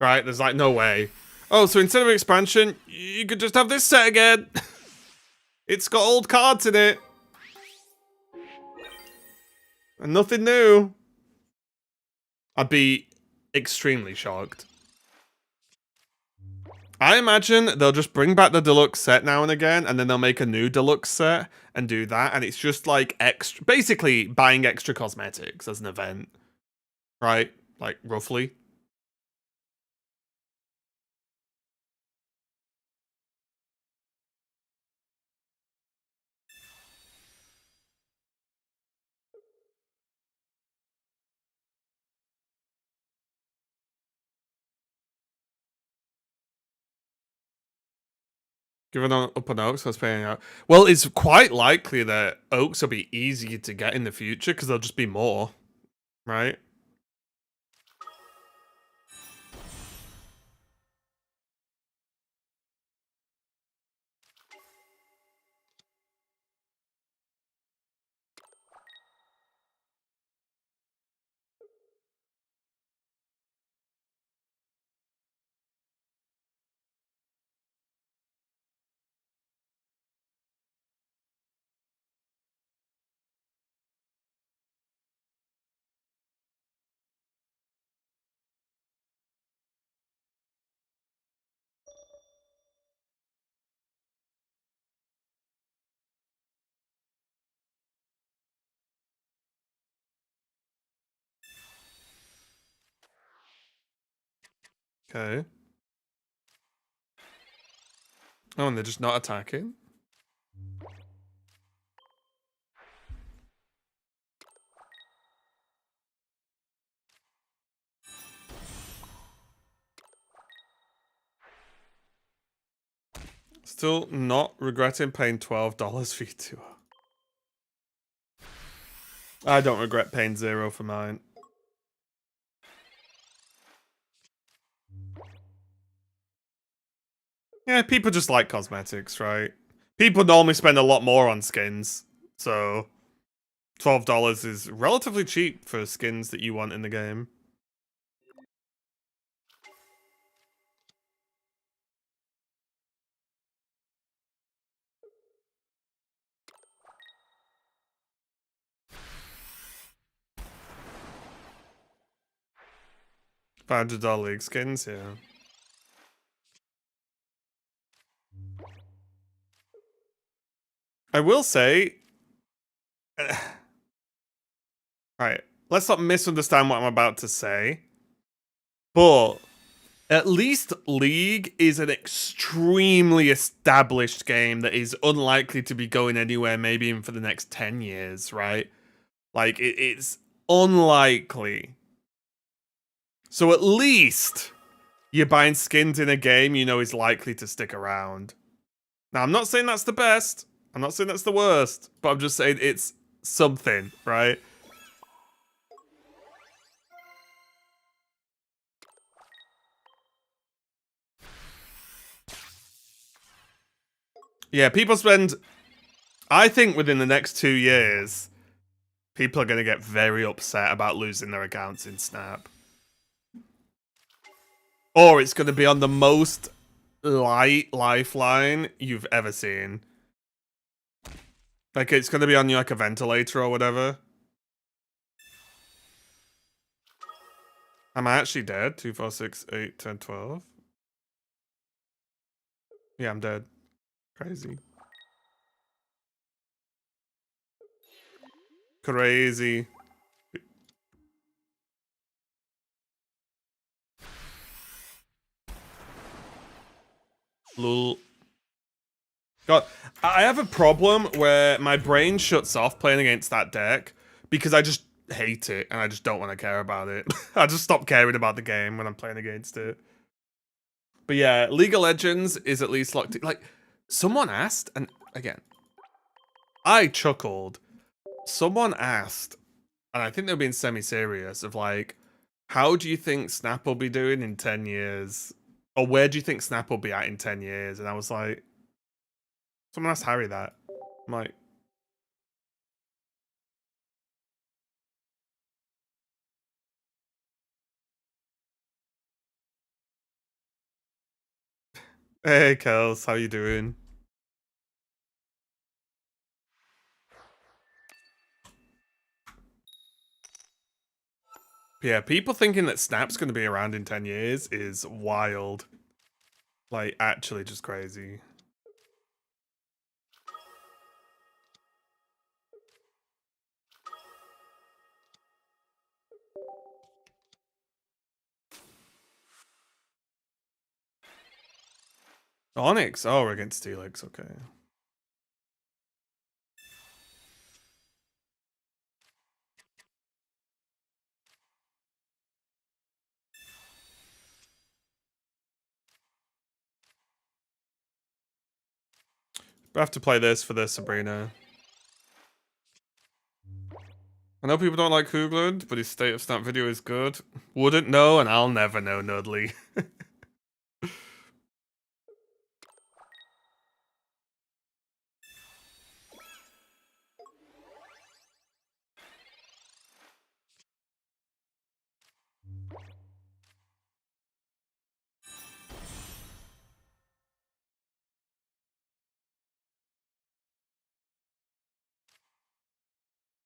Right? There's like no way. Oh, so instead of expansion, you could just have this set again. It's got old cards in it. And nothing new. I'd be extremely shocked. I imagine they'll just bring back the deluxe set now and again, and then they'll make a new deluxe set and do that, and it's just like extra, basically buying extra cosmetics as an event, right? Like, roughly. Given up on Oaks, was paying out. Well, it's quite likely that Oaks will be easier to get in the future because there'll just be more, right? Okay. Oh, and they're just not attacking? Still not regretting paying $12 for you. I don't regret paying $0 for mine. Yeah, people just like cosmetics, right? People normally spend a lot more on skins, so $12 is relatively cheap for skins that you want in the game. $500 league skins, yeah. I will say, alright, let's not misunderstand what I'm about to say, but at least League is an extremely established game that is unlikely to be going anywhere, maybe even for the next 10 years, right? Like, it's unlikely. So at least you're buying skins in a game you know is likely to stick around. Now, I'm not saying that's the best. I'm not saying that's the worst. But I'm just saying it's something, right? Yeah, people spend... I think within the next 2 years, people are going to get very upset about losing their accounts in Snap. Or it's going to be on the most light lifeline you've ever seen. Like, it's going to be on like a ventilator or whatever. Am I actually dead? 2, 4, 6, 8, 10, 12. Yeah, I'm dead. Crazy. Crazy. Lul. God, I have a problem where my brain shuts off playing against that deck because I just hate it and I just don't want to care about it. I just stop caring about the game when I'm playing against it. But yeah, League of Legends is at least like someone asked, and again, I chuckled. Someone asked, and I think they were being semi-serious, of like, how do you think Snap will be doing in 10 years? Or where do you think Snap will be at in 10 years? And I was like, someone asked Harry that. I'm like, hey, Kels, how you doing? Yeah, people thinking that Snap's going to be around in 10 years is wild. Like, actually just crazy. Onyx? Oh, we're against Steelix, okay. I have to play this for the Sabrina. I know people don't like Hoogland, but his State of Snap video is good. Wouldn't know, and I'll never know, Nudley.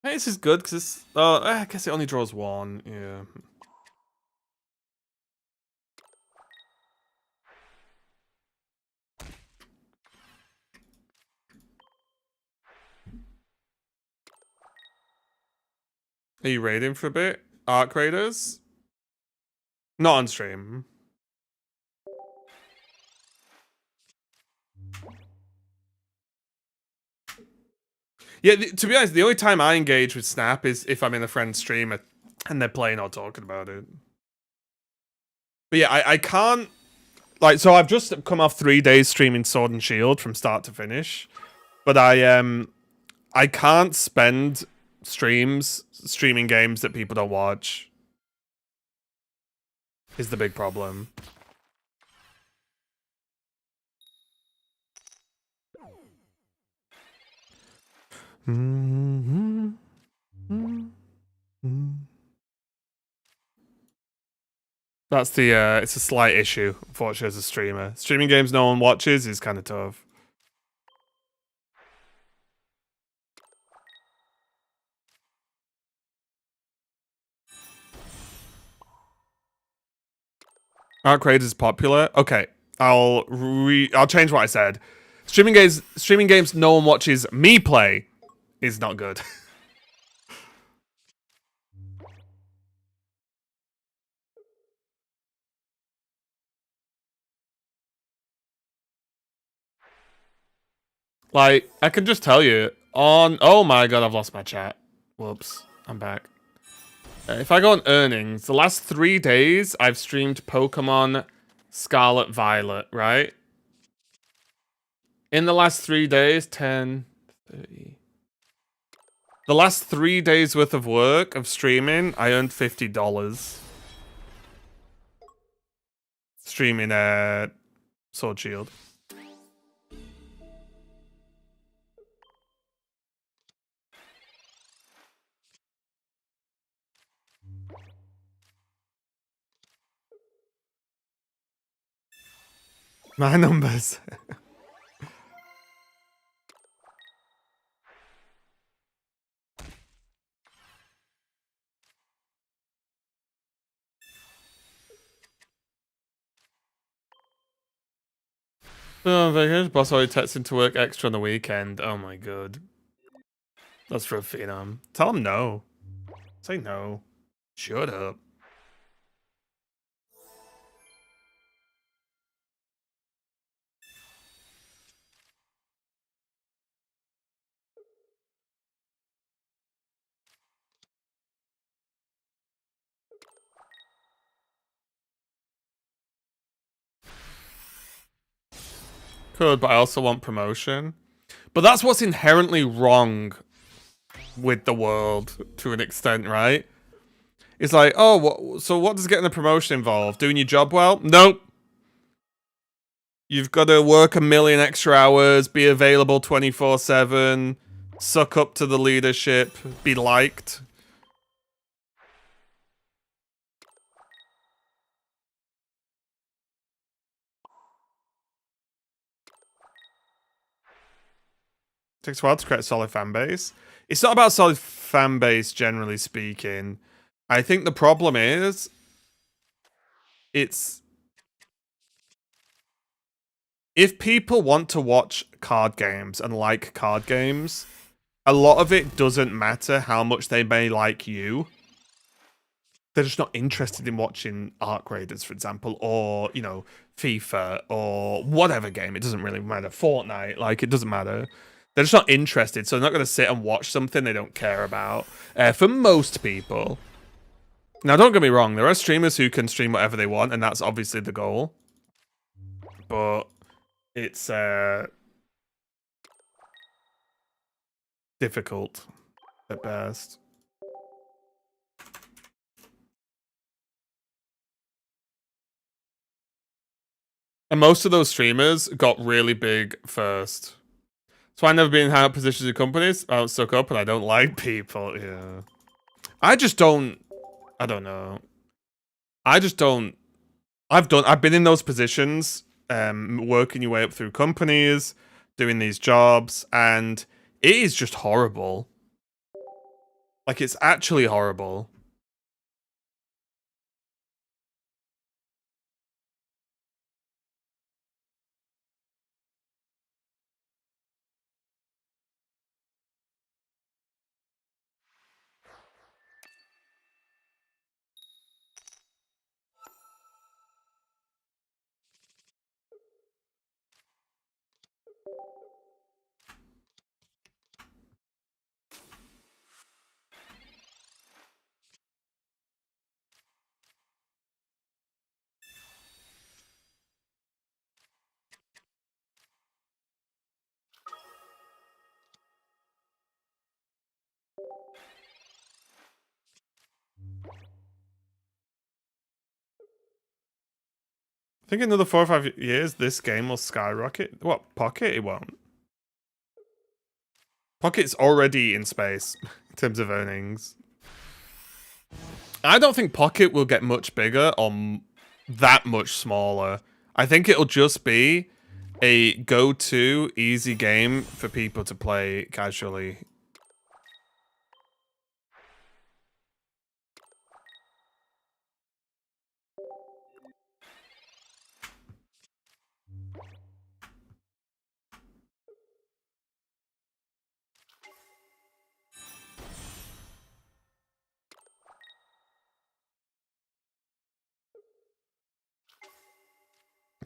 Hey, this is good, because it's... Oh, I guess it only draws one, yeah. Are you raiding for a bit? Arc Raiders? Not on stream. Yeah, to be honest, the only time I engage with Snap is if I'm in a friend's stream and they're playing or talking about it. But yeah, I can't like. So I've just come off 3 days streaming Sword and Shield from start to finish, but I can't spend streaming games that people don't watch. Is the big problem. That's the it's a slight issue, unfortunately, as a streamer. Streaming games no one watches is kind of tough. Arc Raid is popular. Okay, I'll change what I said. Streaming games no one watches me play is not good. Like, I can just tell you on. Oh my god, I've lost my chat. Whoops, I'm back. If I go on earnings, the last 3 days I've streamed Pokemon Scarlet Violet, right? In the last 3 days, 10, 30. The last 3 days worth of work of streaming, I earned $50. Streaming Sword Shield. My numbers. Oh, vacation. Boss already texting to work extra on the weekend. Oh my god. That's for a phenom. Tell him no. Say no. Shut up. Could, but I also want promotion. But that's what's inherently wrong with the world to an extent, right? It's like, oh, so what does getting a promotion involve? Doing your job well? Nope. You've got to work a million extra hours, be available 24/7, suck up to the leadership, be liked. Takes a while to create a solid fan base. It's not about solid fan base, generally speaking. I think the problem is, it's if people want to watch card games and like card games, a lot of it doesn't matter how much they may like you. They're just not interested in watching Arc Raiders, for example, or, you know, FIFA or whatever game. It doesn't really matter. Fortnite, like, it doesn't matter. They're just not interested, so they're not going to sit and watch something they don't care about. For most people. Now, don't get me wrong, there are streamers who can stream whatever they want, and that's obviously the goal. But it's difficult at best. And most of those streamers got really big first. So I never been in high positions in companies. I was stuck up and I don't like people. Yeah. I just don't. I don't know. I just don't. I've been in those positions, working your way up through companies, doing these jobs, and it is just horrible. Like, it's actually horrible. think another 4 or 5 years, this game will skyrocket. What, Pocket? It won't. Pocket's already in space in terms of earnings. I don't think Pocket will get much bigger or that much smaller. I think it'll just be a go-to easy game for people to play casually.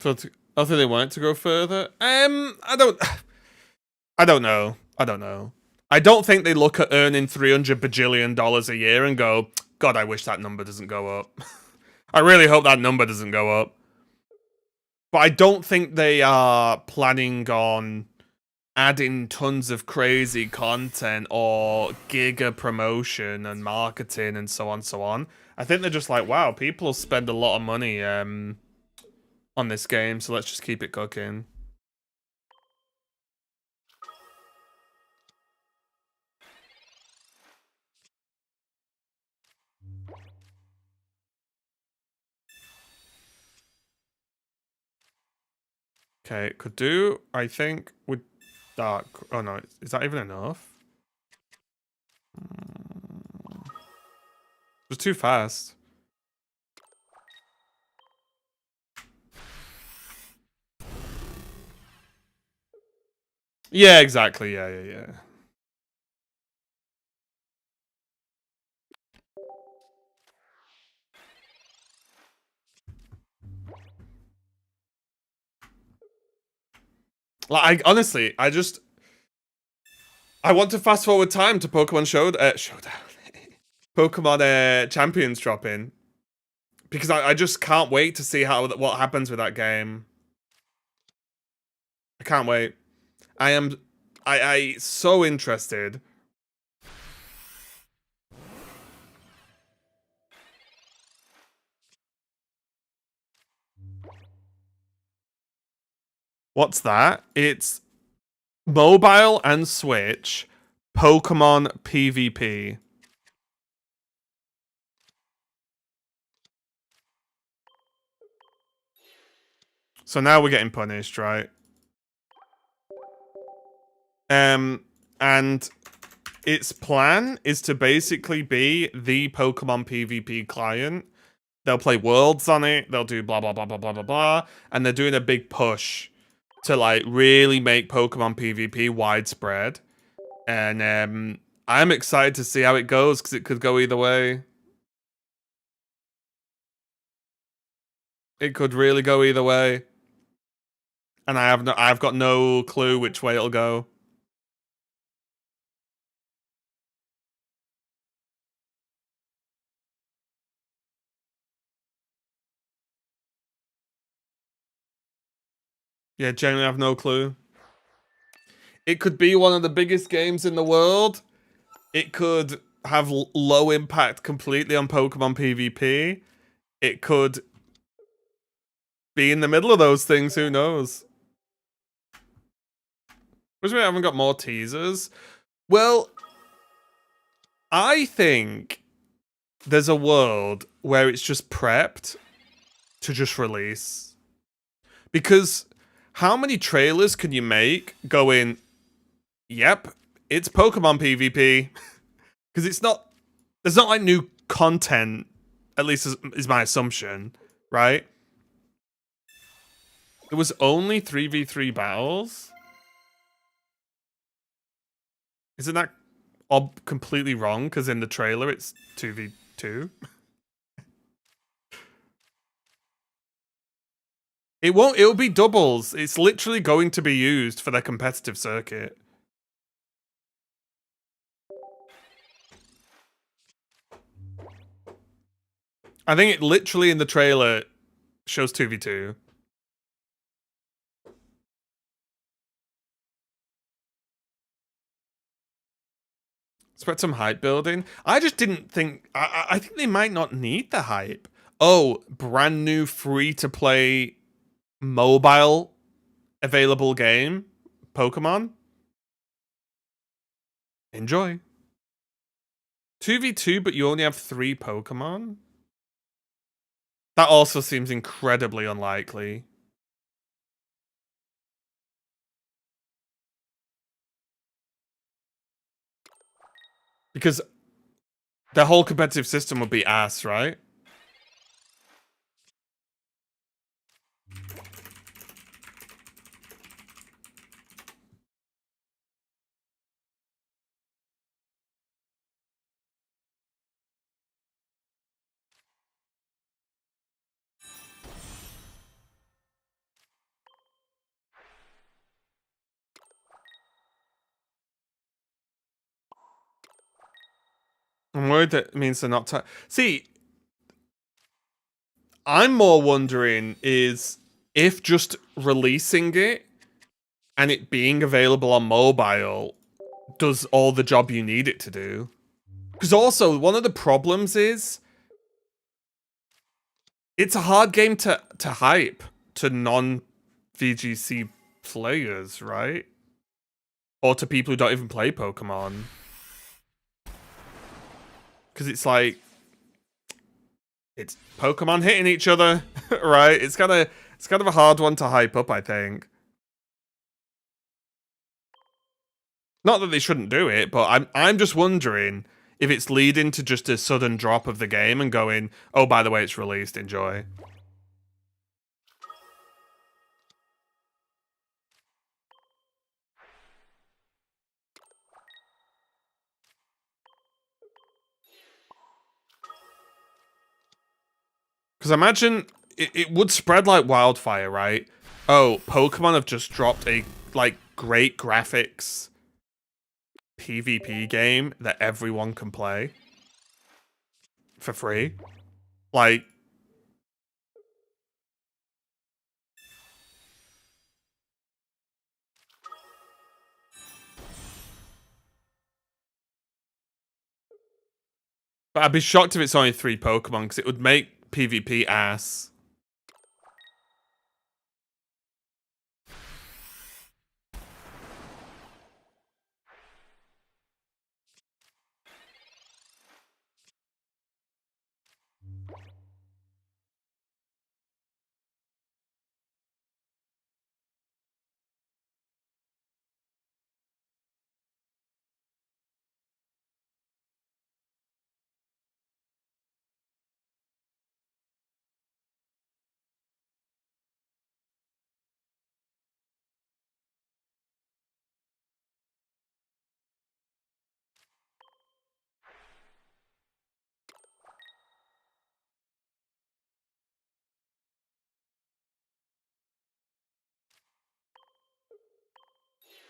I think they want it to go further. I don't know. I don't know. I don't think they look at earning $300 bajillion a year and go, God, I wish that number doesn't go up. I really hope that number doesn't go up. But I don't think they are planning on adding tons of crazy content or giga promotion and marketing and so on, so on. I think they're just like, wow, people spend a lot of money on this game, so let's just keep it cooking. Okay, could do, I think, with dark. Oh no, is that even enough? It was too fast. Yeah, exactly. Yeah. Like, honestly, I want to fast forward time to Pokemon Showdown. Pokemon Champions dropping. Because I just can't wait to see what happens with that game. I can't wait. I so interested. What's that? It's mobile and Switch Pokemon PvP. So now we're getting punished, right? And its plan is to basically be the Pokemon PvP client. They'll play Worlds on it, they'll do blah blah blah blah blah blah blah, and they're doing a big push to like really make Pokemon PvP widespread. And I'm excited to see how it goes because it could go either way. It could really go either way. And I've got no clue which way it'll go. Yeah, genuinely have no clue. It could be one of the biggest games in the world. It could have low impact completely on Pokemon PvP. It could be in the middle of those things, who knows? Which we haven't got more teasers. Well, I think there's a world where it's just prepped to just release. Because how many trailers can you make going, yep, it's Pokemon PvP? Because there's not like new content, at least is my assumption, right? It was only 3v3 battles? Isn't that completely wrong? Because in the trailer it's 2v2? It'll be doubles. It's literally going to be used for their competitive circuit. I think it literally in the trailer shows 2v2. Expect some hype building. I just didn't think... I think they might not need the hype. Oh, brand new free-to-play mobile available game, Pokemon, enjoy. 2v2, but you only have 3 Pokemon? That also seems incredibly unlikely. Because the whole competitive system would be ass, right? I'm worried that means they're not. See, I'm more wondering is if just releasing it and it being available on mobile does all the job you need it to do. Because also, one of the problems is it's a hard game to hype to non-VGC players, right? Or to people who don't even play Pokemon. Because it's like, it's Pokemon hitting each other, right? It's kind of a hard one to hype up, I think. Not that they shouldn't do it, but I'm just wondering if it's leading to just a sudden drop of the game and going, oh, by the way, it's released, enjoy. Because imagine it would spread like wildfire, right? Oh, Pokemon have just dropped a like great graphics PvP game that everyone can play for free. Like, but I'd be shocked if it's only 3 Pokemon because it would make PvP ass.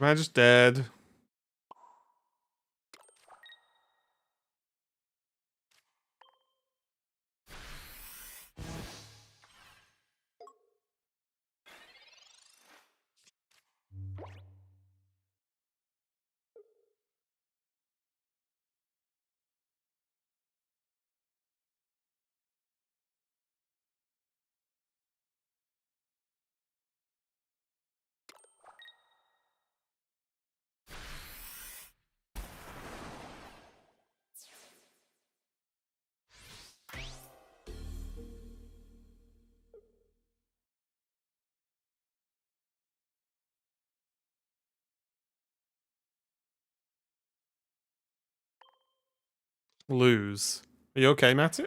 Am I just dead? Lose. Are you okay, Matty?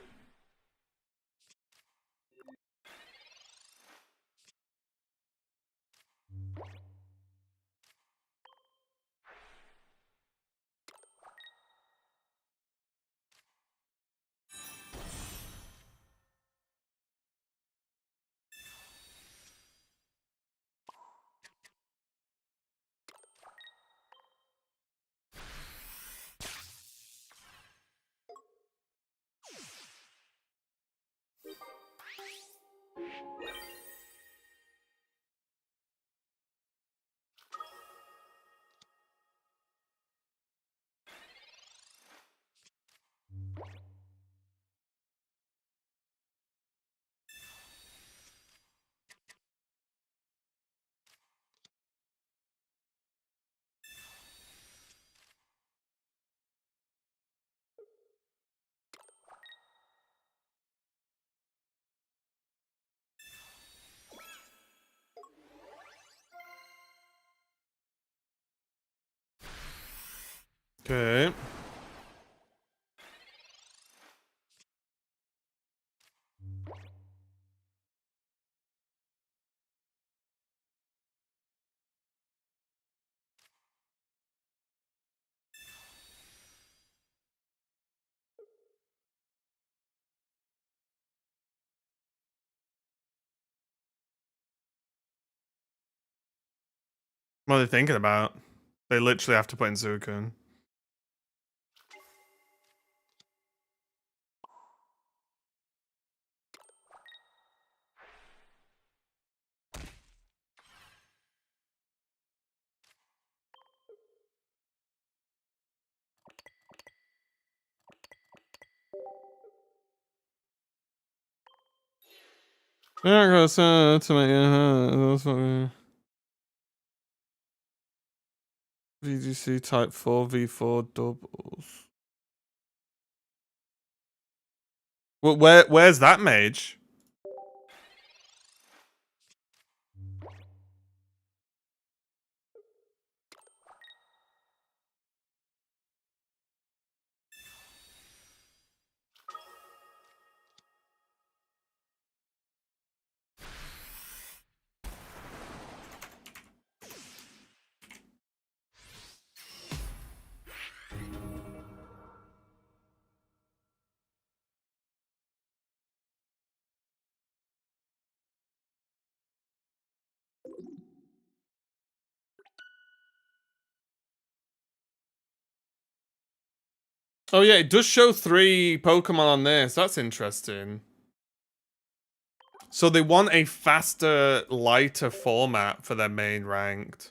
What are they thinking about? They literally have to put in Suicune. Yeah, go to my VGC type 4v4 doubles. Well, where's that mage? Oh yeah, it does show 3 Pokemon on this. That's interesting. So they want a faster, lighter format for their main ranked.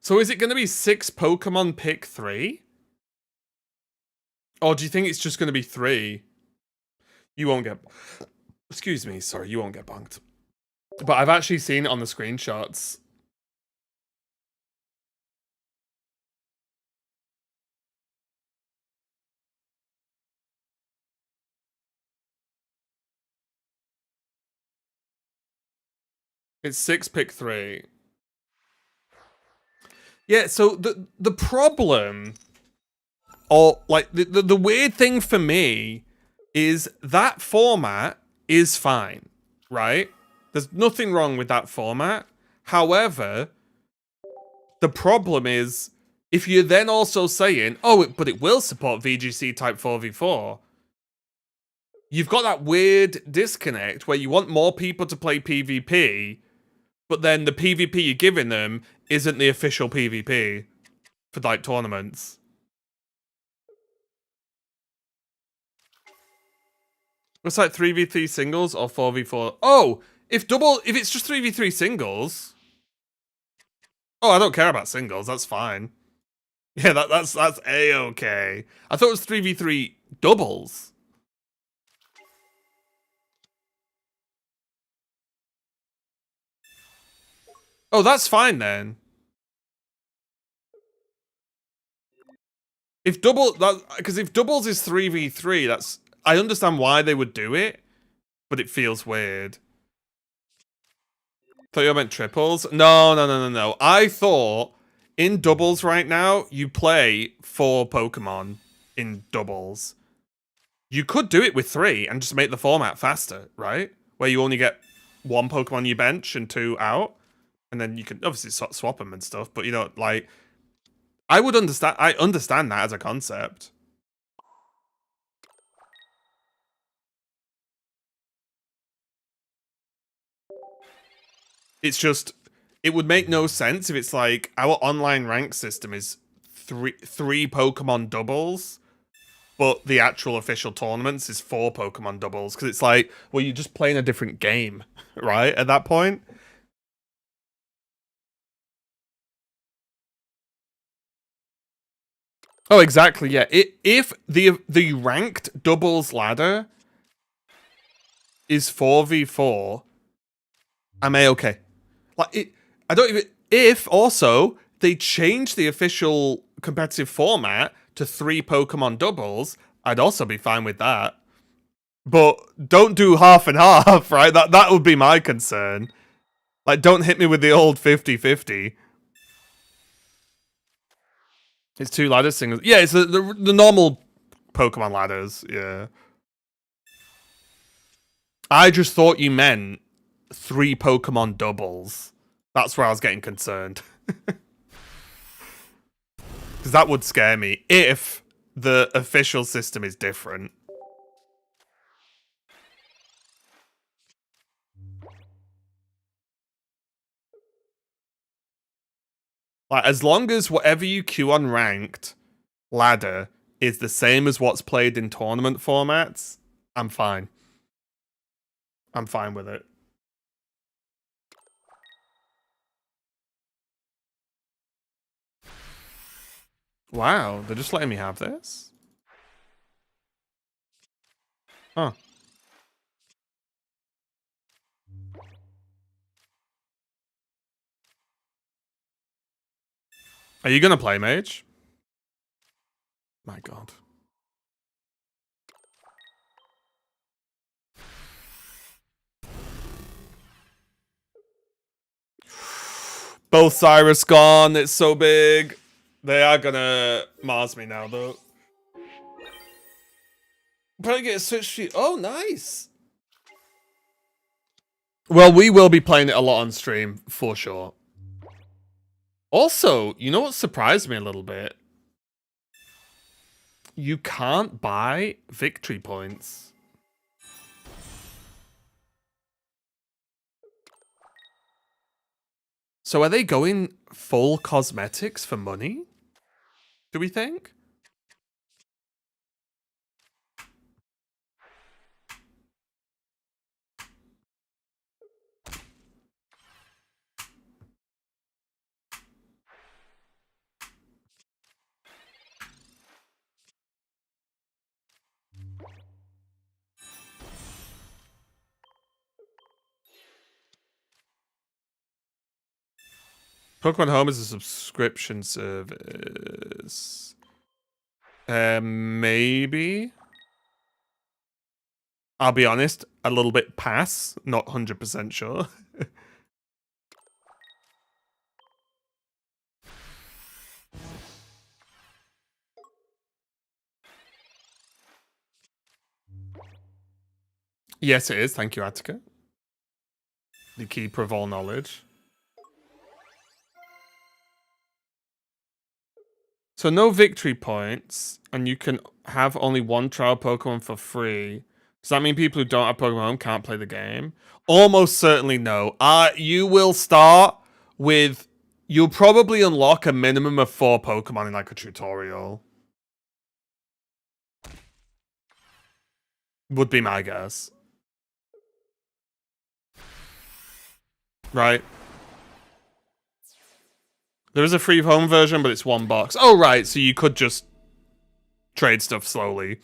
So is it going to be 6 Pokemon pick 3? Or do you think it's just going to be 3? You won't get... Excuse me, sorry, you won't get bonked. But I've actually seen it on the screenshots. It's 6 pick 3. Yeah, so the problem, or like the weird thing for me, is that format is fine, right? There's nothing wrong with that format. However, the problem is if you're then also saying, oh, but it will support VGC type 4v4, you've got that weird disconnect where you want more people to play PvP, but then the PvP you're giving them isn't the official PvP for like tournaments. It's like 3v3 singles or 4v4. Oh, if it's just 3v3 singles. Oh, I don't care about singles. That's fine. Yeah, that's a-okay. I thought it was 3v3 doubles. Oh, that's fine then. If doubles is 3v3, that's I understand why they would do it, but it feels weird. Thought you meant triples? No. I thought in doubles right now, you play 4 Pokemon in doubles. You could do it with 3 and just make the format faster, right? Where you only get 1 Pokemon you bench and 2 out. And then you can obviously swap them and stuff. But, you know, like, I understand that as a concept. It's just, it would make no sense if it's like, our online rank system is three Pokemon doubles, but the actual official tournaments is 4 Pokemon doubles, because it's like, well, you're just playing a different game, right? At that point. Oh, exactly. Yeah. If the ranked doubles ladder is 4v4, I'm a-okay. Like it, I don't even. If also they change the official competitive format to 3 Pokemon doubles, I'd also be fine with that. But don't do half and half, right? That would be my concern. Like, don't hit me with the old 50-50. It's 2 ladder singles. Yeah, it's the normal Pokemon ladders. Yeah. I just thought you meant 3 Pokemon doubles. That's where I was getting concerned. Because that would scare me if the official system is different. Like, as long as whatever you queue on ranked ladder is the same as what's played in tournament formats, I'm fine. I'm fine with it. Wow, they're just letting me have this? Huh. Are you gonna play mage? My god. Both Cyrus gone, it's so big. They are gonna Mars me now, though. Probably get a Switch to you. Oh, nice. Well, we will be playing it a lot on stream, for sure. Also, you know what surprised me a little bit? You can't buy victory points. So are they going full cosmetics for money? Do we think? Pokemon Home is a subscription service. Maybe. I'll be honest, a little bit pass, not 100% sure. Yes, it is. Thank you, Attica. The keeper of all knowledge. So no victory points, and you can have only one trial Pokemon for free. Does that mean people who don't have Pokemon Home can't play the game? Almost certainly no. You will start with... You'll probably unlock a minimum of 4 Pokemon in like a tutorial. Would be my guess. Right? There is a free home version, but it's 1 box. Oh, right, so you could just trade stuff slowly.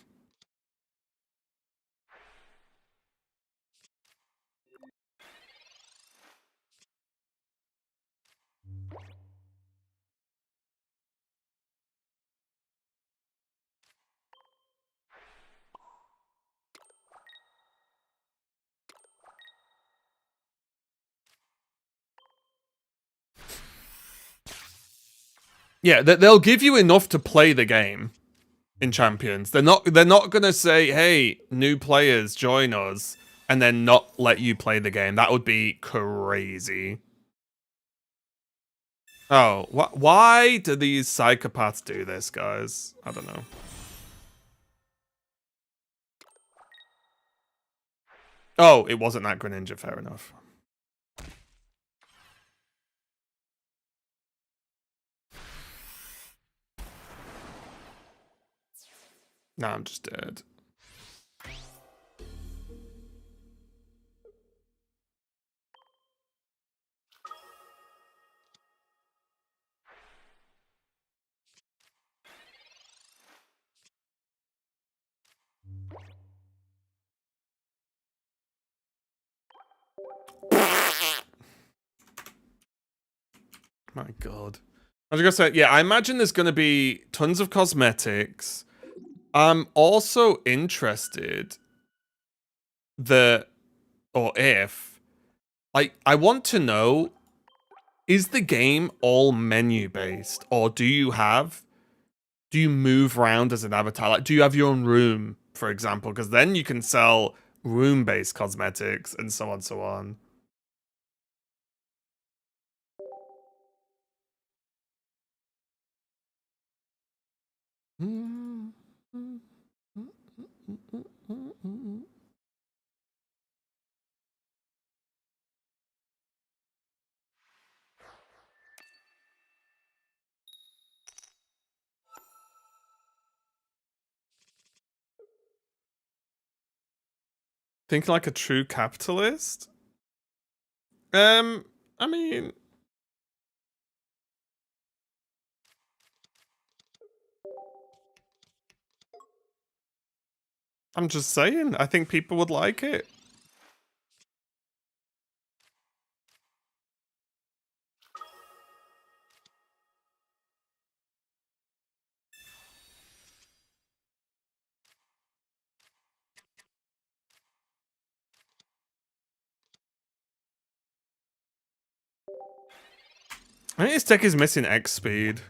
Yeah, they'll give you enough to play the game in Champions. They're not gonna say, "Hey, new players, join us," and then not let you play the game. That would be crazy. Oh, why do these psychopaths do this, guys? I don't know. Oh, it wasn't that Greninja, fair enough. Nah, I'm just dead. My god. I was gonna say, yeah, I imagine there's gonna be tons of cosmetics. I'm also interested if, like, I want to know, is the game all menu based, or do you move around as an avatar? Like, do you have your own room, for example? Because then you can sell room based cosmetics and so on, so on. Think like a true capitalist? I mean, I'm just saying, I think people would like it. I think his deck is missing X speed.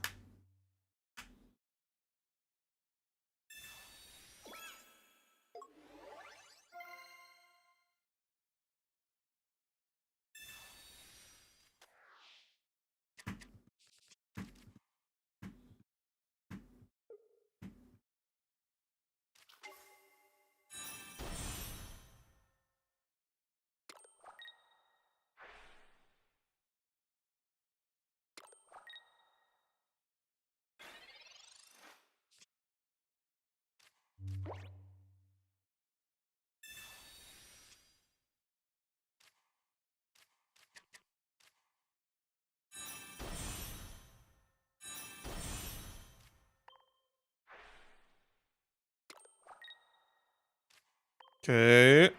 Okay.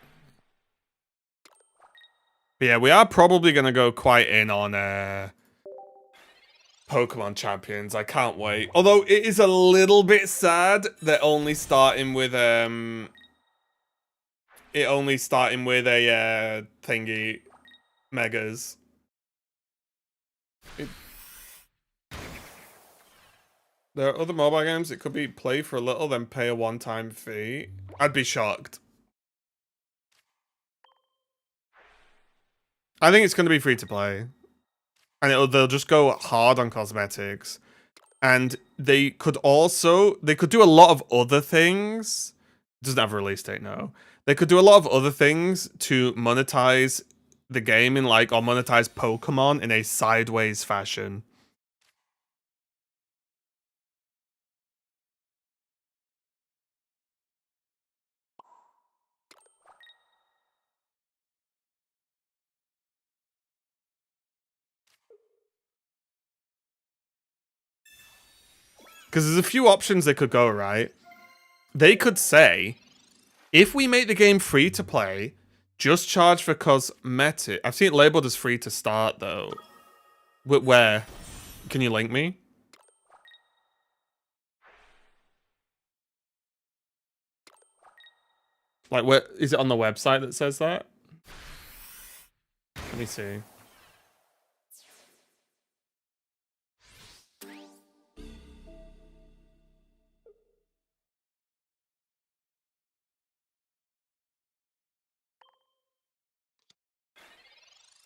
Yeah, we are probably gonna go quite in on Pokemon Champions. I can't wait. Although it is a little bit sad they're only starting with a thingy megas. There are other mobile games it could be play for a little, then pay a one-time fee. I'd be shocked. I think it's going to be free to play. And they'll just go hard on cosmetics. And they could do a lot of other things. It doesn't have a release date, no. They could do a lot of other things to monetize the game or monetize Pokemon in a sideways fashion. Because there's a few options they could go, right? They could say, if we make the game free to play, just charge for cosmetic. I've seen it labeled as free to start, though. Where? Can you link me? Like, where is it on the website that says that? Let me see.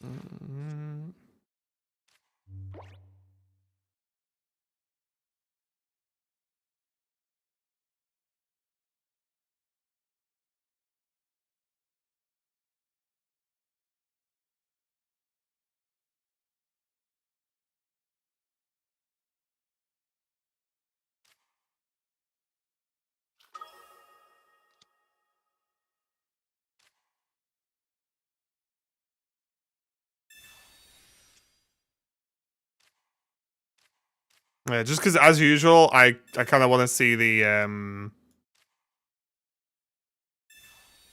Mm. Yeah, just because, as usual, I kind of want to see the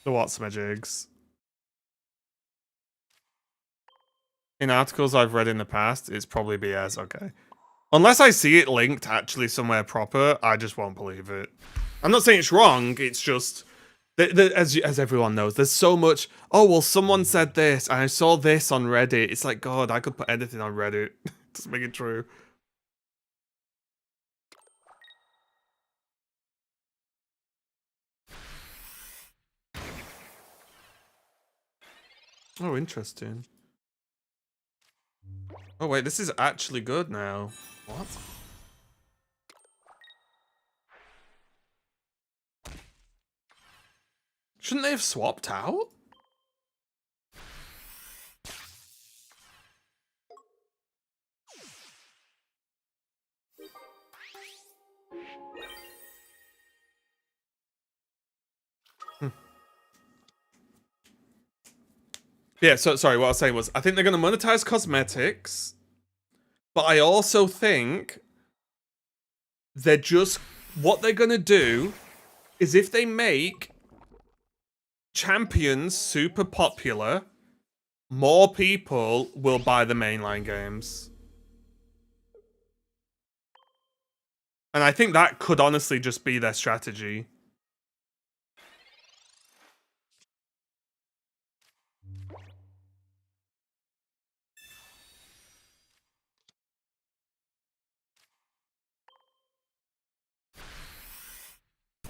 whatsamajigs. In articles I've read in the past, it's probably BS. Okay, unless I see it linked actually somewhere proper, I just won't believe it. I'm not saying it's wrong. It's just as everyone knows, there's so much. Oh well, someone said this, and I saw this on Reddit. It's like, God, I could put anything on Reddit. Just make it true. Oh, interesting. Oh wait, this is actually good now. What? Shouldn't they have swapped out? Yeah, so sorry, what I was saying was I think they're going to monetize cosmetics, but I also think they're just what they're going to do is if they make champions super popular, more people will buy the mainline games. And I think that could honestly just be their strategy.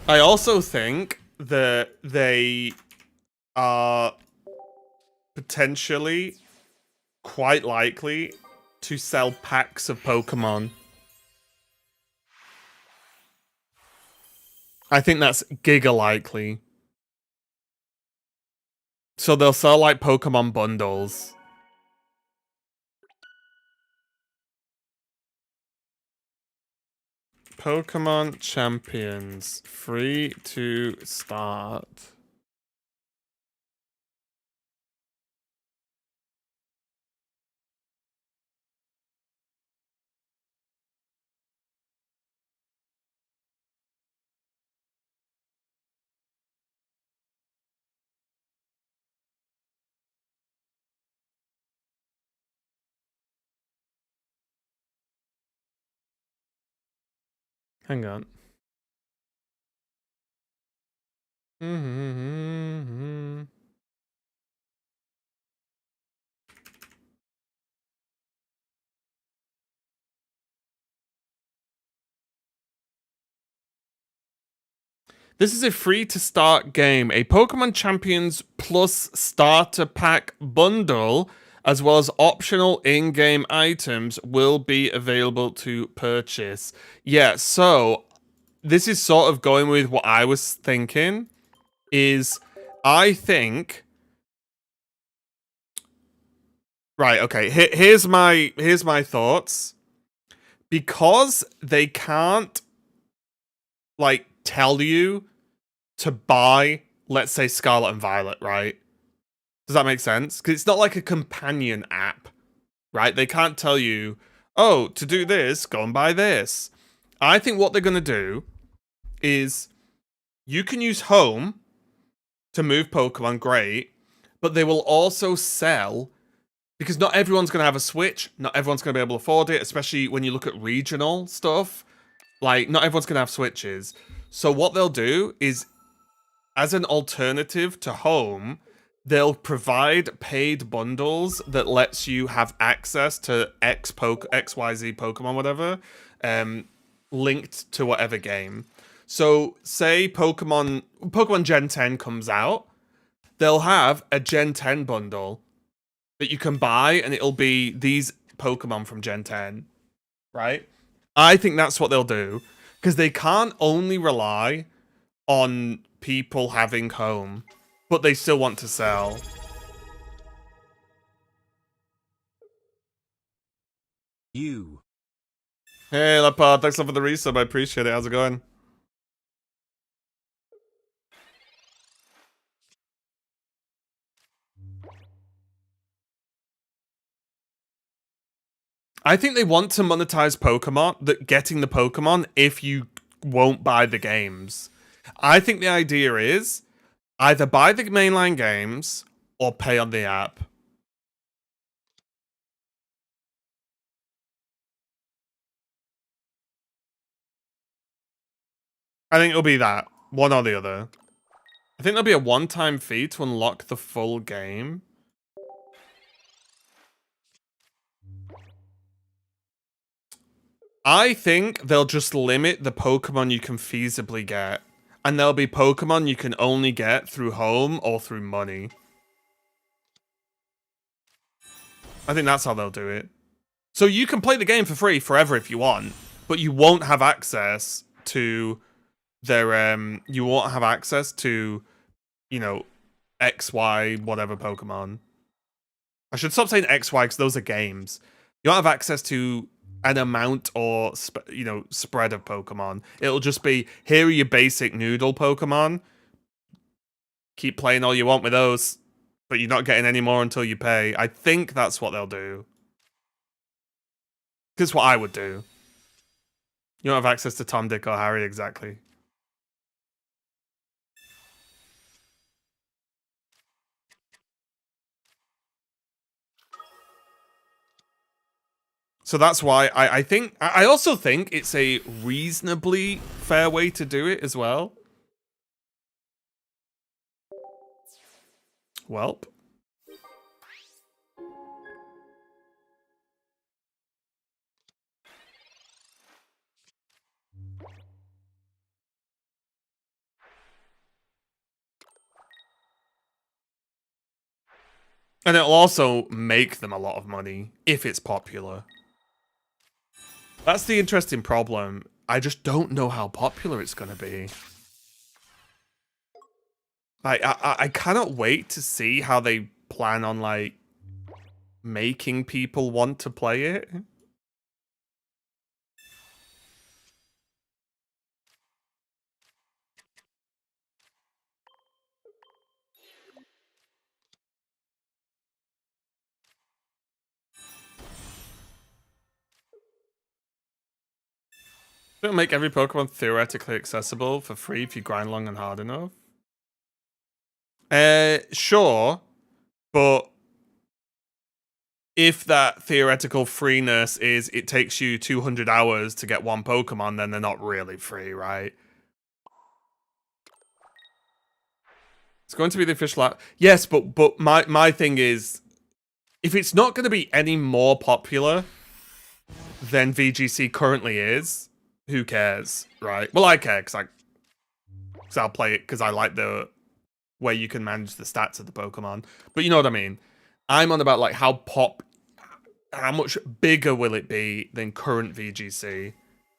I also think that they are potentially quite likely to sell packs of Pokemon. I think that's giga likely. So they'll sell like Pokemon bundles. Pokemon Champions, free to start. Hang on. This is a free to start game. A Pokemon Champions Plus starter pack bundle, as well as optional in-game items, will be available to purchase. Yeah, so this is sort of going with what I was thinking. Is I think right. Okay. Here's my thoughts. Because they can't like tell you to buy, let's say, Scarlet and Violet, right? Does that make sense? Because it's not like a companion app, right? They can't tell you, oh, to do this, go and buy this. I think what they're going to do is you can use Home to move Pokemon, great, but they will also sell, because not everyone's going to have a Switch, not everyone's going to be able to afford it, especially when you look at regional stuff. Like, not everyone's going to have Switches. So what they'll do is, as an alternative to Home, they'll provide paid bundles that lets you have access to XYZ Pokemon, whatever, linked to whatever game. So, say Pokemon Gen 10 comes out, they'll have a Gen 10 bundle that you can buy, and it'll be these Pokemon from Gen 10, right? I think that's what they'll do, because they can't only rely on people having Home, but they still want to sell. You. Hey, Leopard, thanks a lot for the resub. I appreciate it. How's it going? I think they want to monetize Pokemon, getting the Pokemon if you won't buy the games. I think the idea is either buy the mainline games or pay on the app. I think it'll be that. One or the other. I think there'll be a one-time fee to unlock the full game. I think they'll just limit the Pokemon you can feasibly get. And there'll be Pokemon you can only get through Home or through money. I think that's how they'll do it. So you can play the game for free forever if you want, but you won't have access to their you won't have access to, you know, XY whatever Pokemon. I should stop saying XY because those are games. You don't have access to an amount or spread of Pokemon. It'll just be, here are your basic noodle Pokemon. Keep playing all you want with those. but you're not getting any more until you pay. I think that's what they'll do. Because what I would do. You don't have access to Tom, Dick, or Harry, exactly. So that's why I think... I also think it's a reasonably fair way to do it as well. Welp. And it'll also make them a lot of money if it's popular. That's the interesting problem. I just don't know how popular it's going to be. Like, I cannot wait to see how they plan on, like, making people want to play it. It'll make every Pokemon theoretically accessible for free if you grind long and hard enough. Sure, but if that theoretical freeness is it takes you 200 hours to get one Pokemon, then they're not really free, right? It's going to be the official app. Yes, but my thing is, if it's not going to be any more popular than VGC currently is, who cares, right? Well, I care because I'll play it because I like the way you can manage the stats of the Pokemon. But you know what I mean. I'm on about like how much bigger will it be than current VGC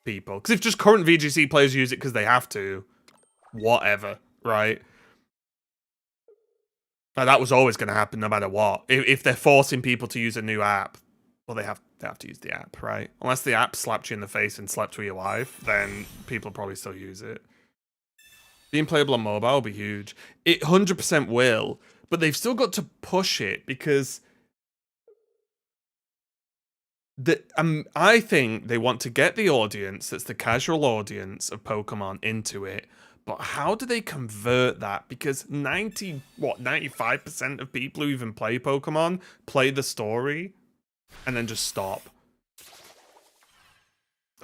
people? Because if just current VGC players use it because they have to, whatever, right? Like, that was always going to happen no matter what. If they're forcing people to use a new app, well, they have to use the app, right? Unless the app slapped you in the face and slept with your wife, then people probably still use it. Being playable on mobile will be huge. It 100% will, but they've still got to push it because I think they want to get the audience, that's the casual audience of Pokemon, into it. But how do they convert that? Because 95% of people who even play Pokemon play the story and then just stop.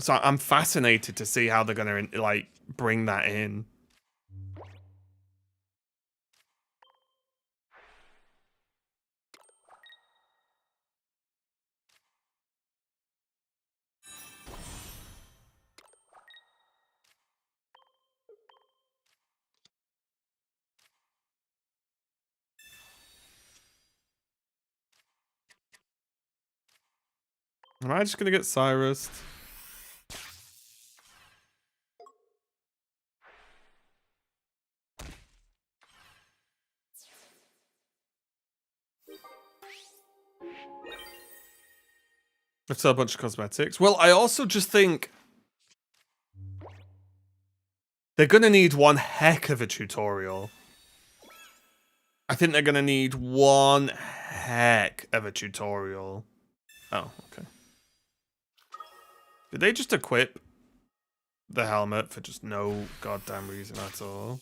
So I'm fascinated to see how they're going to like bring that in. Am I just going to get Cyrus? It's a bunch of cosmetics. Well, I also just think they're going to need one heck of a tutorial. I think they're going to need one heck of a tutorial. Oh, okay. Did they just equip the helmet for just no goddamn reason at all?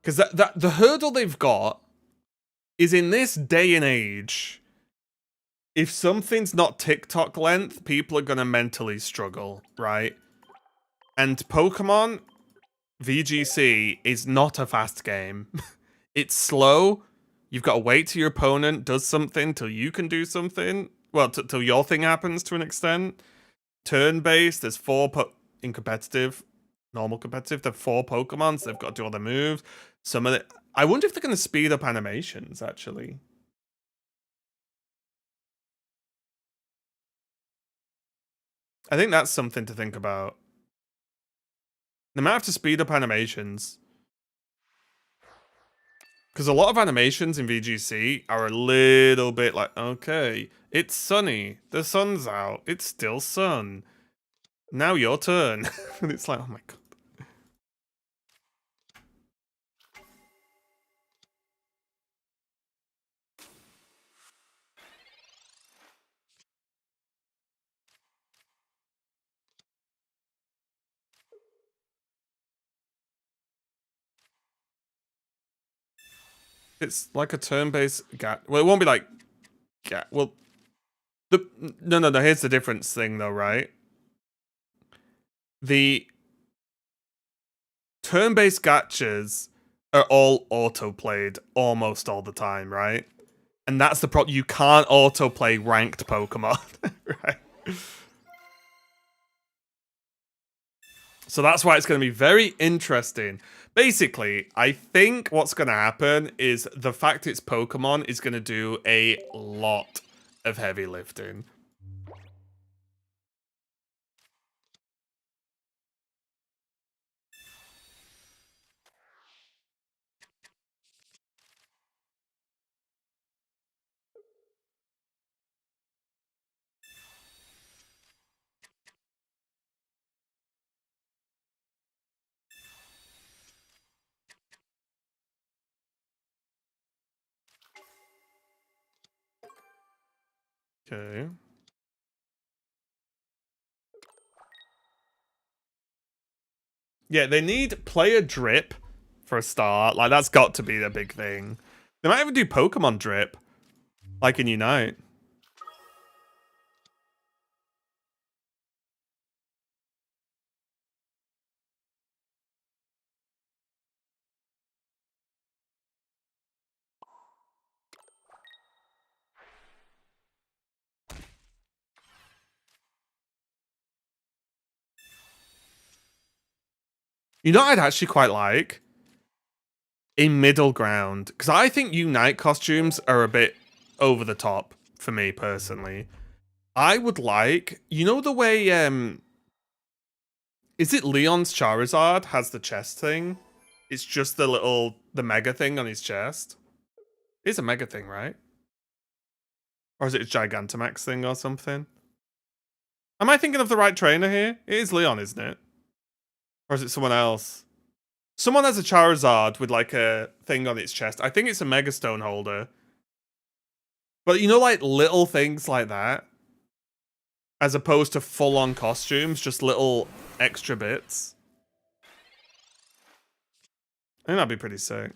Because the hurdle they've got is in this day and age, if something's not TikTok length, people are going to mentally struggle, right? And Pokemon VGC is not a fast game. It's slow. You've got to wait till your opponent does something till you can do something. Well, till your thing happens to an extent. Turn-based, there's in competitive, normal competitive, there are 4 Pokemon, so they've got to do all their moves. Some of it. I wonder if they're going to speed up animations, actually. I think that's something to think about. They might have to speed up animations. Because a lot of animations in VGC are a little bit like, okay, it's sunny, the sun's out, it's still sun. Now your turn. And it's like, oh my god. It's like a turn-based well, it won't be like well, no, here's the difference thing though, right? The turn-based gachas are all auto-played almost all the time, right? And that's the problem. You can't auto-play ranked Pokemon, right? So that's why it's going to be very interesting. Basically, I think what's going to happen is the fact it's Pokemon is going to do a lot of heavy lifting. Okay. Yeah, they need player drip for a start. Like, that's got to be the big thing. They might even do Pokemon drip, like in Unite. You know what I'd actually quite like? A middle ground. Because I think Unite costumes are a bit over the top for me, personally. I would like, you know the way, is it Leon's Charizard has the chest thing? It's just the mega thing on his chest. It's a mega thing, right? Or is it a Gigantamax thing or something? Am I thinking of the right trainer here? It is Leon, isn't it? Or is it someone else? Someone has a Charizard with like a thing on its chest. I think it's a Mega Stone holder. But you know, like little things like that, as opposed to full-on costumes, just little extra bits. I think that'd be pretty sick.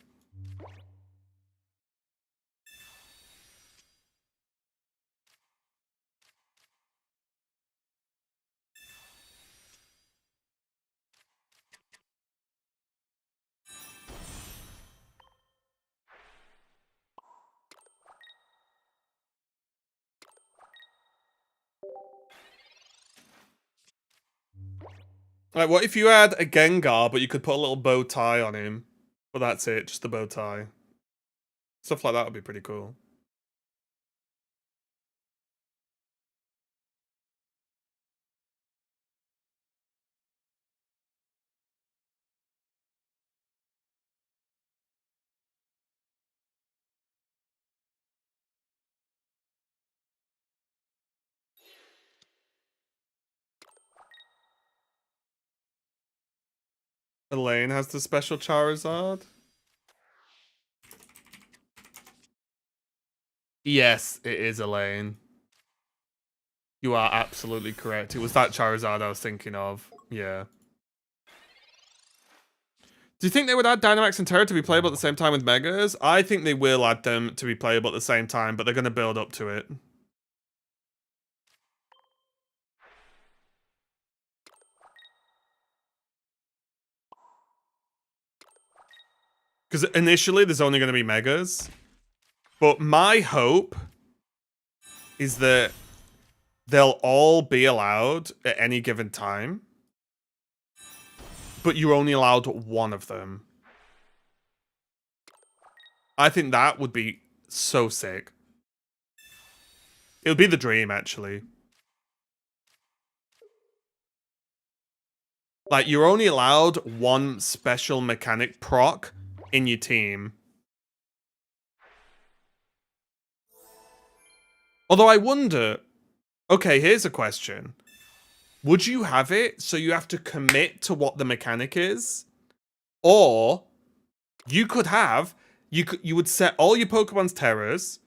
Like, what if you had a Gengar, but you could put a little bow tie on him? But that's it, just the bow tie. Stuff like that would be pretty cool. Elaine has the special Charizard. Yes, it is Elaine. You are absolutely correct. It was that Charizard I was thinking of. Yeah. Do you think they would add Dynamax and Terra to be playable at the same time with Megas? I think they will add them to be playable at the same time, but they're going to build up to it. Because initially there's only going to be Megas. But my hope is that they'll all be allowed at any given time. But you're only allowed one of them. I think that would be so sick. It would be the dream, actually. Like, you're only allowed one special mechanic proc in your team. Although I wonder... Okay, here's a question. Would you have it so you have to commit to what the mechanic is? Or you could have, you would set all your Pokemon's Terrors.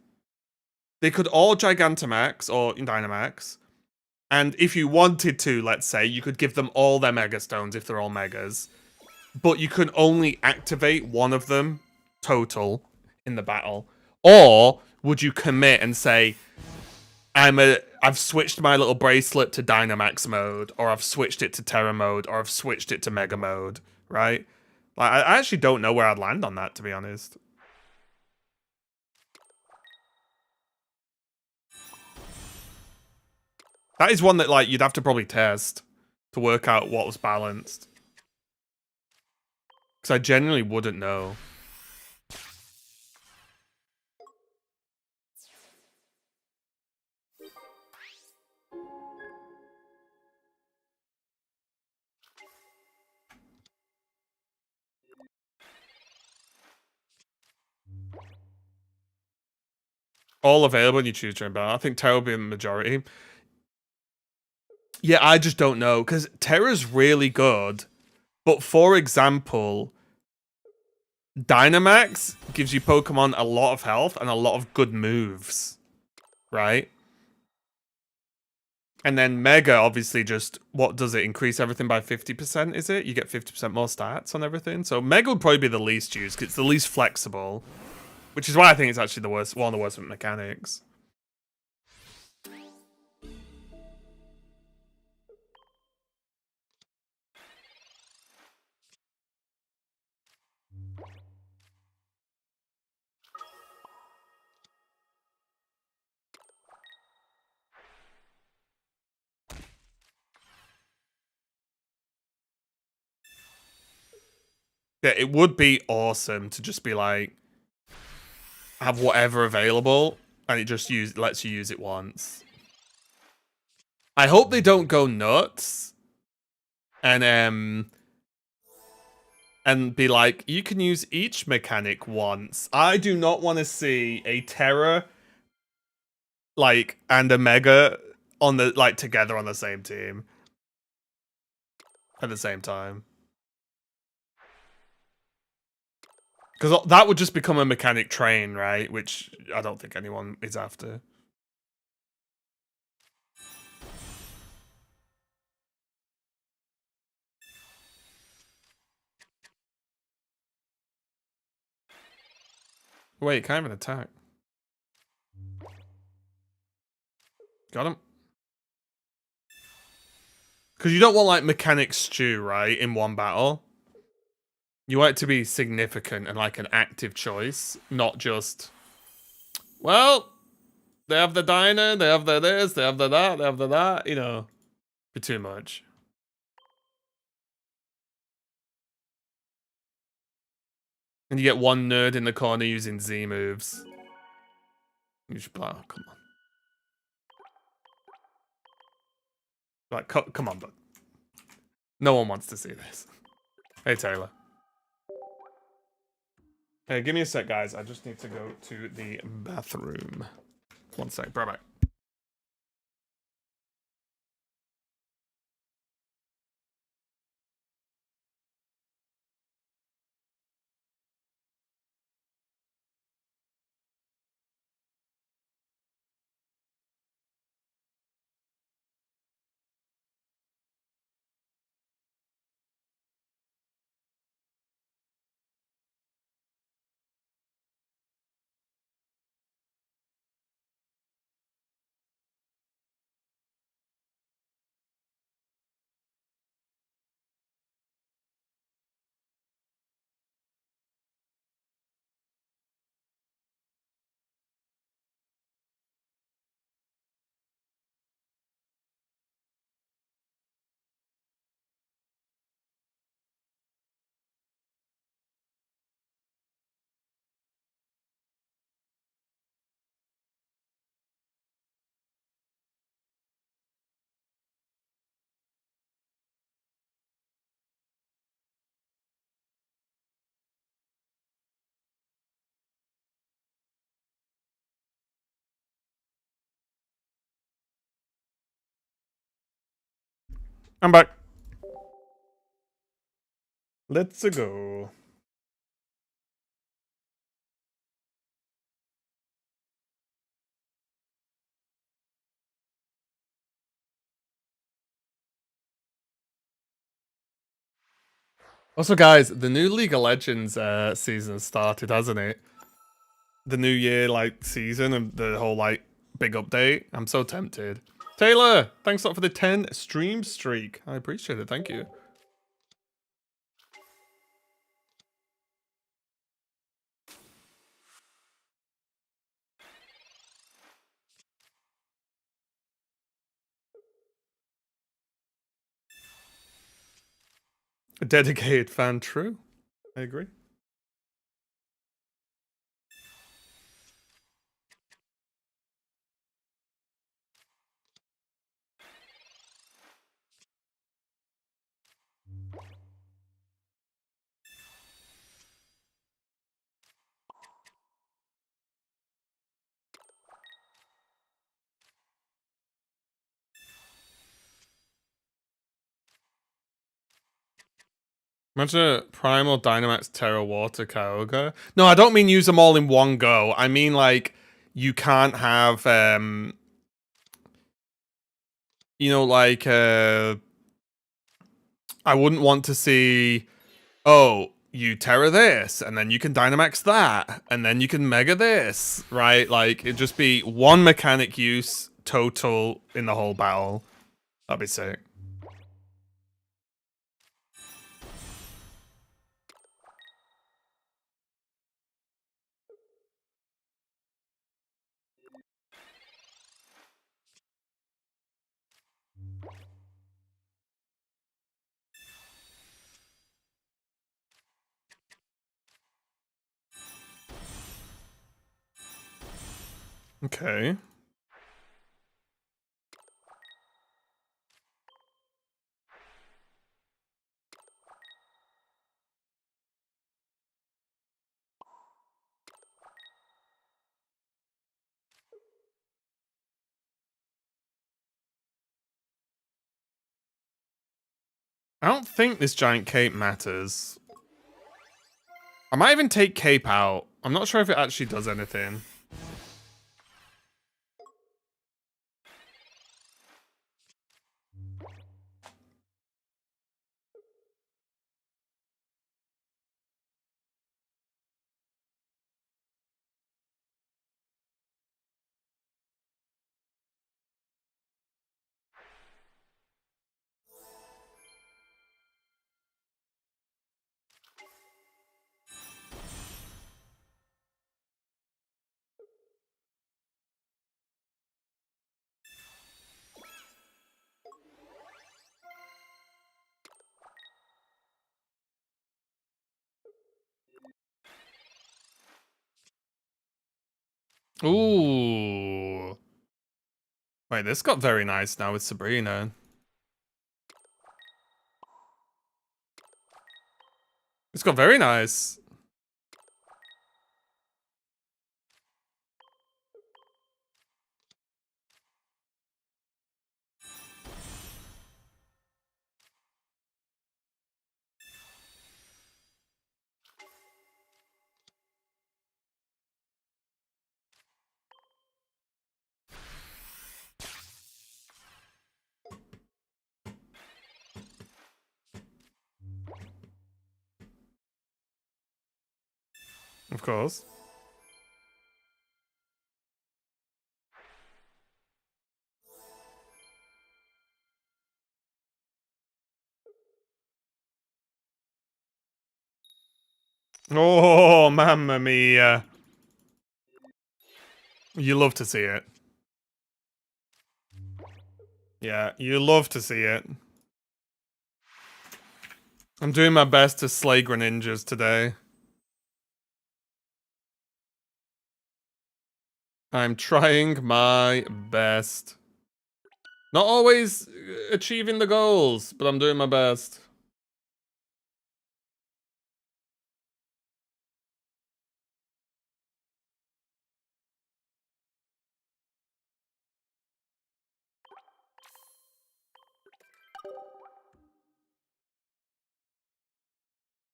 They could all Gigantamax or Dynamax. And if you wanted to, let's say, you could give them all their Mega Stones if they're all Megas. But you can only activate one of them total in the battle. Or would you commit and say, I've switched my little bracelet to Dynamax mode, or I've switched it to Terra mode, or I've switched it to Mega mode, right? Like, I actually don't know where I'd land on that, to be honest. That is one that, like, you'd have to probably test to work out what was balanced. Because I genuinely wouldn't know. All available and you choose your own battle. I think Terra will be the majority. Yeah, I just don't know. Because Terra's really good. But for example, Dynamax gives you Pokemon a lot of health and a lot of good moves. Right? And then Mega, obviously, just, what does it? Increase everything by 50%, is it? You get 50% more stats on everything. So Mega would probably be the least used, because it's the least flexible. Which is why I think it's actually the worst, one of the worst mechanics. Yeah, it would be awesome to just be like, have whatever available, and it just lets you use it once. I hope they don't go nuts and be like, you can use each mechanic once. I do not want to see a Terra like and a Mega on the together on the same team at the same time. Because that would just become a mechanic train, right? Which I don't think anyone is after. Wait, can I have an attack? Got him. Because you don't want, like, mechanic stew, right, in one battle. You want it to be significant and, like, an active choice, not just, well, they have the diner, they have the this, they have the that, they have the that, you know, be too much. And you get one nerd in the corner using Z moves. You should play, oh, come on. Like, come on, bud. No one wants to see this. Hey, Taylor. Hey, give me a sec, guys. I just need to go to the bathroom. One sec. Bye-bye. I'm back. Let's go. Also, guys, the new League of Legends season started, hasn't it? The new year, like, season and the whole, like, big update. I'm so tempted. Taylor, thanks a lot for the 10 stream streak. I appreciate it. Thank you. A dedicated fan, true. I agree. Imagine a Primal Dynamax Terra Water Kyogre. No, I don't mean use them all in one go. I mean, like, you can't have, you know, like, I wouldn't want to see, oh, you Terra this, and then you can Dynamax that, and then you can Mega this, right? Like, it'd just be one mechanic use total in the whole battle. That'd be sick. Okay. I don't think this giant cape matters. I might even take cape out. I'm not sure if it actually does anything. Ooh. Wait, this got very nice now with Sabrina. It's got very nice. Of course. Oh, mamma mia. You love to see it. Yeah, you love to see it. I'm doing my best to slay Greninjas today. I'm trying my best. Not always achieving the goals, but I'm doing my best.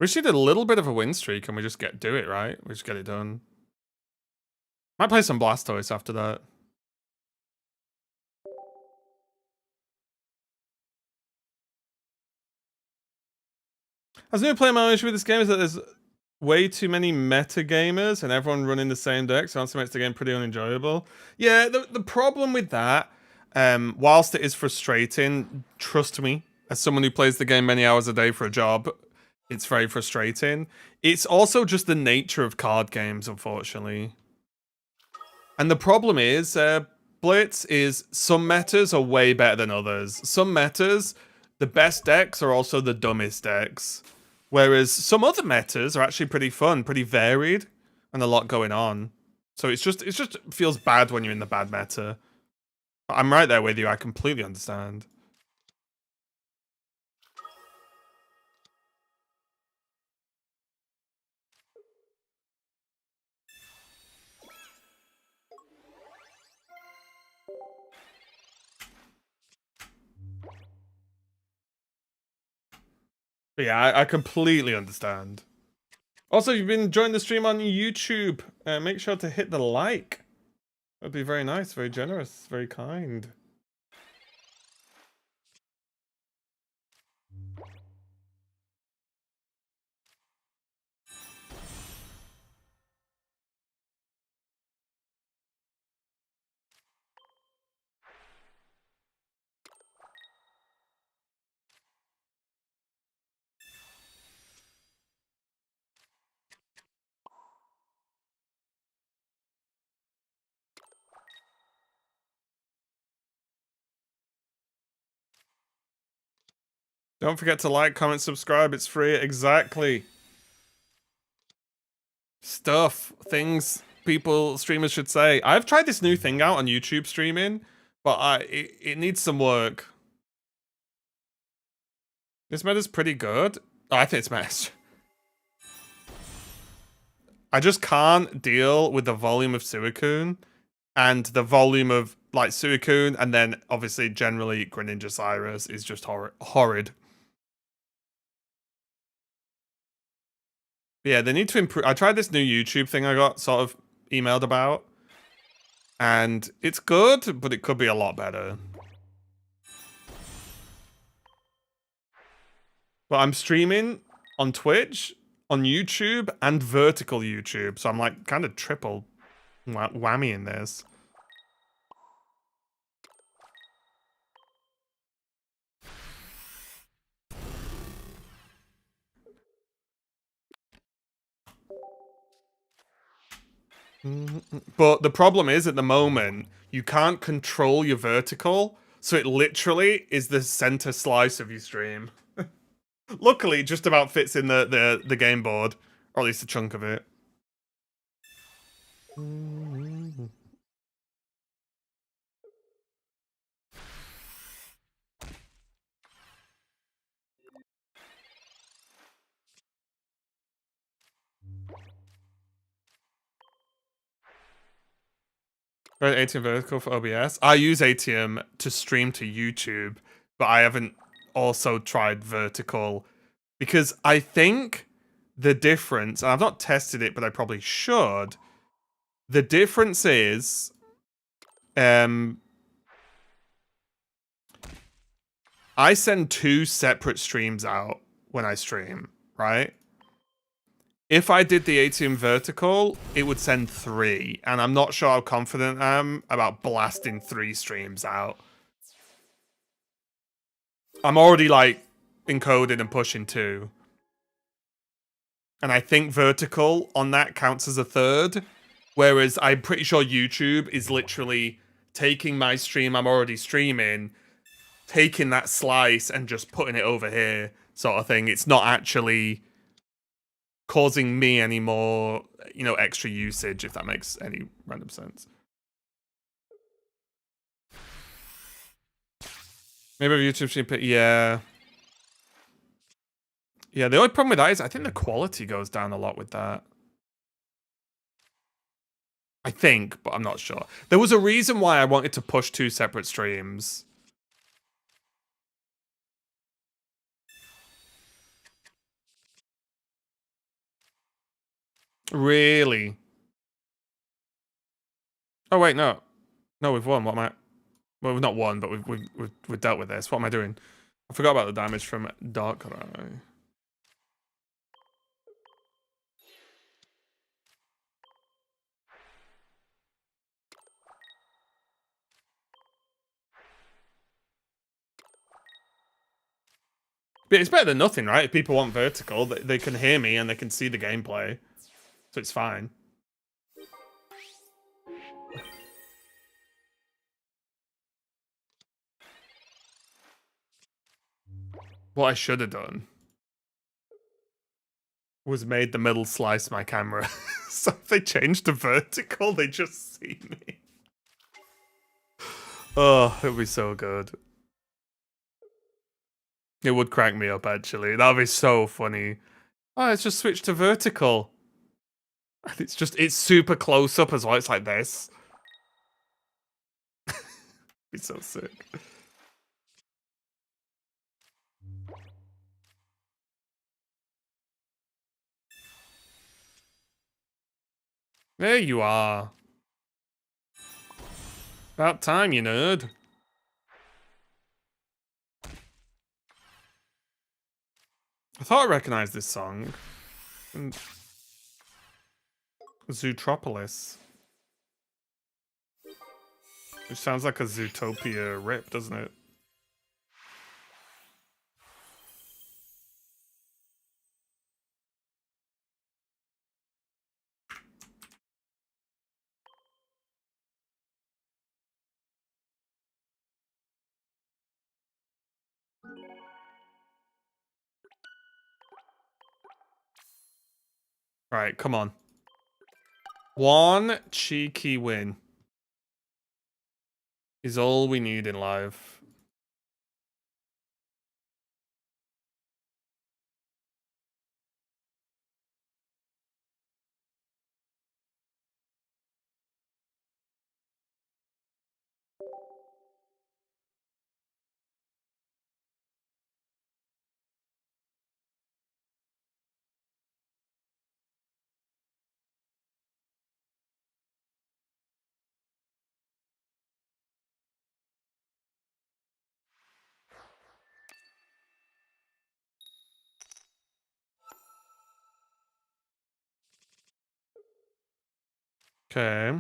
We just need a little bit of a win streak and we just do it, right? We just get it done. Might play some Blastoise after that. As new player my issue with this game is that there's way too many meta gamers and everyone running the same deck, so it also makes the game pretty unenjoyable. Yeah, the problem with that, whilst it is frustrating, trust me, as someone who plays the game many hours a day for a job, it's very frustrating. It's also just the nature of card games, unfortunately. And the problem is, Blitz is some metas are way better than others. Some metas, the best decks are also the dumbest decks. Whereas some other metas are actually pretty fun, pretty varied, and a lot going on. So it just feels bad when you're in the bad meta. But I'm right there with you, I completely understand. But yeah, I completely understand. Also, if you've been enjoying the stream on YouTube, make sure to hit the like. That'd be very nice, very generous, very kind. Don't forget to like, comment, subscribe. It's free. Exactly. Stuff, things streamers should say. I've tried this new thing out on YouTube streaming, but it needs some work. This meta's pretty good. Oh, I think it's meta. I just can't deal with the volume of Suicune and the volume of like Suicune, and then obviously generally Greninja Cyrus is just horrid. But yeah, they need to improve. I tried this new YouTube thing I got sort of emailed about, and it's good, but it could be a lot better. But I'm streaming on Twitch, on YouTube, and vertical YouTube, so I'm like kind of triple whammy in this. But the problem is, at the moment, you can't control your vertical, so it literally is the center slice of your stream. Luckily, it just about fits in the game board, or at least a chunk of it. Right, ATM vertical for OBS. I use ATM to stream to YouTube, but I haven't also tried vertical because I think the difference, and I've not tested it, but I probably should. The difference is, I send 2 separate streams out when I stream, right? If I did the ATM vertical, it would send 3, and I'm not sure how confident I am about blasting 3 streams out. I'm already like encoding and pushing 2. And I think vertical on that counts as a 3rd, whereas I'm pretty sure YouTube is literally taking my stream I'm already streaming, taking that slice and just putting it over here, sort of thing. It's not actually causing me any more, extra usage, if that makes any random sense. Maybe a YouTube stream, yeah. Yeah, the only problem with that is I think the quality goes down a lot with that. I think, but I'm not sure. There was a reason why I wanted to push 2 separate streams. Really? Oh wait, no. No, we've won. What am I? Well, we've not won, but we've dealt with this. What am I doing? I forgot about the damage from Darkrai. But it's better than nothing, right? If people want vertical, they can hear me and they can see the gameplay. So it's fine. What I should have done was made the middle slice my camera. So if they change to vertical, they just see me. Oh, it would be so good. It would crack me up, actually. That would be so funny. Oh, it's just switched to vertical. It's super close up as well. It's like this. It's so sick. There you are. About time, you nerd. I thought I recognized this song. Zootropolis. Which sounds like a Zootopia rip, doesn't it? Right, come on. One cheeky win is all we need in life. Okay.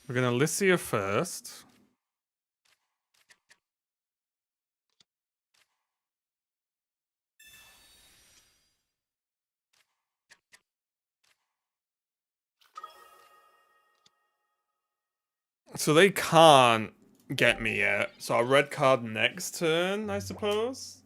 We're gonna Lycia first. So they can't get me yet. So a red card next turn, I suppose.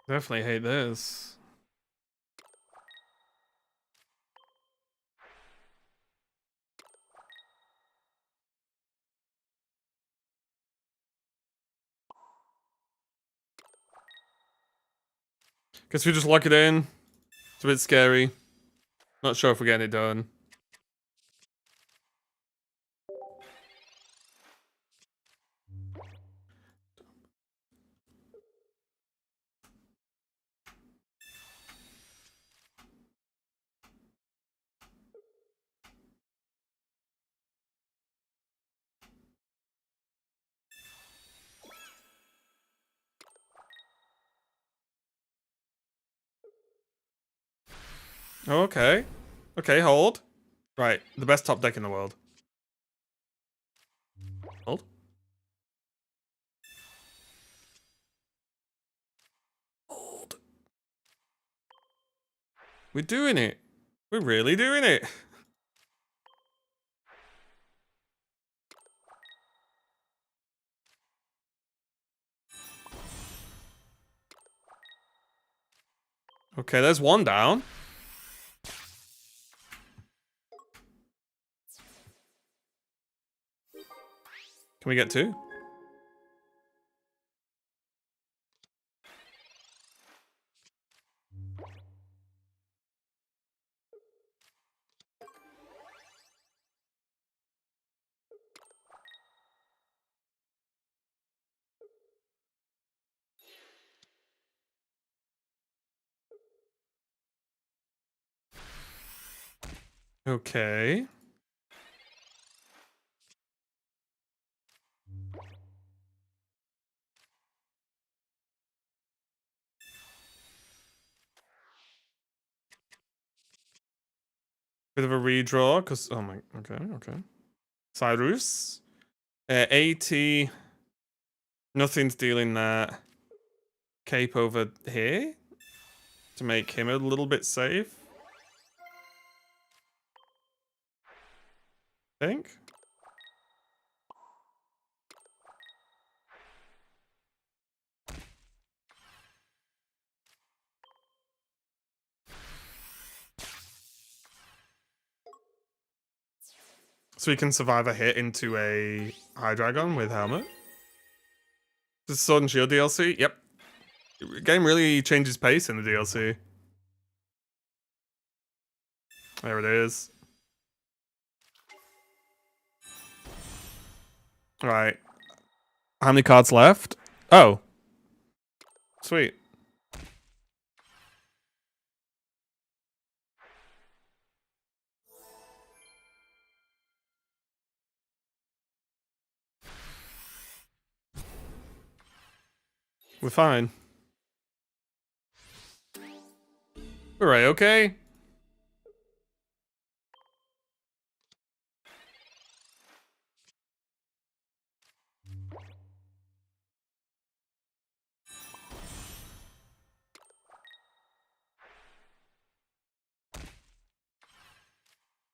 Definitely hate this. Guess we just lock it in. It's a bit scary. Not sure if we're getting it done. Oh, okay. Okay, hold. Right, the best top deck in the world. Hold. Hold. We're doing it. We're really doing it. Okay, there's one down. Can we get two? Okay. Bit of a redraw, because... Oh my... Okay. Cyrus. 80. Nothing's dealing that. Cape over here. To make him a little bit safe. I think. So we can survive a hit into a High Dragon with Helmet. This is Sword and Shield DLC? Yep. Game really changes pace in the DLC. There it is. Alright. How many cards left? Oh. Sweet. We're fine. We're okay.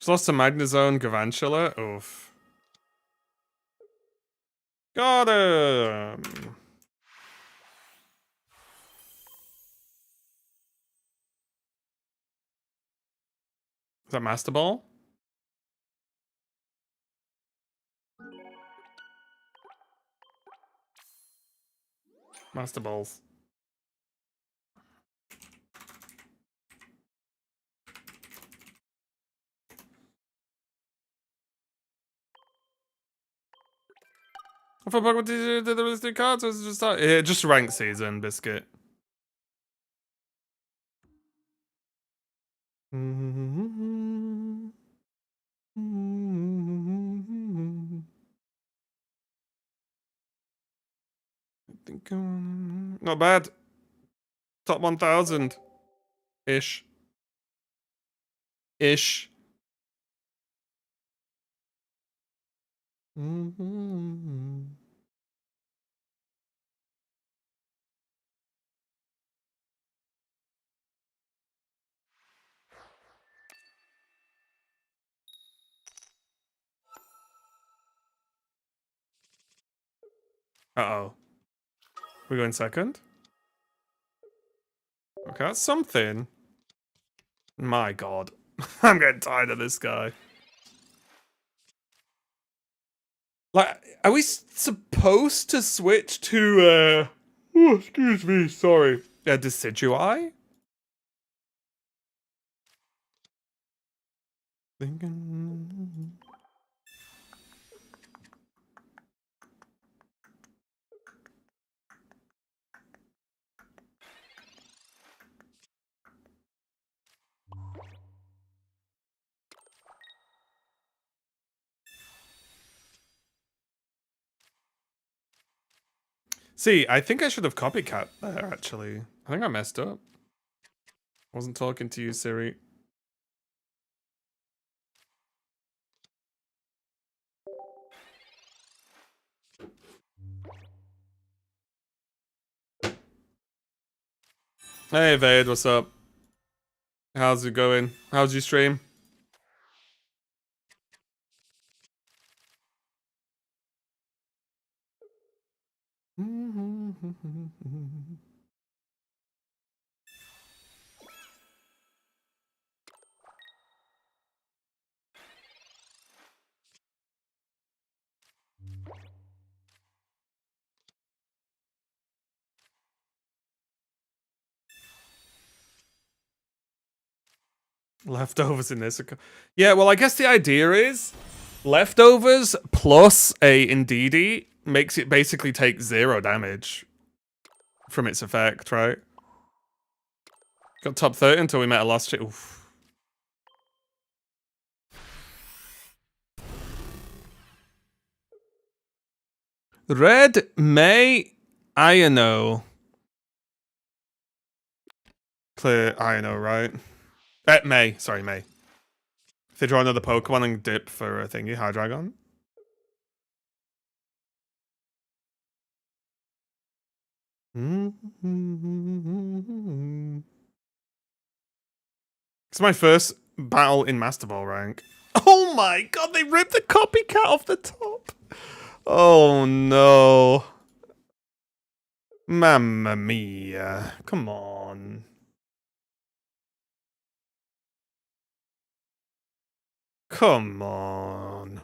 Just lost to Magnezone, Galvantula. Oof. Got him. Is that Master Ball? Master Balls. I thought Pokemon did there was 3 cards, or was it just that? Yeah, just rank season, Biscuit. I think not bad. Top 1,000 ish. Ish. Uh-oh. We're going second? Okay, that's something. My god. I'm getting tired of this guy. Like, are we supposed to switch to, oh, excuse me, sorry. Decidueye? Thinking... See, I think I should have copycat there, actually. I think I messed up. Wasn't talking to you, Siri. Hey Vade, what's up? How's it going? How's your stream? Leftovers in this. Yeah, well, I guess the idea is leftovers plus a Indeedee makes it basically take 0 damage from its effect, right? Got top 30 until we met a last chick. Oof. Red May Iono. Clear Iono, right? May. Sorry, May. If they draw another Pokemon and dip for a thingy, Hydreigon. It's my first battle in Master Ball rank. Oh my god, they ripped the copycat off the top. Oh no. Mamma mia. Come on. Come on.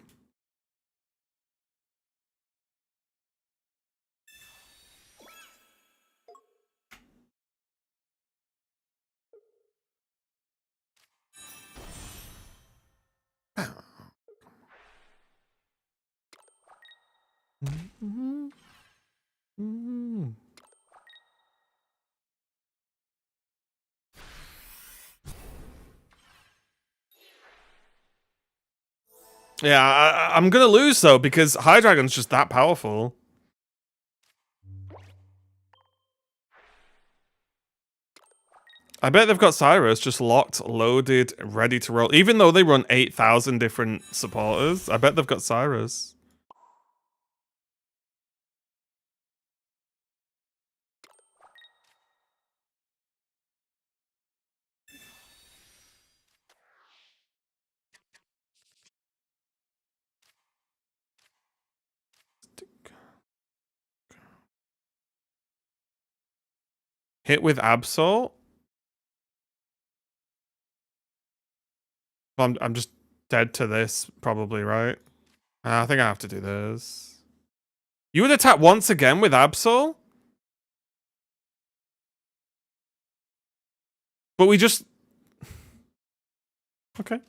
Yeah, I'm gonna lose though because Hydreigon's just that powerful. I bet they've got Cyrus just locked, loaded, ready to roll. Even though they run 8,000 different supporters, I bet they've got Cyrus. Hit with Absol? Well, I'm just dead to this, probably, right? I think I have to do this. You would attack once again with Absol? But we just... Okay.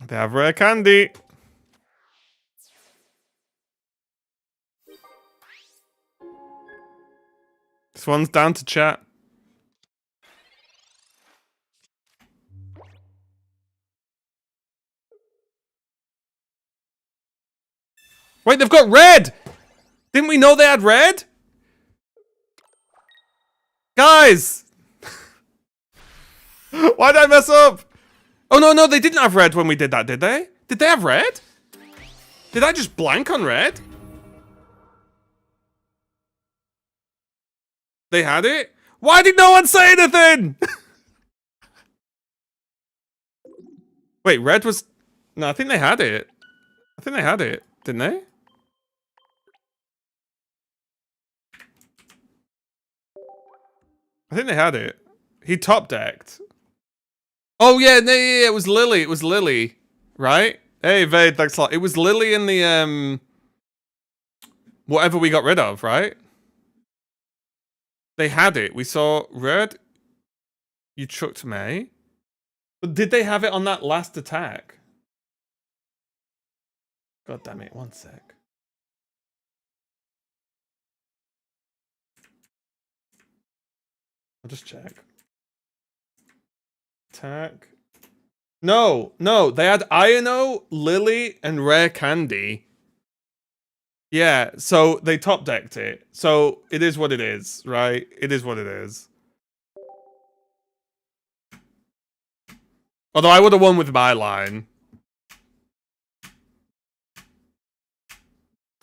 They have rare candy. This one's down to chat. Wait, they've got red! Didn't we know they had red? Guys! Why did I mess up? Oh, no, they didn't have red when we did that, did they? Did they have red? Did I just blank on red? They had it? Why did no one say anything? Wait, red was... No, I think they had it. I think they had it, didn't they? I think they had it. He top decked. Oh yeah, no, yeah, it was Lily. It was Lily, right? Hey, Vade, thanks a lot. It was Lily in the whatever we got rid of, right? They had it. We saw red. You chucked May. But did they have it on that last attack? God damn it! 1 sec. I'll just check. Attack. No, they had Iono, Lily, and Rare Candy. Yeah, so they top decked it. So it is what it is, right? It is what it is. Although I would have won with my line.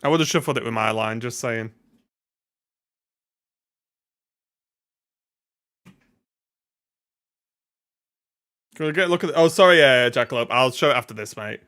I would have shuffled it with my line, just saying. Can we get a look at? Oh, sorry, Jackalope. I'll show it after this, mate.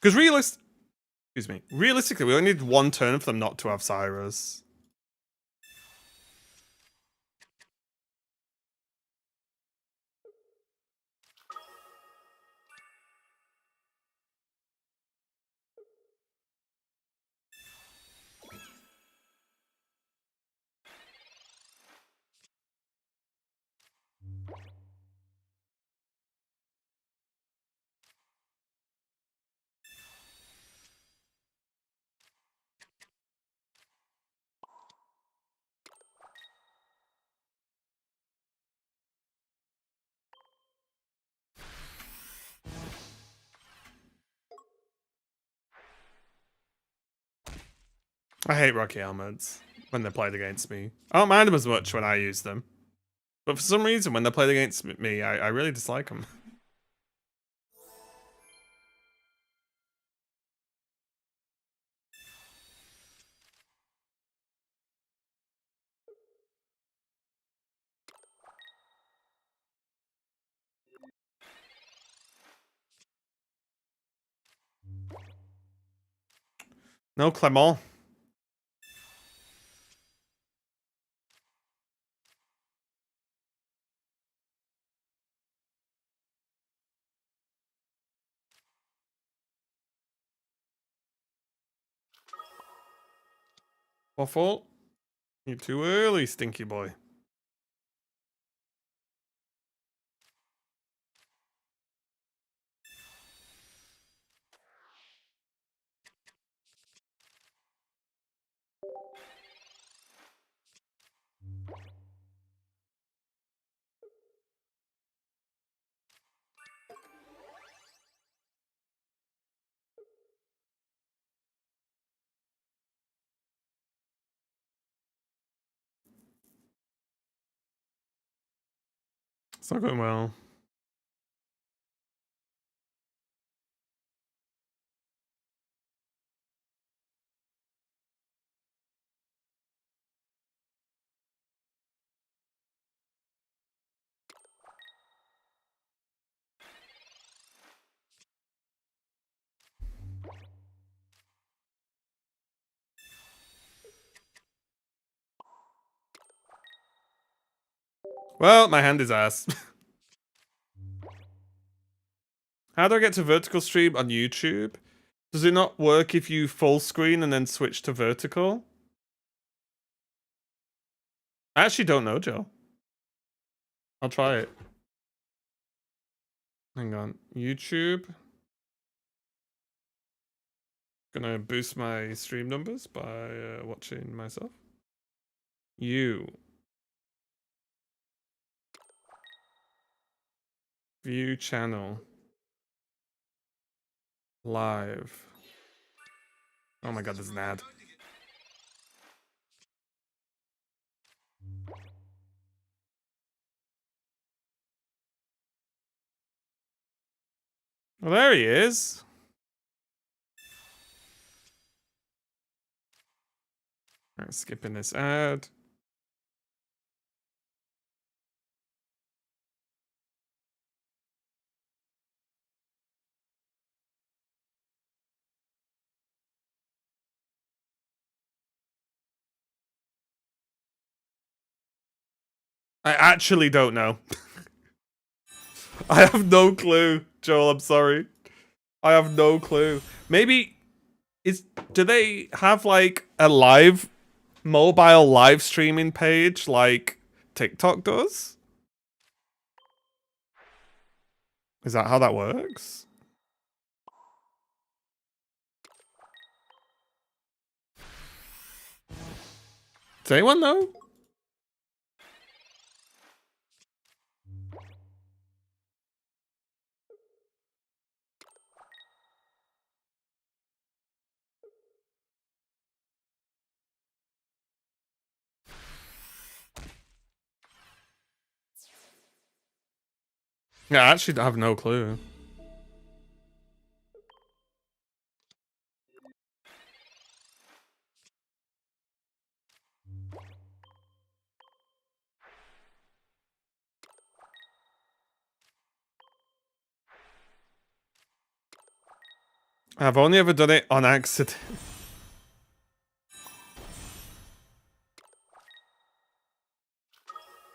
Because realistically, we only need one turn for them not to have Cyrus. I hate Rocky Helmets when they're played against me. I don't mind them as much when I use them. But for some reason, when they're played against me, I really dislike them. No, Clement. Waffle. You're too early, stinky boy. It's not going well. Well, my hand is ass. How do I get to vertical stream on YouTube? Does it not work if you full screen and then switch to vertical? I actually don't know, Joe. I'll try it. Hang on. YouTube. Gonna boost my stream numbers by watching myself. You. View channel. Live. Oh my god, there's an ad. Well, there he is. Alright, skipping this ad. I actually don't know. I have no clue, Joel, I'm sorry. I have no clue. Maybe do they have like a mobile live streaming page like TikTok does? Is that how that works? Does anyone know? Yeah, I actually have no clue. I've only ever done it on accident.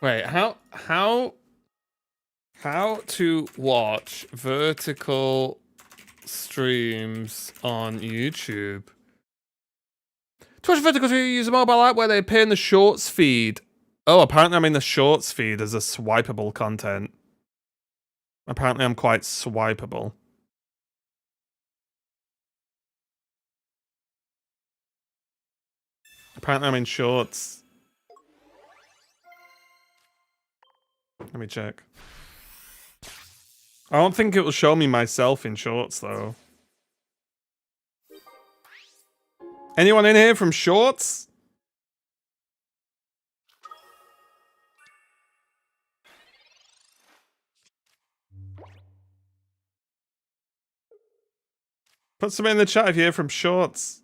Wait, how to watch vertical streams on YouTube? To watch vertical streams, use a mobile app where they appear in the shorts feed. Oh, apparently I'm in the shorts feed as a swipeable content. Apparently I'm quite swipeable. Apparently I'm in shorts. Let me check. I don't think it will show me myself in shorts though. Anyone in here from shorts? Put something in the chat if you're here from shorts.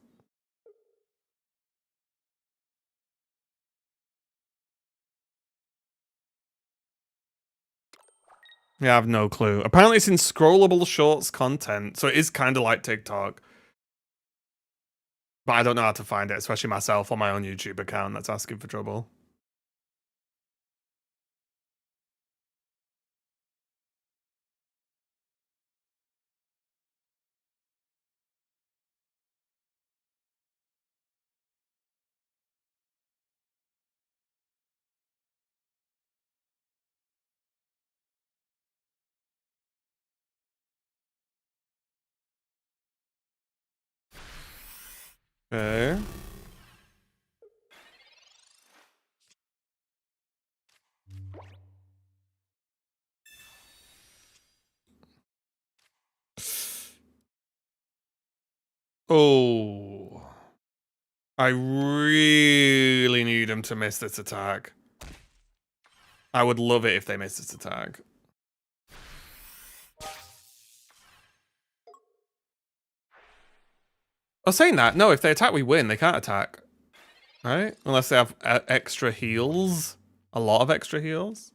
Yeah, I have no clue. Apparently it's in scrollable shorts content, so it is kind of like TikTok. But I don't know how to find it, especially myself on my own YouTube account. That's asking for trouble. Okay. Oh. I really need them to miss this attack. I would love it if they missed this attack. Oh, saying that, no, if they attack, we win. They can't attack. Right? Unless they have extra heals. A lot of extra heals.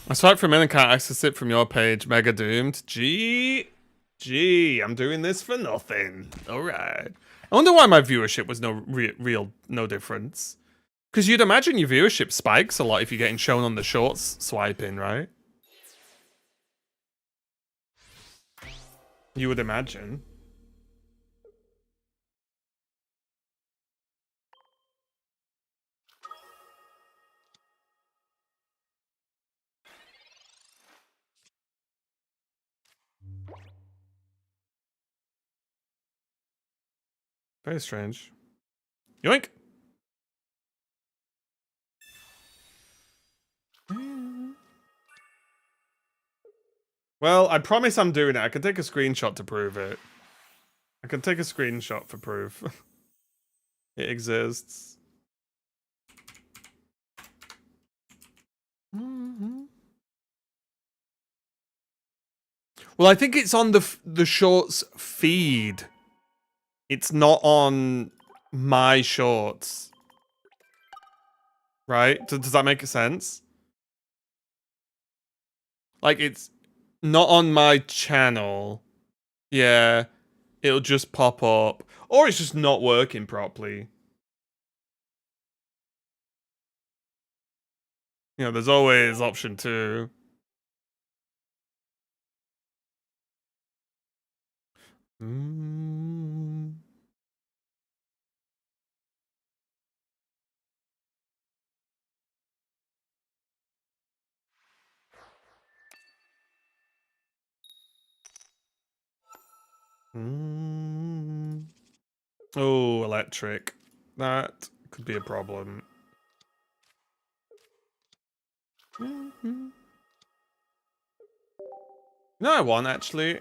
I swipe for a minute and can't access it from your page. Mega doomed. Gee, I'm doing this for nothing. All right. I wonder why my viewership was no difference. Because you'd imagine your viewership spikes a lot if you're getting shown on the shorts swiping, right? You would imagine. Very strange. Yoink! Well, I promise I'm doing it. I can take a screenshot to prove it. I can take a screenshot for proof. It exists. Well, I think it's on the shorts feed. It's not on my shorts. Right? Does that make sense? Like, it's not on my channel. Yeah. It'll just pop up. Or it's just not working properly. You know, there's always option 2. Oh, electric. That could be a problem. No, I won actually.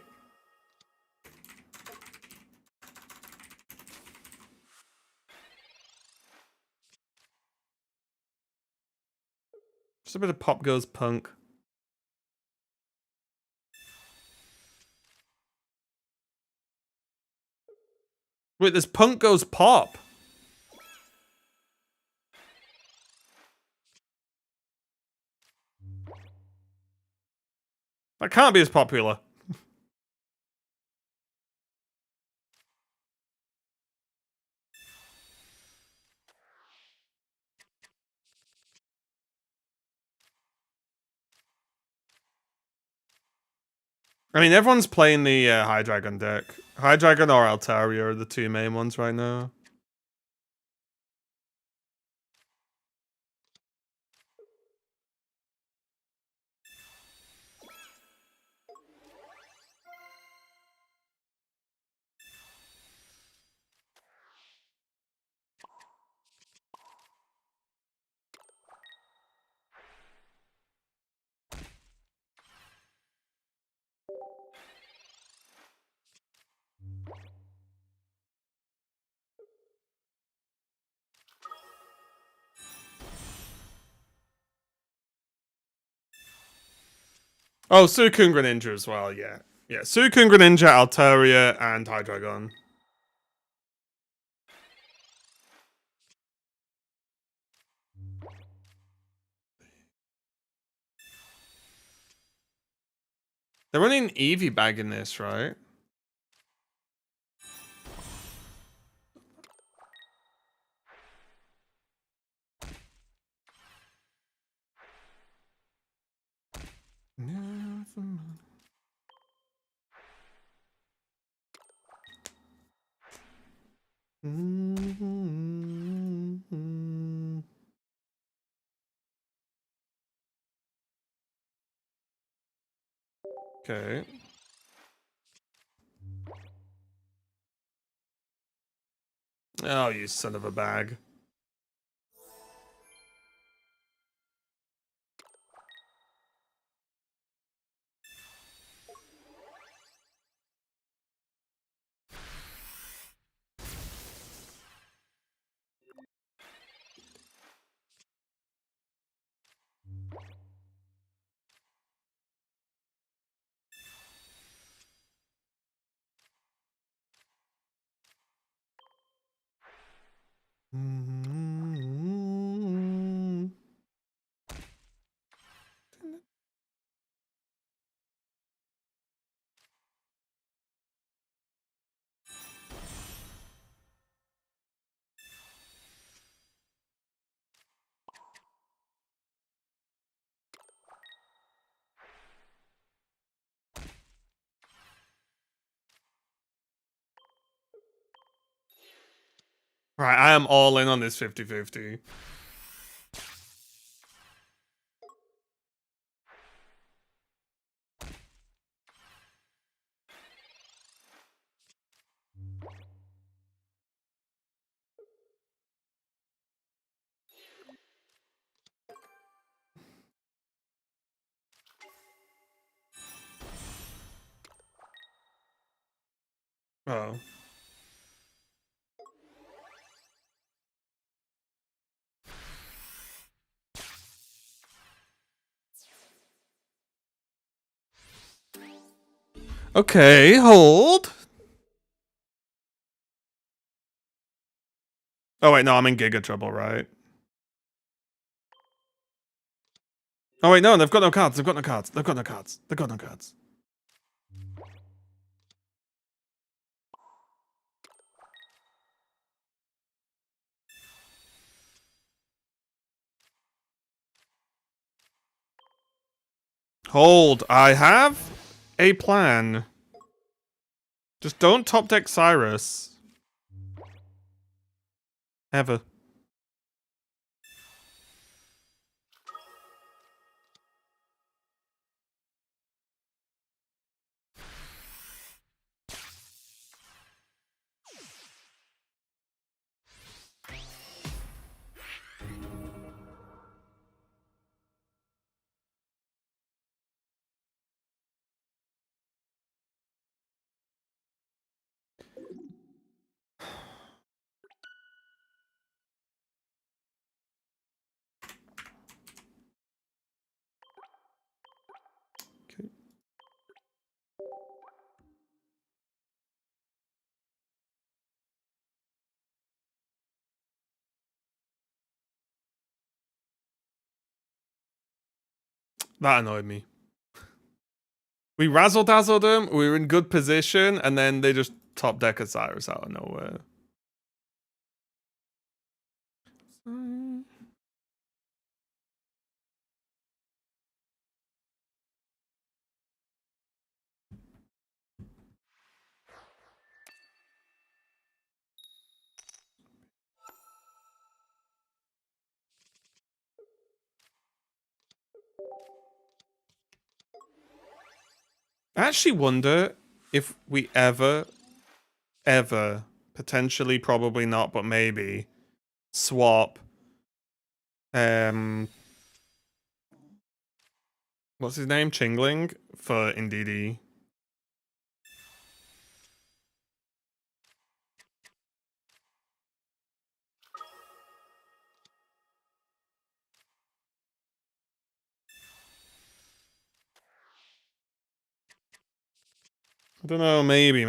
Just a bit of Pop Goes Punk. Wait, there's Punk Goes Pop. That can't be as popular. I mean, everyone's playing the Hydreigon deck. Hydreigon or Altaria are the two main ones right now. Oh, Suicune Greninja as well, yeah. Yeah, Suicune Greninja, Altaria, and Hydreigon. They're running an Eevee bag in this, right? Okay. Oh, you son of a bag. Right, I am all in on this 50-50. Oh. Okay, hold. Oh wait, no, I'm in Giga trouble, right? Oh wait, no, they've got no cards. They've got no cards. They've got no cards. They've got no cards. Hold. I have a plan. Just don't top deck Cyrus. Ever. That annoyed me. We razzle dazzled them. We were in good position, and then they just top deck Osiris out of nowhere. I actually wonder if we ever, potentially, probably not, but maybe, swap, what's his name? Chingling for Indeedee. I don't know, maybe.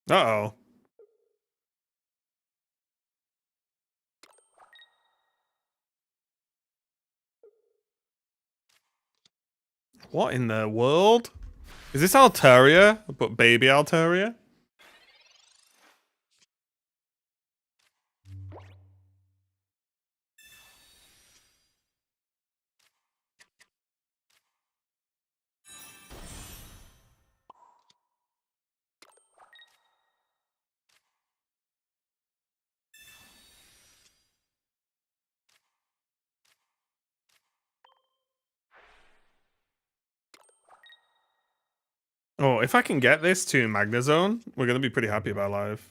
Uh-oh. What in the world? Is this Altaria? But baby Altaria? Oh, if I can get this to Magnezone, we're gonna be pretty happy about life.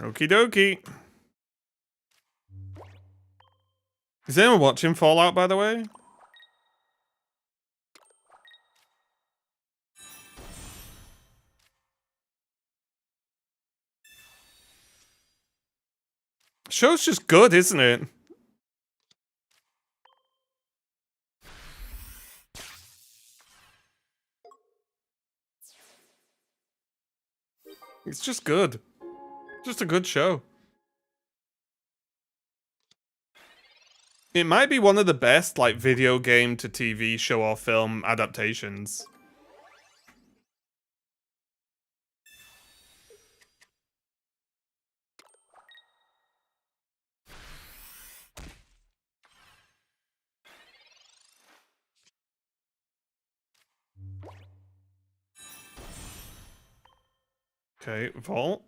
Okie dokie. Is anyone watching Fallout, by the way? Show's just good, isn't it? It's just good. Just a good show. It might be one of the best, like, video game to TV show or film adaptations. Okay, Vault.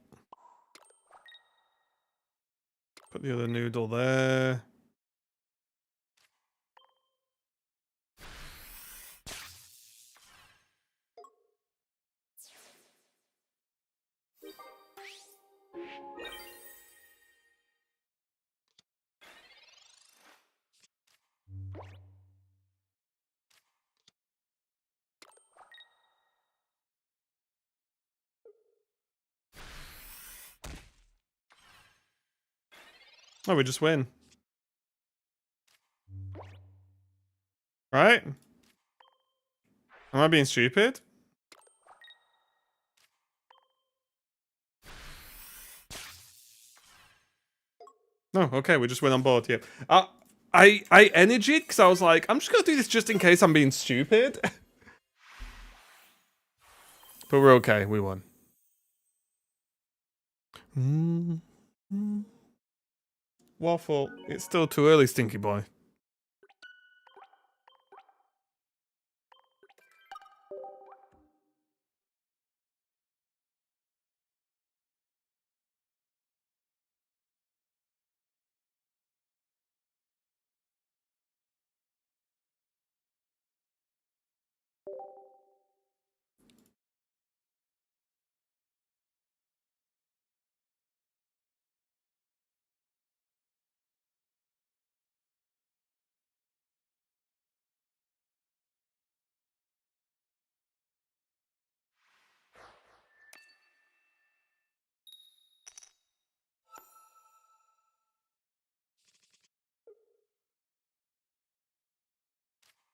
Put the other noodle there. Oh, we just win. Right? Am I being stupid? No, okay, we just went on board, yeah. I energied because I was like, I'm just gonna do this just in case I'm being stupid. But we're okay, we won. Waffle, it's still too early, stinky boy.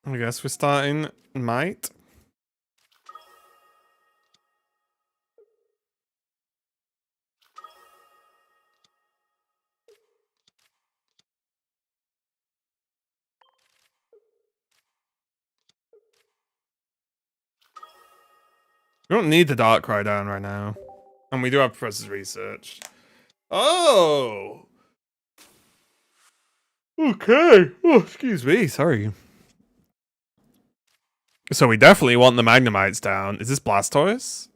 I guess we're starting Might. We don't need the Darkrai down right now. And we do have Professor's Research. Oh! Okay. Oh, excuse me. Sorry. So we definitely want the Magnemites down. Is this Blastoise?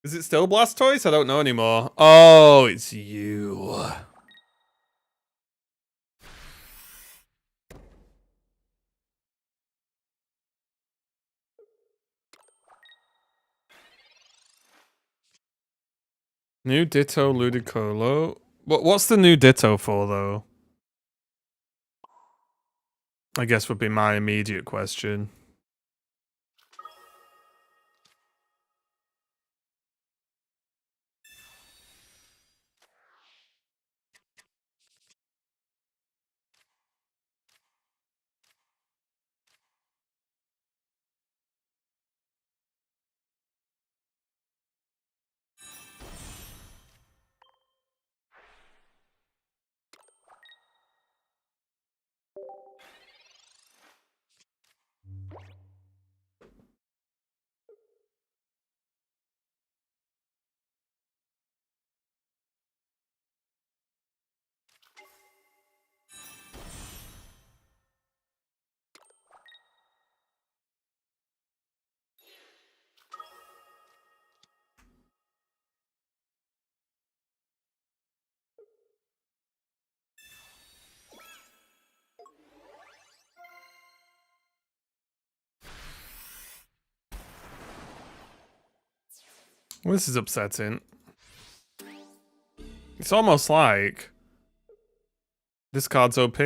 Is it still Blastoise? I don't know anymore. Oh, it's you. New Ditto Ludicolo. What's the new Ditto for, though? I guess would be my immediate question. Well, this is upsetting. It's almost like this card's OP.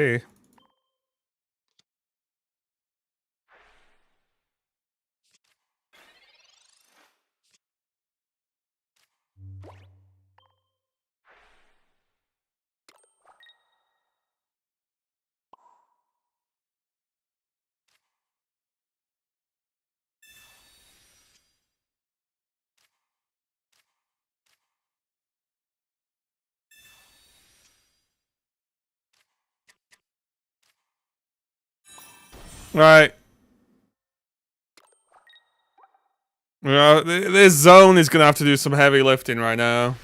Right. This zone is gonna have to do some heavy lifting right now.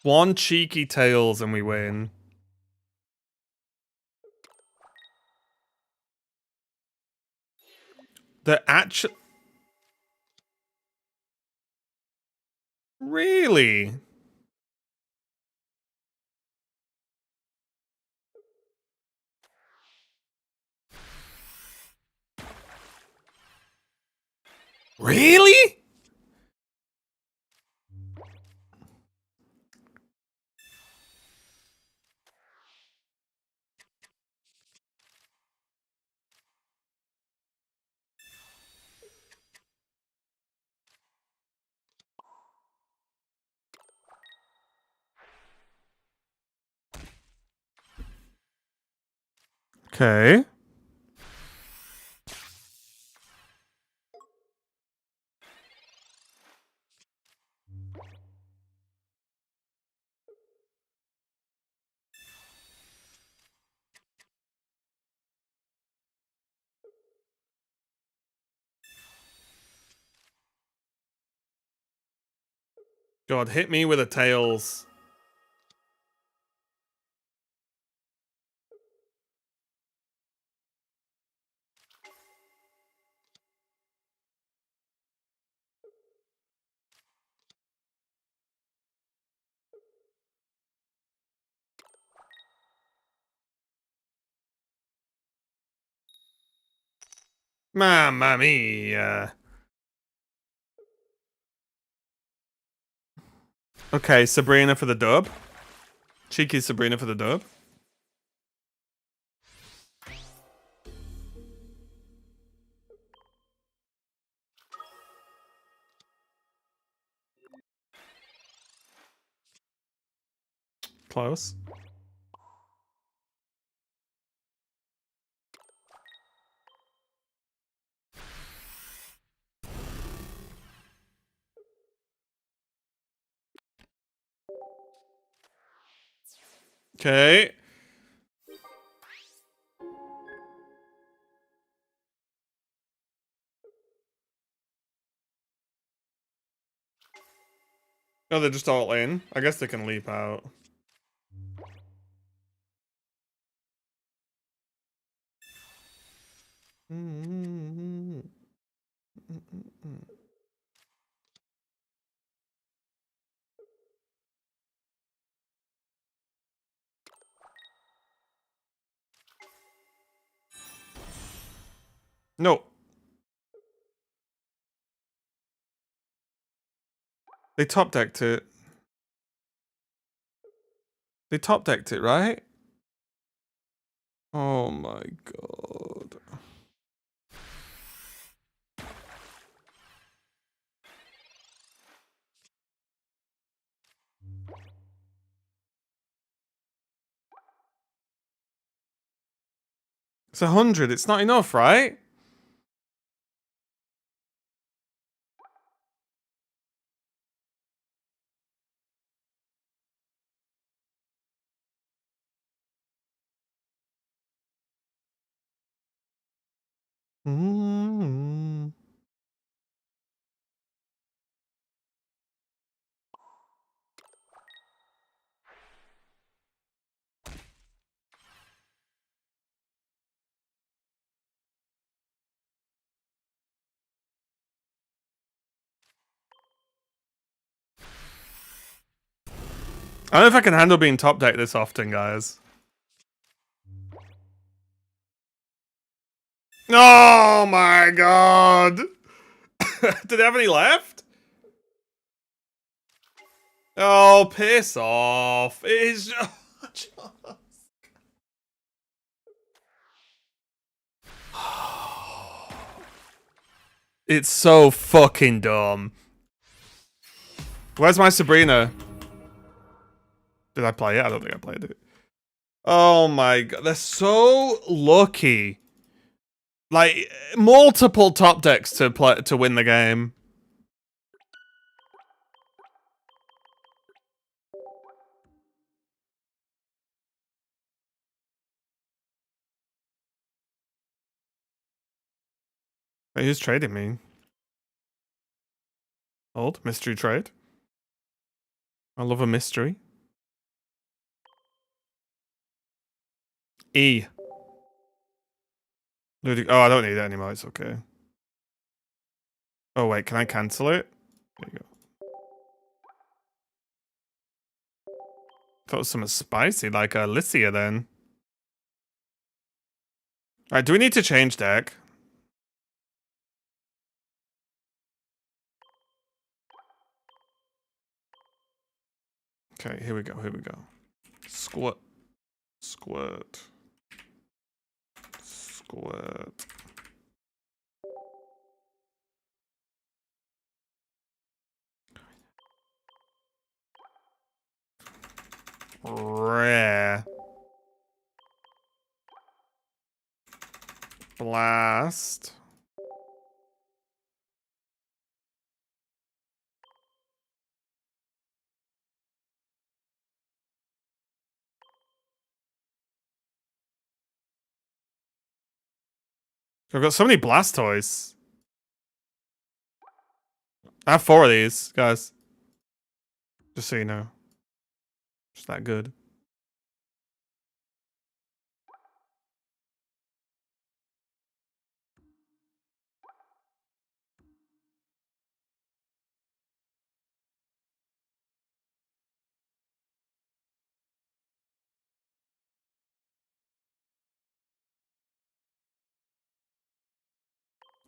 One cheeky Tails and we win. The actual... Really? Really? Okay. God, hit me with a Tails. Mamma mia. Okay, Sabrina for the dub. Cheeky Sabrina for the dub. Close. Okay. Oh, they're just all in. I guess they can leap out. No. They top decked it. They top decked it, right? Oh my god. It's 100. It's not enough, right? Mm. I don't know if I can handle being top decked this often, guys. Oh my god. Did they have any left? Oh, piss off. It is just... It's so fucking dumb. Where's my Sabrina? Did I play it? I don't think I played it. Oh my god, they're so lucky. Like multiple top decks to play to win the game. Wait, who's trading me? Old mystery trade. I love a mystery. E. Oh, I don't need it anymore. It's okay. Oh wait, can I cancel it? There you go. Thought it was something spicy, like Alicia then. Alright, do we need to change deck? Okay, here we go, here we go. Squirt. Squirt. Squirt. Rare. Blast. I've got so many Blastoise. I have 4 of these, guys. Just so you know. Just that good.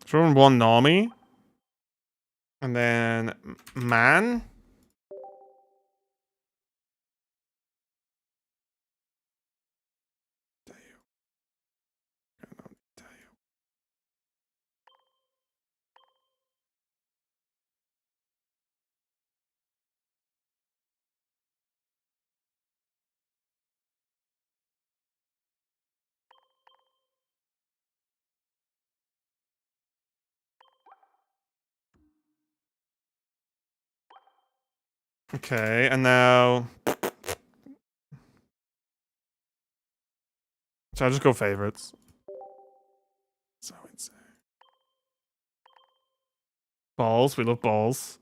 So run one normie. And then man. Okay, and now... So I'll just go favorites. So insane. Balls, we love balls.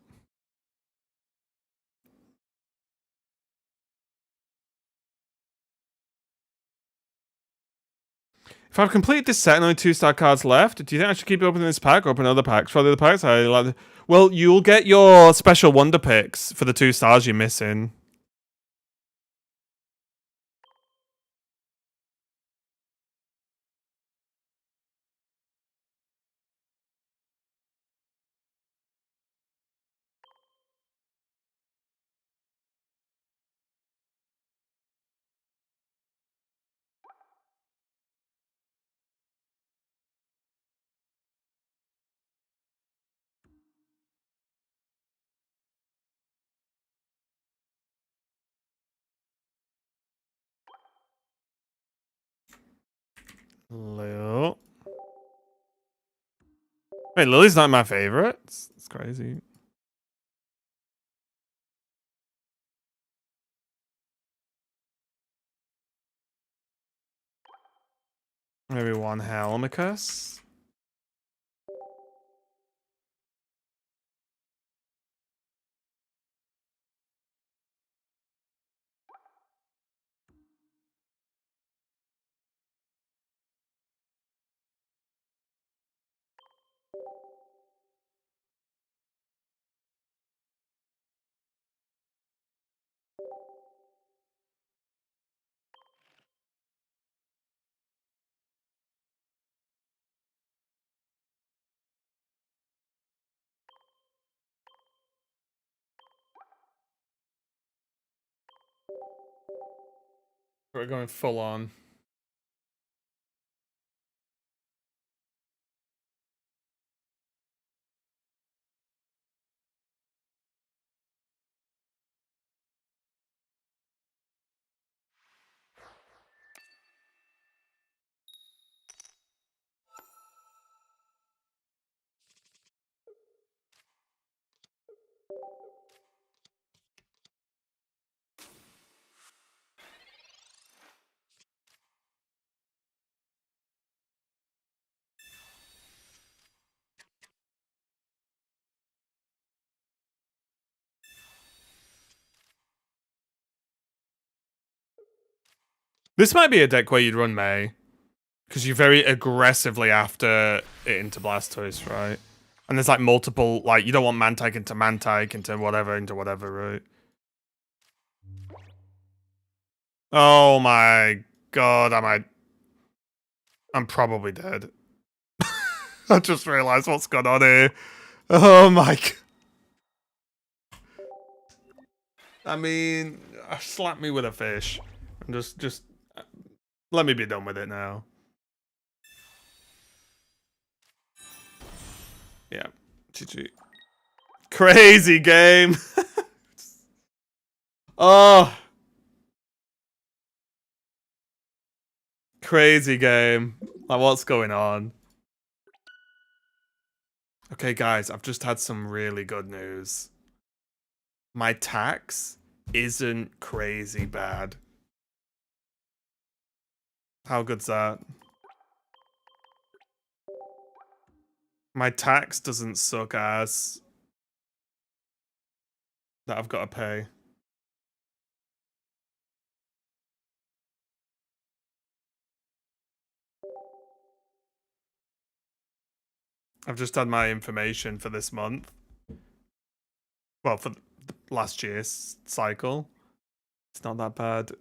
If I've completed this set and only 2-star cards left, do you think I should keep opening this pack or open other packs? For the other packs, I like. Well, you'll get your special wonder picks for the 2 stars you're missing. Lil. Wait, Lily's not my favorite? It's crazy. Maybe one Helmicus. We're going full on. This might be a deck where you'd run May. Because you're very aggressively after it into Blastoise, right? And there's like multiple, like, you don't want Mantike into whatever, right? Oh my god, I'm probably dead. I just realized what's going on here. Oh my god. I mean, slap me with a fish. And just let me be done with it now. Yeah, GG. Crazy game. Oh. Crazy game. Like, what's going on? Okay, guys, I've just had some really good news. My tax isn't crazy bad. How good's that? My tax doesn't suck ass that I've got to pay. I've just had my information for this month. Well, for last year's cycle. It's not that bad.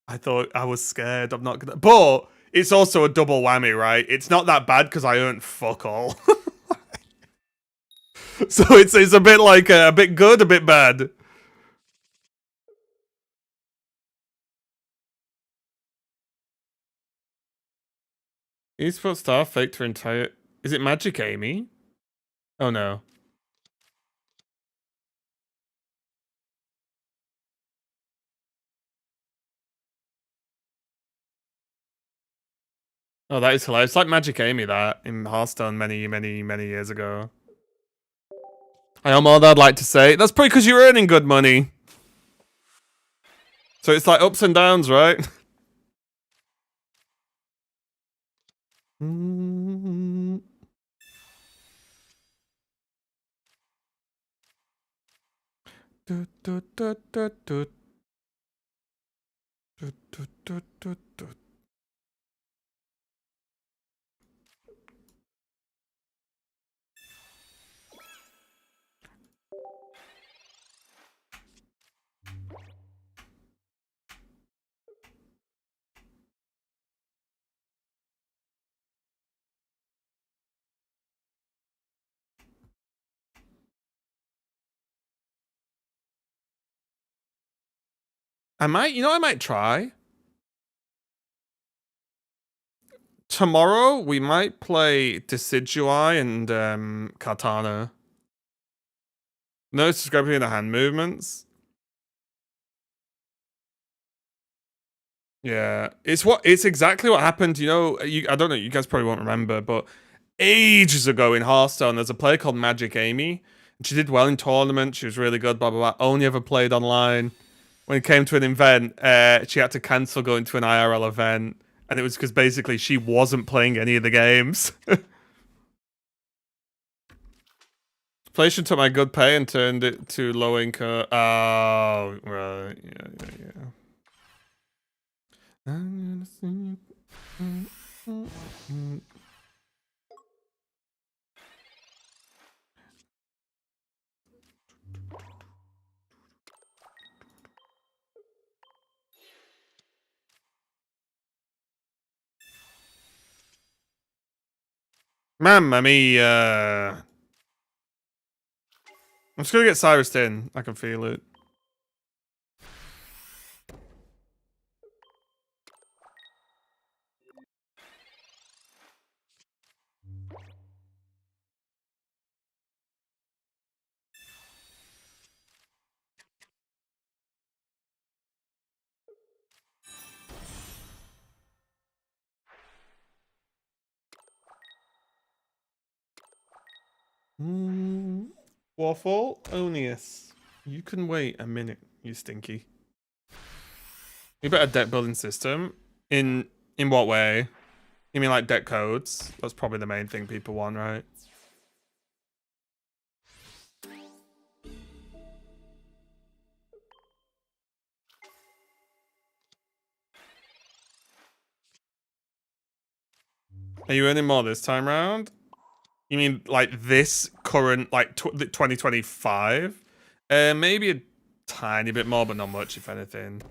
I thought I was scared. I'm not gonna. But it's also a double whammy, right? It's not that bad because I earned fuck all. So it's a bit like a bit good, a bit bad. Esports star faked her entire. Is it Magic Amy? Oh no. Oh, that is hilarious. It's like Magic Amy that in Hearthstone many years ago. I am all that I'd like to say. That's probably because you're earning good money. So it's like ups and downs, right? I might try. Tomorrow we might play Decidueye and Katana. No discrepancy in the hand movements. Yeah, it's exactly what happened. I don't know. You guys probably won't remember, but ages ago in Hearthstone, there's a player called Magic Amy, and she did well in tournaments. She was really good. Blah blah blah. Only ever played online. When it came to an event, she had to cancel going to an IRL event, and it was because basically she wasn't playing any of the games. Inflation took my good pay and turned it to low income. Oh, right. Yeah. I'm gonna see. Mamma mia. I'm just gonna get Cyrus in. I can feel it. Waffle Onius. You can wait a minute, you stinky. You better deck building system. In what way? You mean like deck codes? That's probably the main thing people want, right? Are you earning more this time round? You mean like this current, like 2025? Maybe a tiny bit more, but not much, if anything.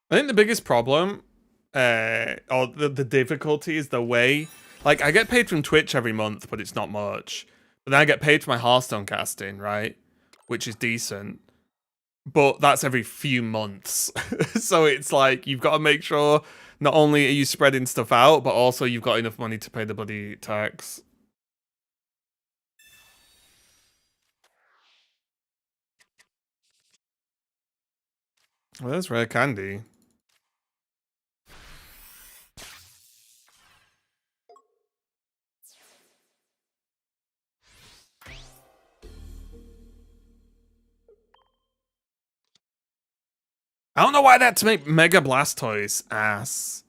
I think the biggest problem, or the difficulty is the way, like I get paid from Twitch every month, but it's not much. But then I get paid for my Hearthstone casting, right? Which is decent. But that's every few months. So it's like, you've got to make sure not only are you spreading stuff out, but also you've got enough money to pay the bloody tax. Well, that's rare candy. I don't know why that to make Mega Blastoise ass.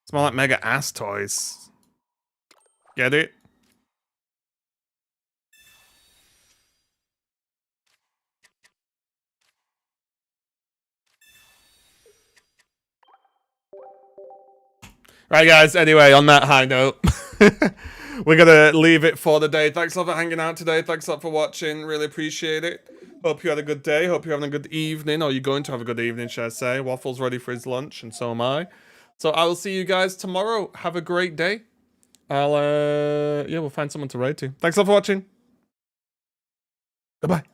It's more like Mega Ass Toys. Get it? Right, guys. Anyway, on that high note, we're gonna leave it for the day. Thanks a lot for hanging out today. Thanks a lot for watching. Really appreciate it. Hope you had a good day. Hope you're having a good evening, or you're going to have a good evening, should I say. Waffle's ready for his lunch, and so am I. So I will see you guys tomorrow. Have a great day. We'll find someone to raid to. Thanks a lot for watching. Bye-bye.